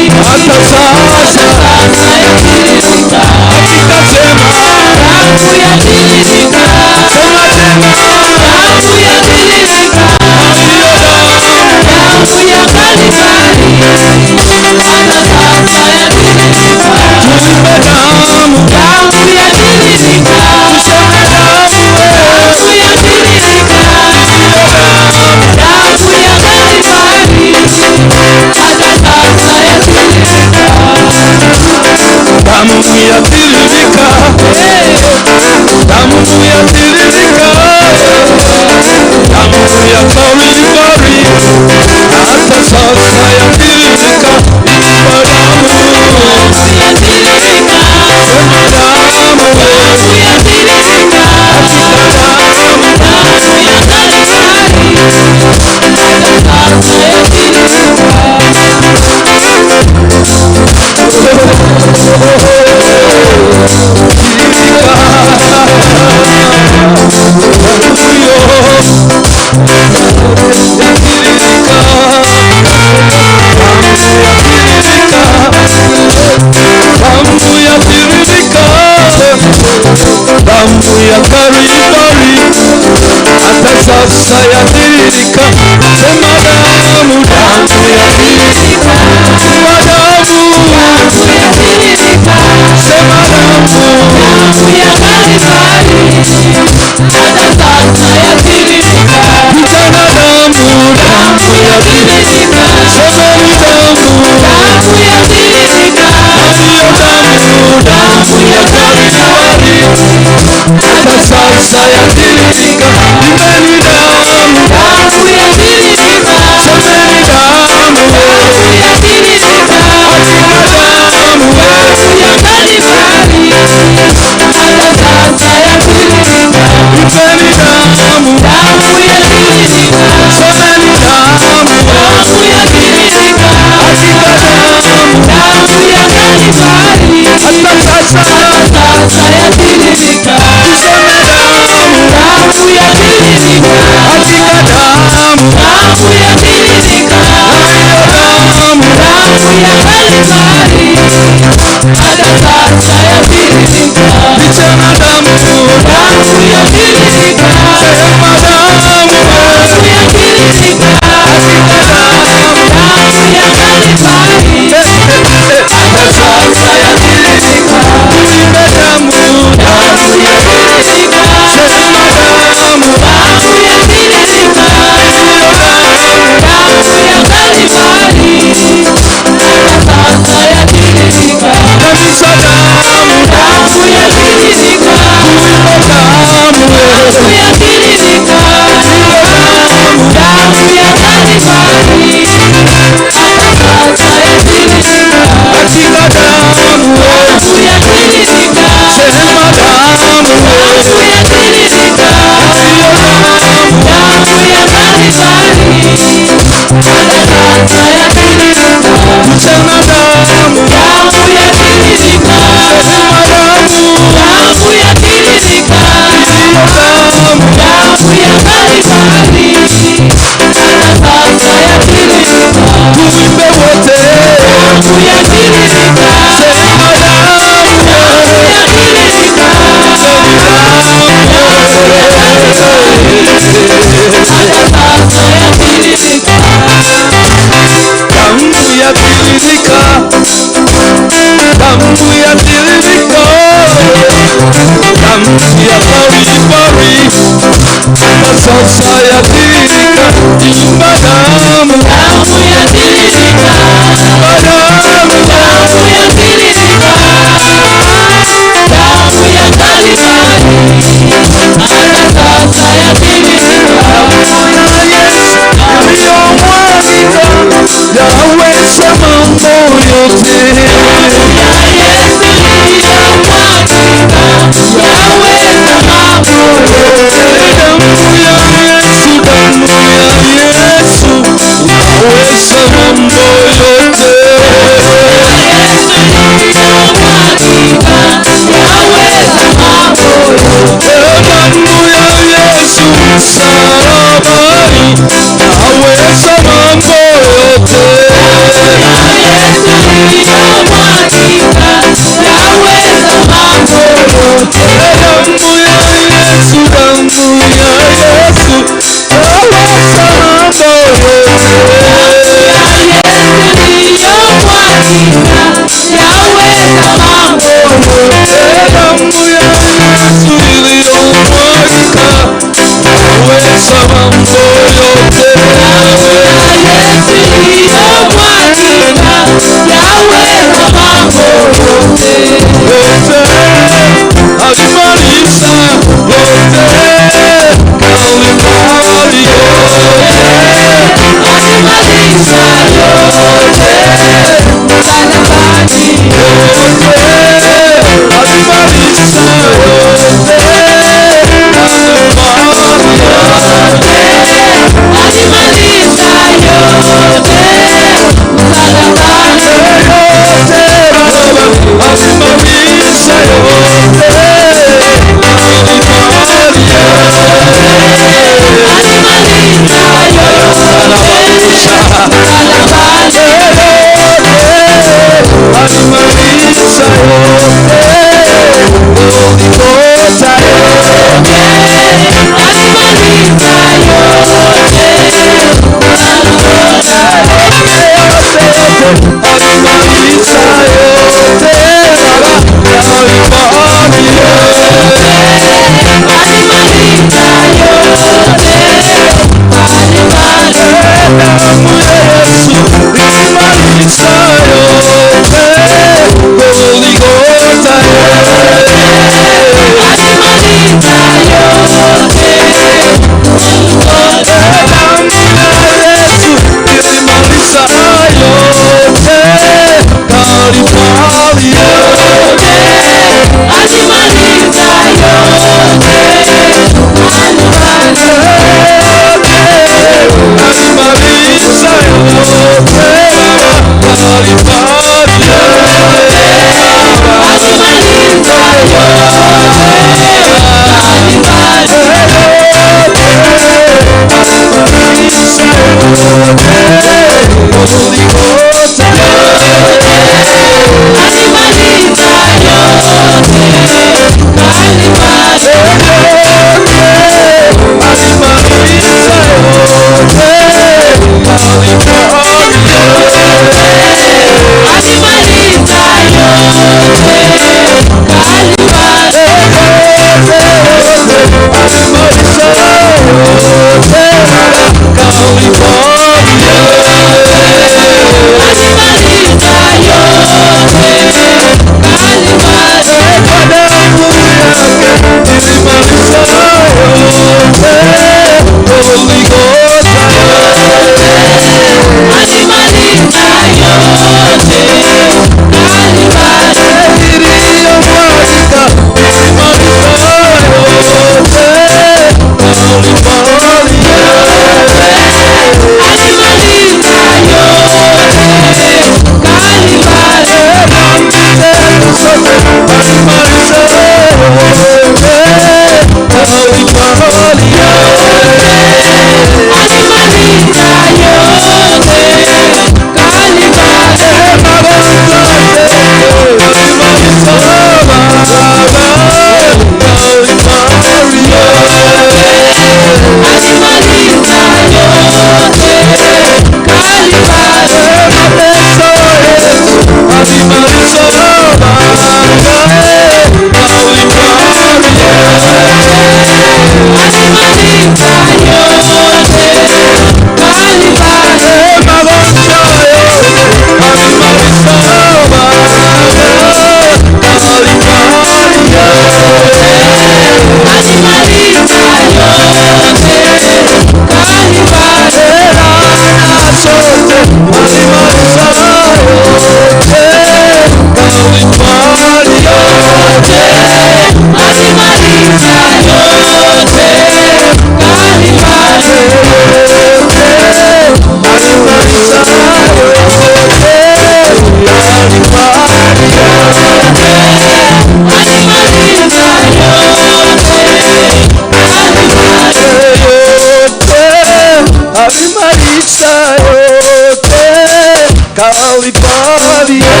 Holy warrior,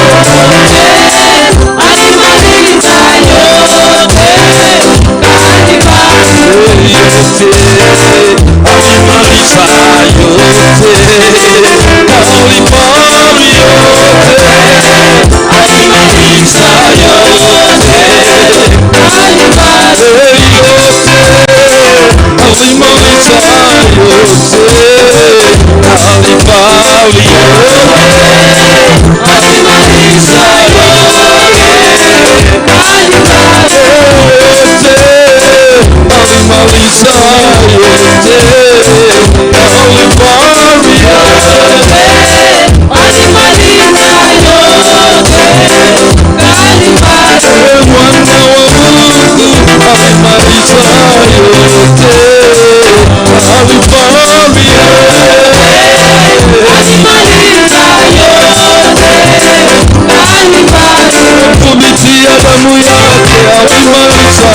damu yake alimarisha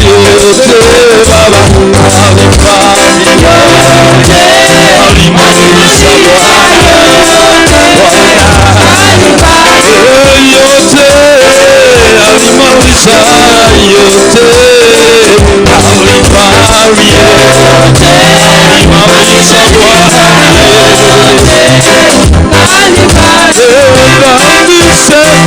yote Baba, alifanya alimarisha Bwana yote, alimarisha yote, alimarisha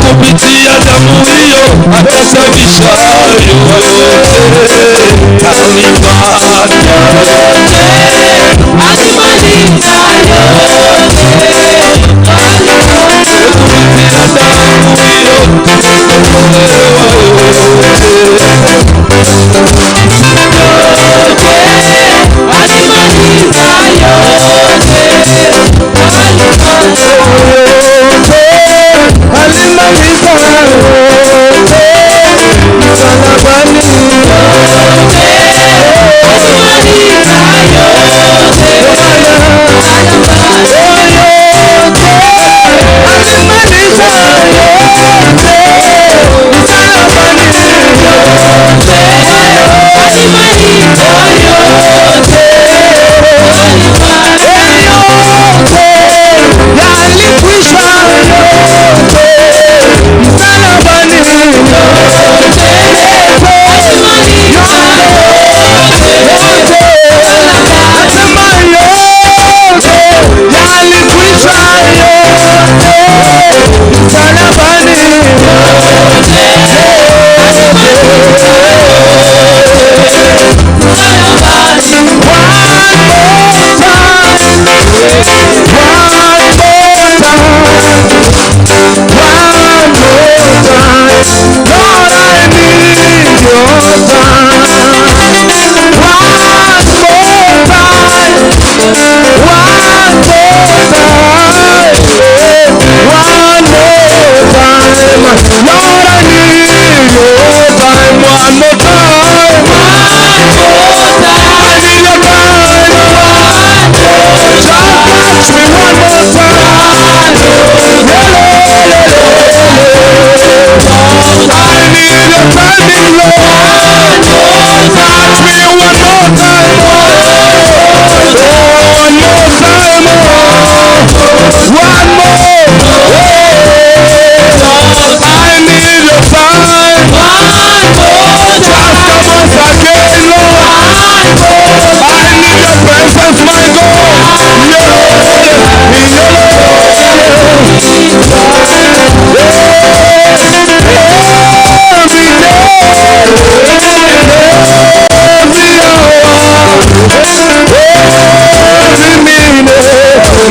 kupitia damu hiyo akasafisha yote,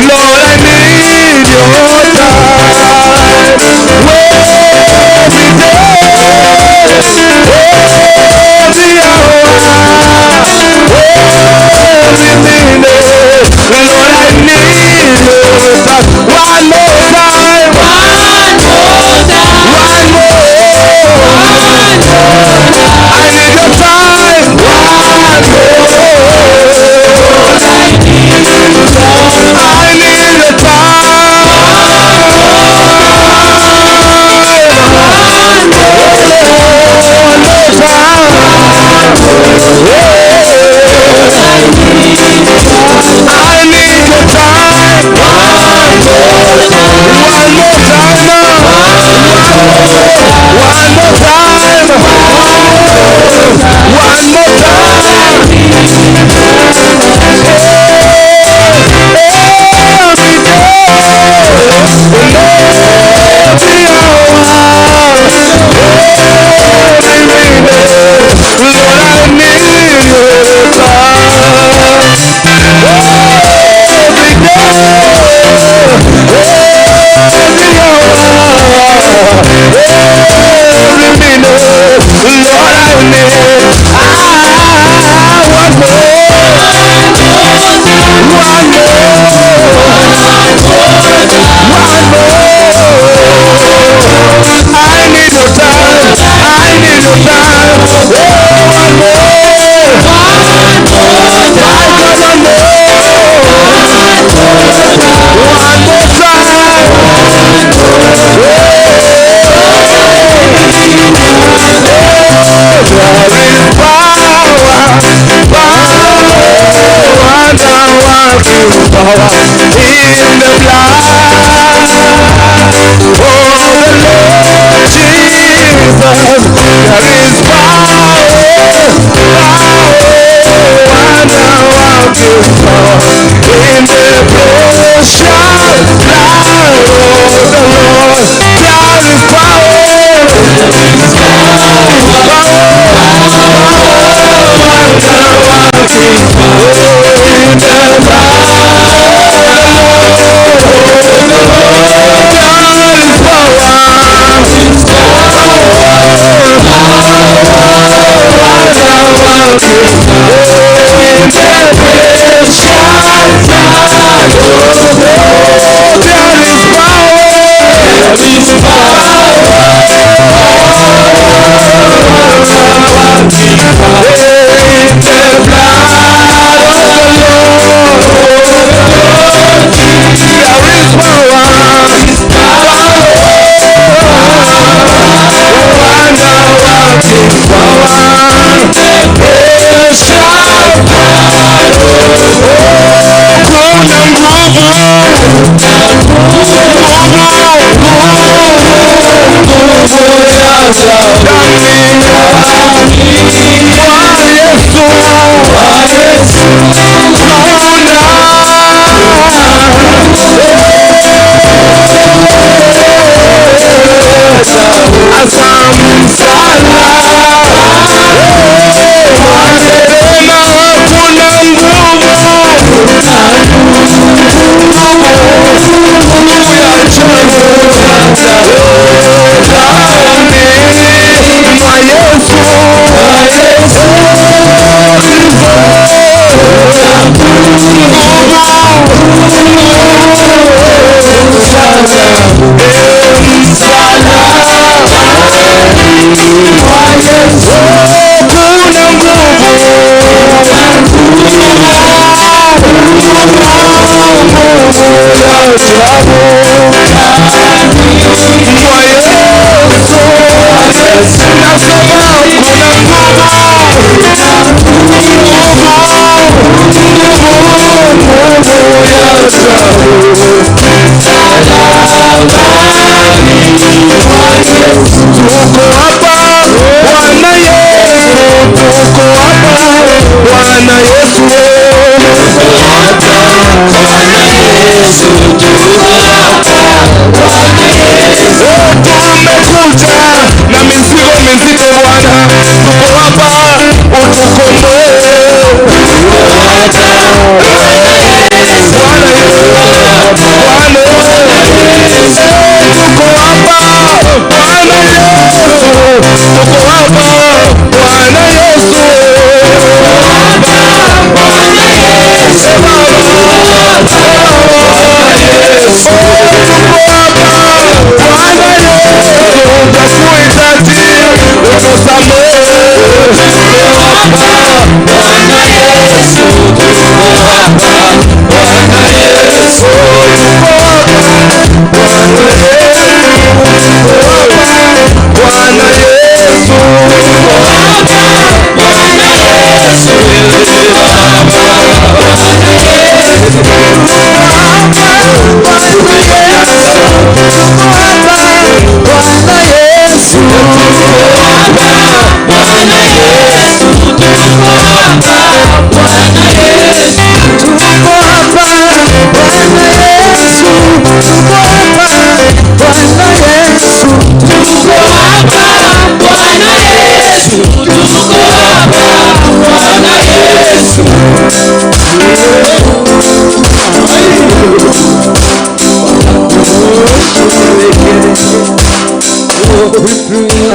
Lord, I need your touch.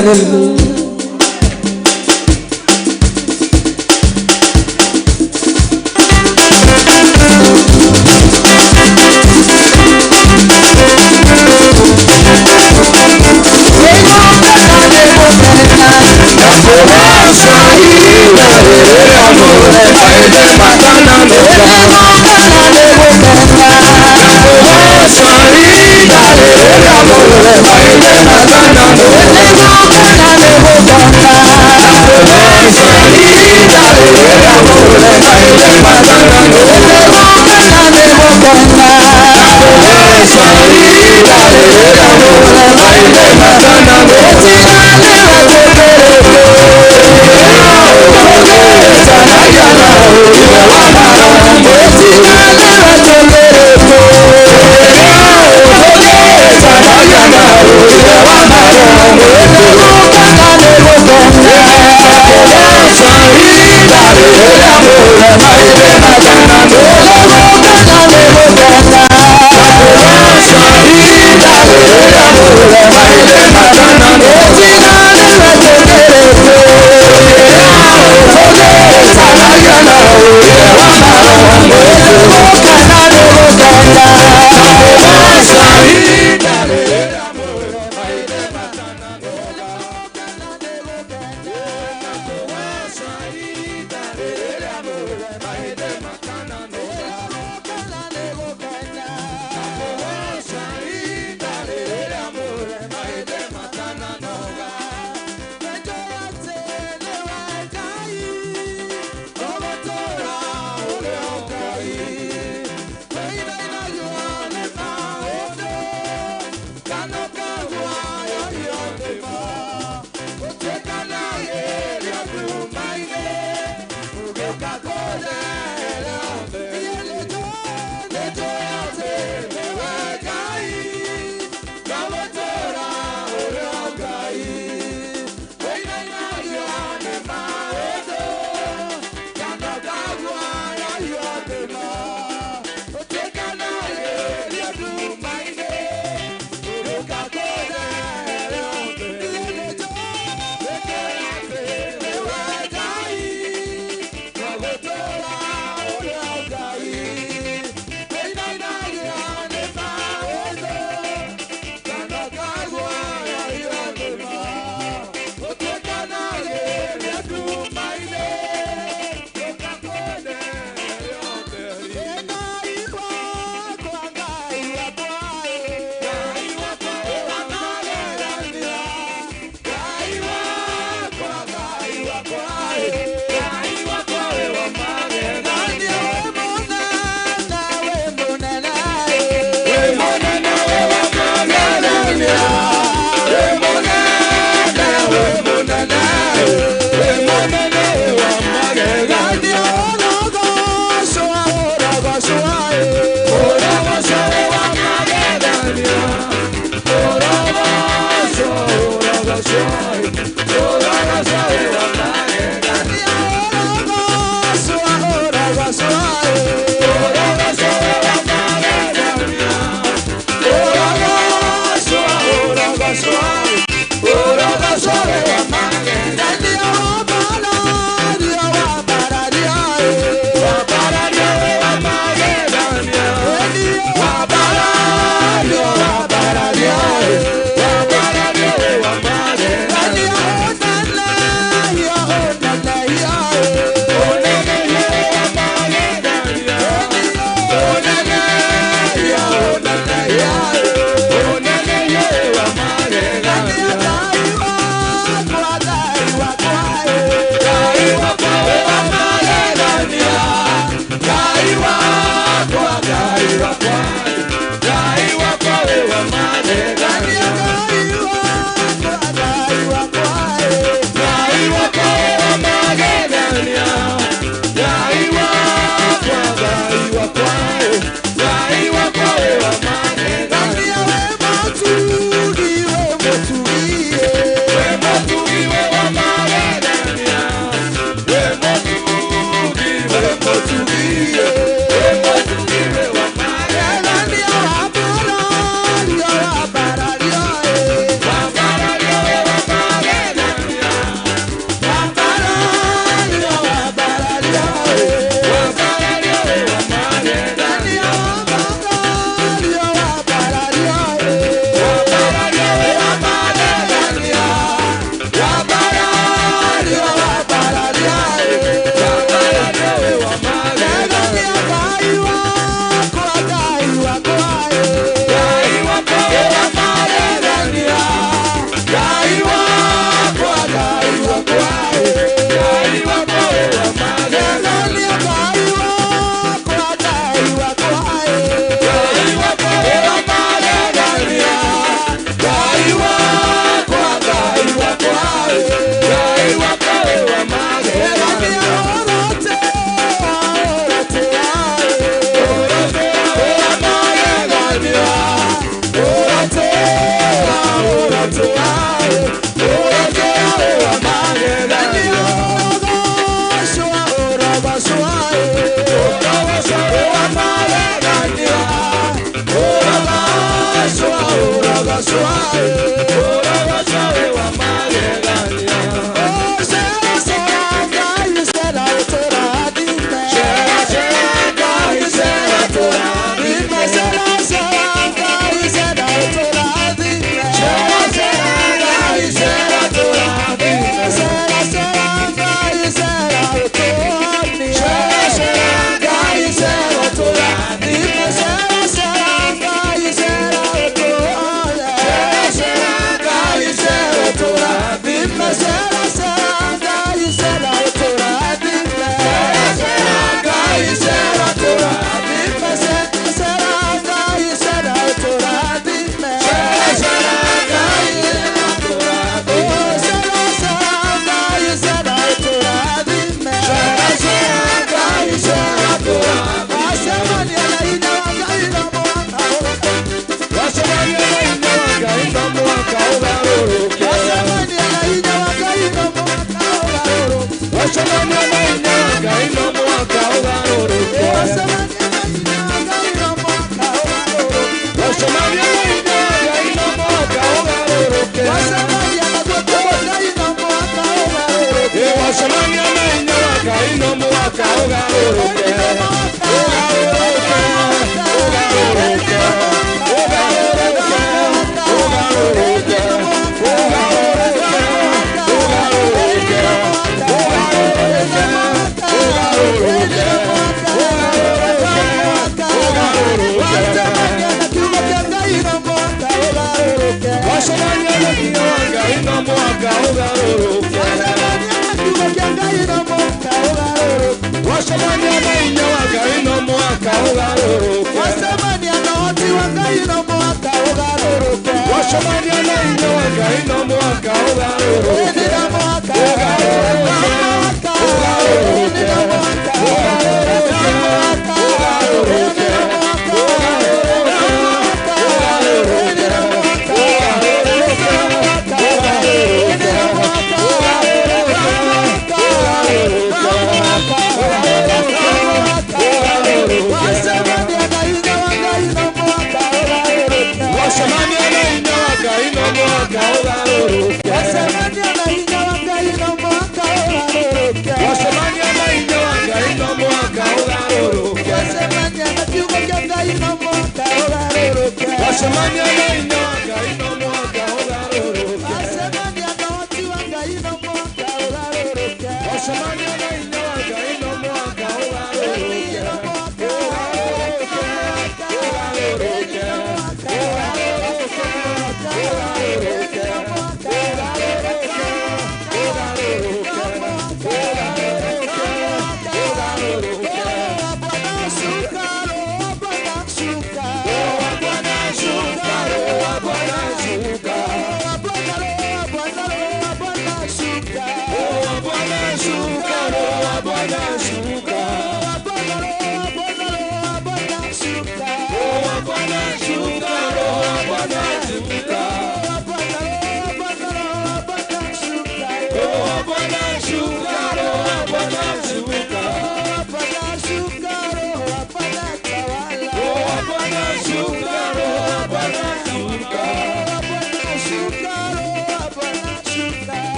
Hallelujah. Thank you.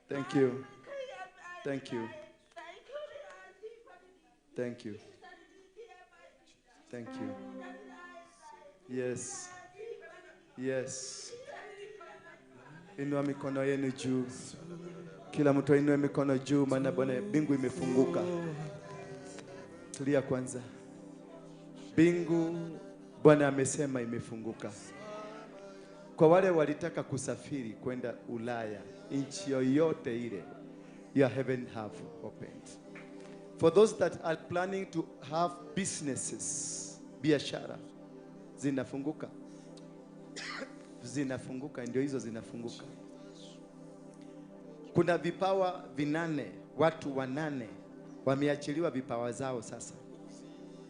Thank you. Thank you. Thank you. Thank you. Yes. Yes. Inua mikono yenu juu. Kila mtu inue mikono juu, maana Bwana mbingu imefunguka. Tulia kwanza. Mbingu Bwana amesema imefunguka. Kwa wale walitaka kusafiri kwenda Ulaya, nchi yoyote ile, your heaven have opened. For those that are planning to have businesses, biashara zinafunguka. Zinafunguka, ndio hizo zinafunguka. Kuna vipawa vinane, watu wanane wameachiliwa vipawa zao sasa,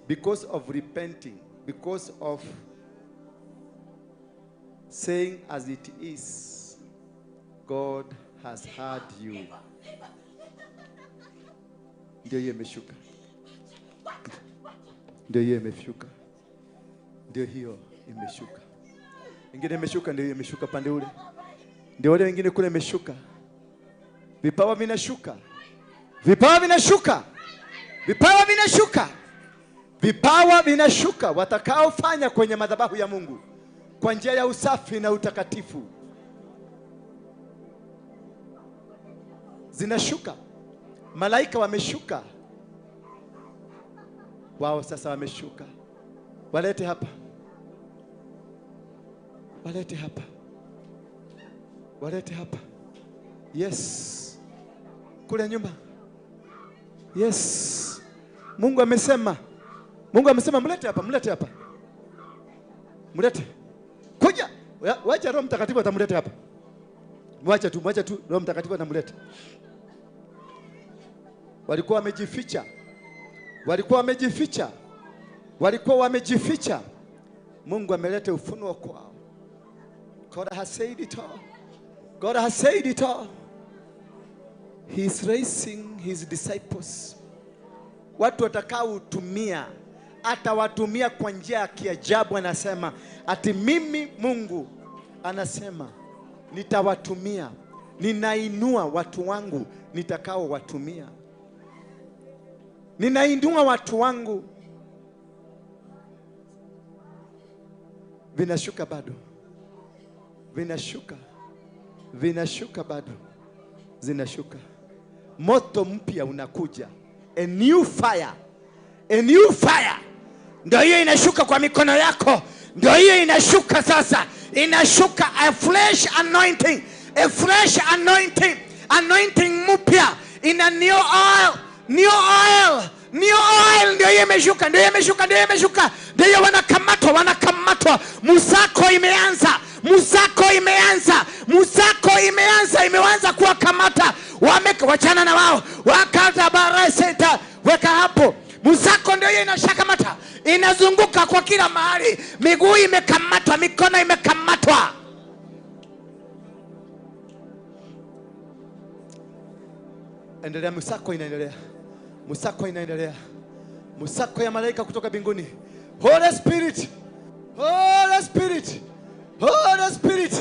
because of repenting, because of saying as it is. God has heard you. Ndio hiyo imeshuka, ndio hiyo imeshuka, ndio hiyo imeshuka. Ingine imeshuka, ndio hiyo imeshuka pande ule, ndio wale wengine kule imeshuka. Vipawa vinashuka, vipawa vinashuka, vipawa vinashuka, vipawa vinashuka, watakaofanya kwenye madhabahu ya Mungu kwa njia ya usafi na utakatifu. Zinashuka. Malaika wameshuka, wao sasa wameshuka. Walete hapa, walete hapa, walete hapa. Yes, kule nyuma. Yes, Mungu amesema, Mungu amesema mlete hapa, mlete hapa, mlete. Kuja, wacha Roho Mtakatifu atamlete hapa. Mwacha tu Roho Mtakatifu atamlete. Walikuwa wamejificha, walikuwa wamejificha, walikuwa wamejificha. Mungu ameleta ufunuo kwao. God has said it all. God has said it all. He is raising his disciples. Watu watakaotumia, atawatumia kwa njia ya kiajabu. Anasema ati mimi Mungu anasema nitawatumia, ninainua watu wangu nitakao watumia. Ninainua watu wangu. Vinashuka bado, vinashuka, vinashuka bado, zinashuka. Moto mpya unakuja, a new fire, a new fire. Ndio hiyo inashuka kwa mikono yako, ndio hiyo inashuka sasa, inashuka. A fresh anointing, a fresh anointing, anointing mpya, in a new oil, new oil, new oil. Ndio hiyo imeshuka, ndio hiyo imeshuka, ndio hiyo imeshuka, ndio hiyo. Wanakamatwa, wanakamatwa. Musako imeanza, musako imeanza, musako imeanza, imeanza kuwakamata. Wachana na wao, wakata baraseta, weka hapo. Musako ndio hiyo inashakamata, inazunguka kwa kila mahali. Miguu imekamatwa, mikono imekamatwa. Endelea, musako inaendelea, musako inaendelea, musako ya malaika kutoka mbinguni. Holy Spirit, Holy Spirit, Holy Spirit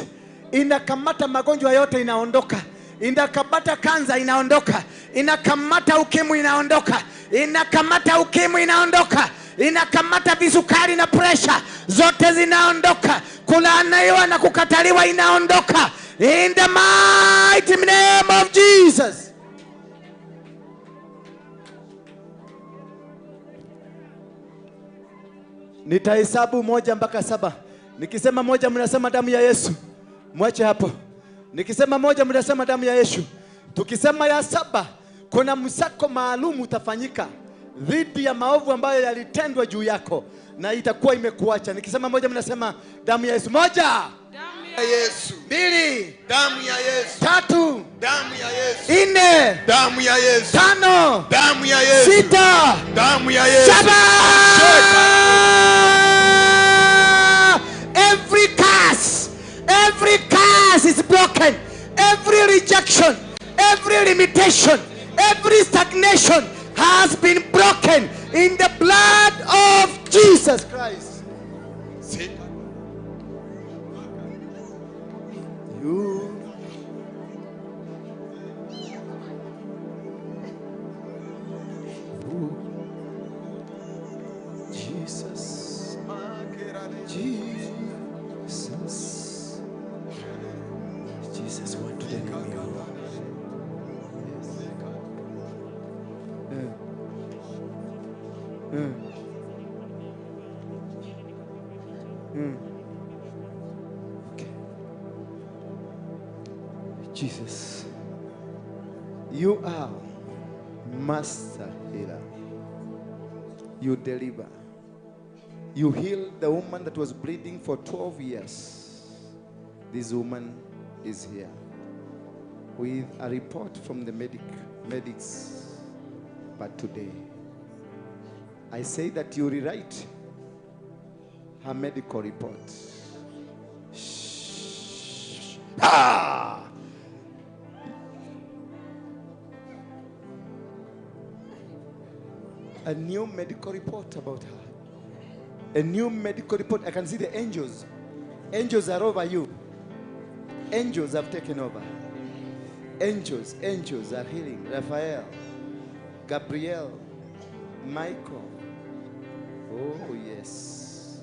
inakamata magonjwa yote, inaondoka. Inakamata kanza, inaondoka. Inakamata ukimwi, inaondoka. Inakamata ukimwi, inaondoka. Inakamata visukari na pressure, zote zinaondoka. Kulaaniwa na kukataliwa inaondoka. In the mighty name of Jesus. Nitahesabu 1 mpaka 7. Nikisema 1 mnasema damu ya Yesu. Mwache hapo. Nikisema 1 mnasema damu ya Yesu. Tukisema ya 7, kuna msako maalum utafanyika dhidi ya maovu ambayo yalitendwa juu yako na itakuwa imekuacha. Nikisema 1 mnasema damu ya Yesu. 1, damu ya Yesu. 2, damu ya Yesu. 3, damu ya Yesu. 4, damu ya Yesu. 5, damu ya Yesu. 6, damu ya Yesu. 7. Every curse is broken. Every rejection, every limitation, every stagnation has been broken in the blood of Jesus Christ. You Jesus, Jesus went to the Okay. Jesus, you are master healer. You deliver. You healed the woman that was bleeding for 12 years. This woman is here with a report from the medics But today, I say that you rewrite her medical report. Shh. Ah! A new medical report about her. A new medical report. I can see the angels. Angels are over you. Angels have taken over. Angels are healing. Raphael, Gabriel, Michael. Oh, yes.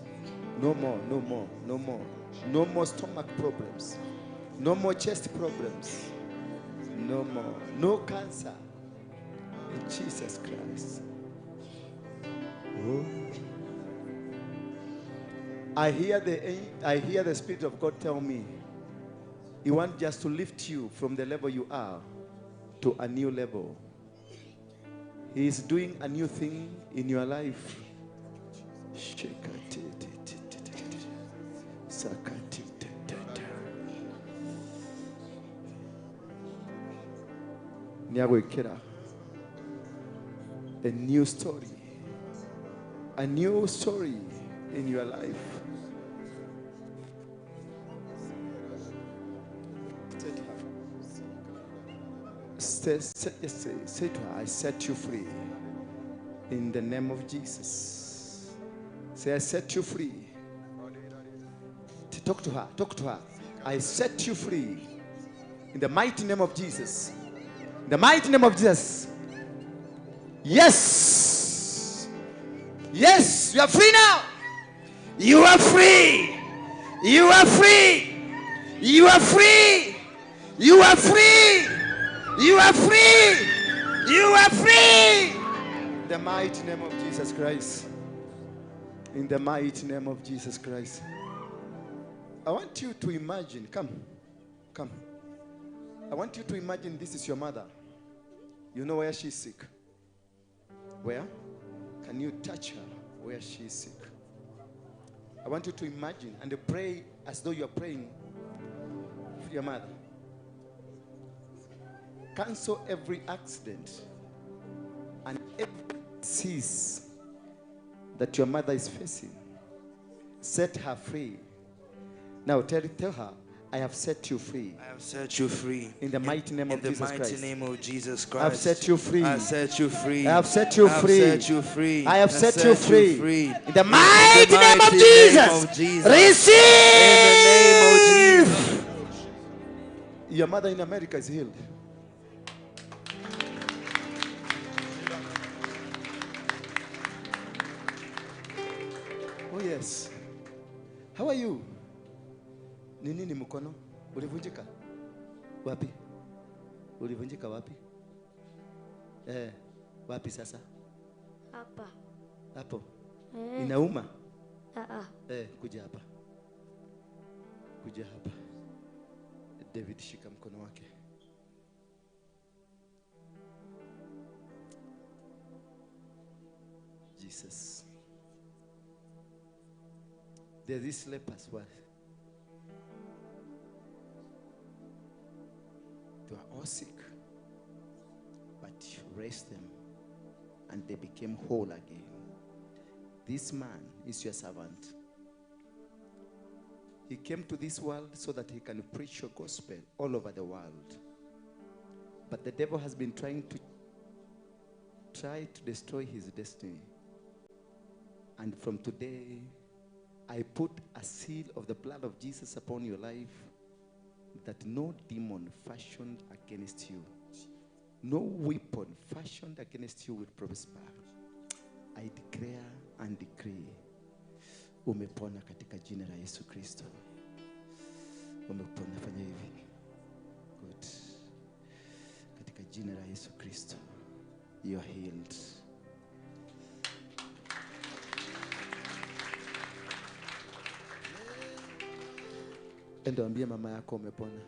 No more. No more stomach problems. No more chest problems. No more. No cancer. In Jesus Christ. Oh. I hear the Spirit of God tell me, He wants just to lift you from the level you are to a new level. He is doing a new thing in your life. A new story. A new story in your life. Say to her, I set you free in the name of Jesus. Say, I set you free. Talk to her. I set you free in the mighty name of Jesus. In the mighty name of Jesus. Yes, you are free now. You are free. You are free. You are free. You are free. You are free. You are free. In the mighty name of Jesus Christ. In the mighty name of Jesus Christ. I want you to imagine. Come. I want you to imagine this is your mother. You know where she's sick. Where? Can you touch her where she is sick? I want you to imagine and pray as though you are praying for your mother. Cancel every accident and every disease that your mother is facing. Set her free. Now tell her, I have set you free. I have set you free. In the mighty name of Jesus Christ. In the mighty name of Jesus Christ. I have set you free. I have set you free. I have set you free. I have set you free. I have set you free. In the mighty name of Jesus. Receive. In the name of Jesus. Your mother in America is healed. Oh yes. How are you? Nini mkono? Ulivunjika? Wapi? Ulivunjika wapi? Wapi sasa? Hapa. Hapo. Inauma? Kuja hapa. Kuja hapa. David, shika mkono wake. Jesus. There's these lepers. What? They were all sick, but you raised them and they became whole again. This man is your servant. He came to this world so that he can preach your gospel all over the world. But the devil has been trying to destroy his destiny. And from today, I put a seal of the blood of Jesus upon your life, that no demon fashioned against you, no weapon fashioned against you will prosper. I declare and decree, umepona katika jina la Yesu Kristo. Umepona, fanya hivi. Good. Katika jina la Yesu Kristo, you are healed. Endo ambia mama yako umepona.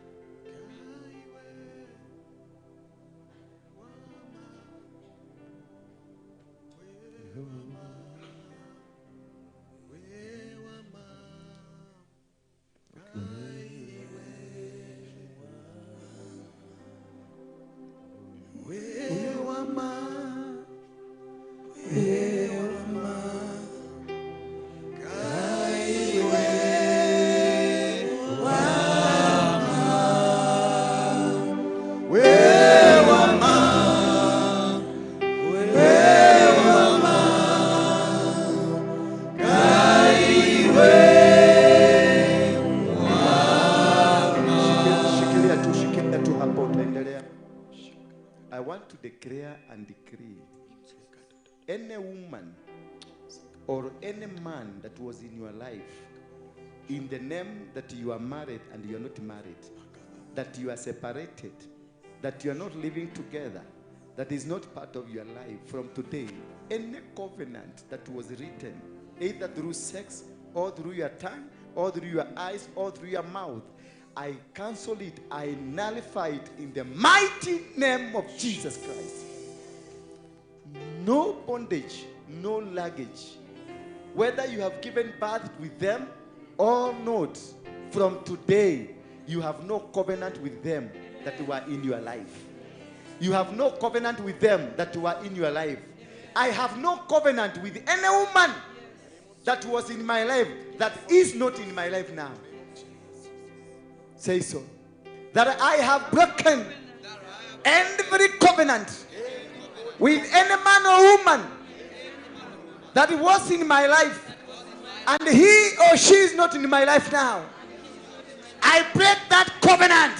declare and decree any woman or any man that was in your life, in the name that you are married and you are not married, that you are separated, that you are not living together, that is not part of your life, from today, any covenant that was written, either through sex or through your tongue or through your eyes or through your mouth, I cancel it, I nullify it in the mighty name of Jesus Christ. No bondage, no luggage. Whether you have given birth with them or not, from today, you have no covenant with them that were in your life. You have no covenant with them that were in your life. I have no covenant with any woman that was in my life that is not in my life now. Say so. That I have broken every covenant with any man or woman that was in my life, and he or she is not in my life now. I break that covenant.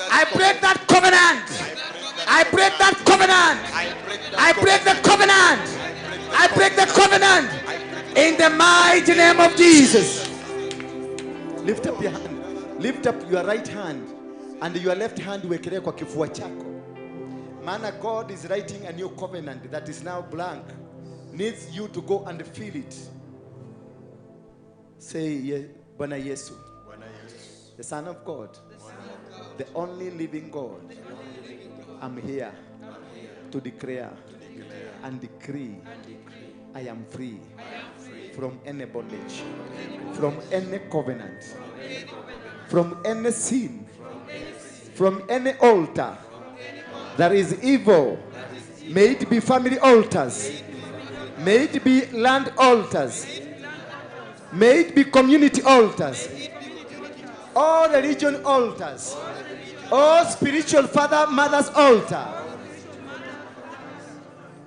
I break that covenant. I break that covenant. I break the covenant. I break the covenant in the mighty name of Jesus. Lift up your hand. Lift up your right hand and your left hand uwekelee kwa kifua chako. Maana God is writing a new covenant that is now blank. Needs you to go and feel it. Say, Bwana Yesu, the Son of God, the only living God. I'm here to declare and decree I am free from any bondage, from any covenant, from any sin, from any altar that is evil. May it be family altars, may it be land altars, may it be community altars, all religion altars, all spiritual father, mother's altar.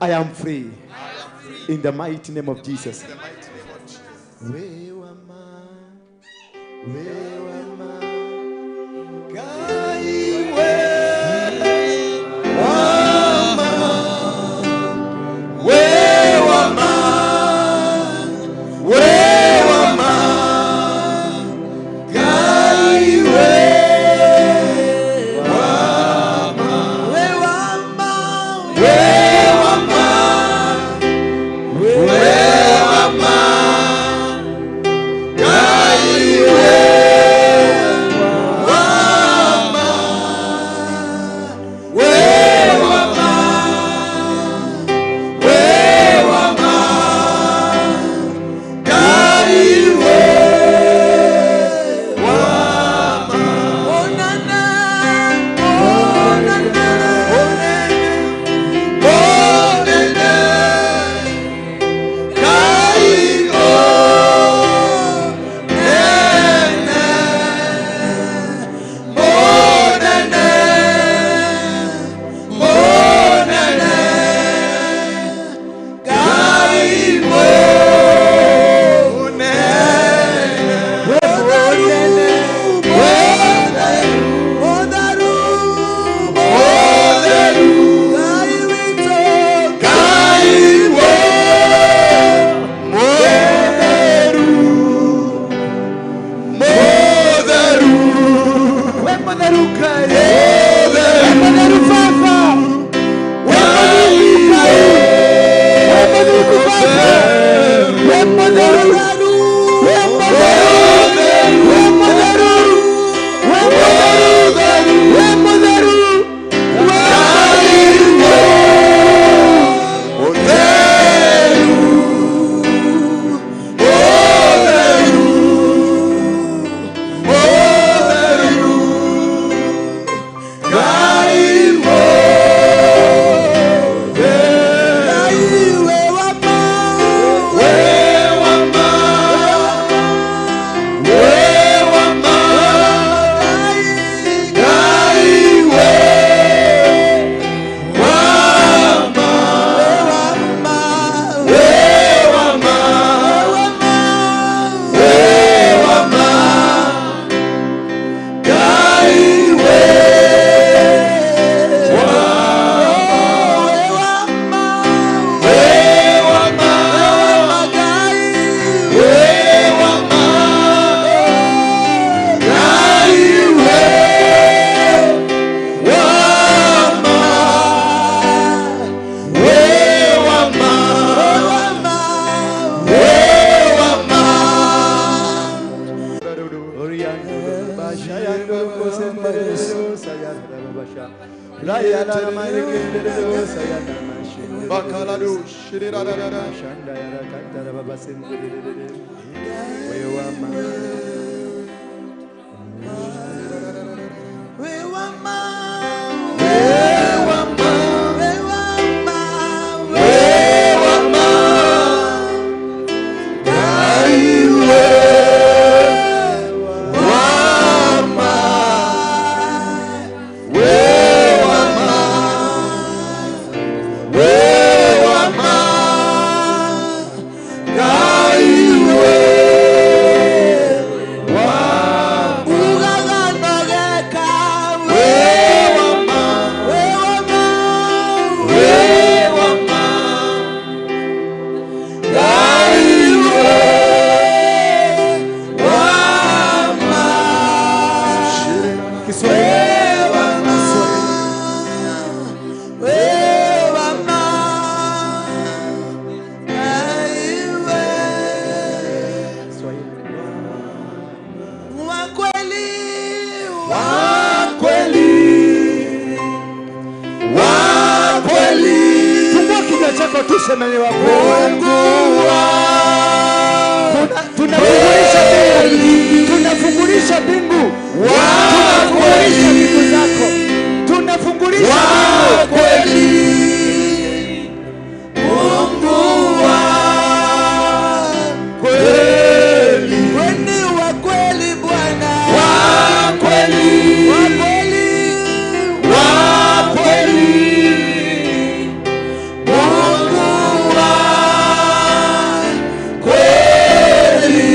I am free in the mighty name of Jesus. Tunafungulisha mbingu. Tunafungulisha mbingu zako. Tunafungulisha kweli. Mungu wa kweli. Wewe wa kweli Bwana. Wa kweli. Wa kweli. Wa kweli. Mungu wa kweli.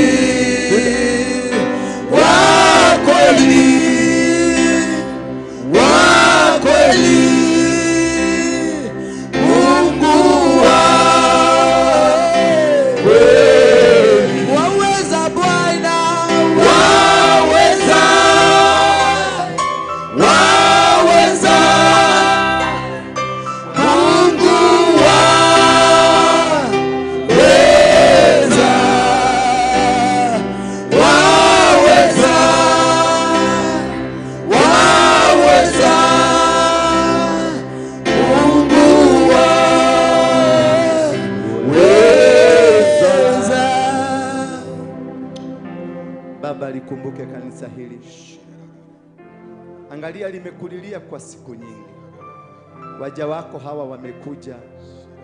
Wa kweli. Wa kweli. Mungu wa kweli. Waweza Bwana. Waweza. Waweza. Mungu waweza. Waweza. Waweza. Mungu waweza. Baba, likumbuke kanisa hili. Angalia, limekulilia kwa siku nyingi. Waja wako hawa wamekuja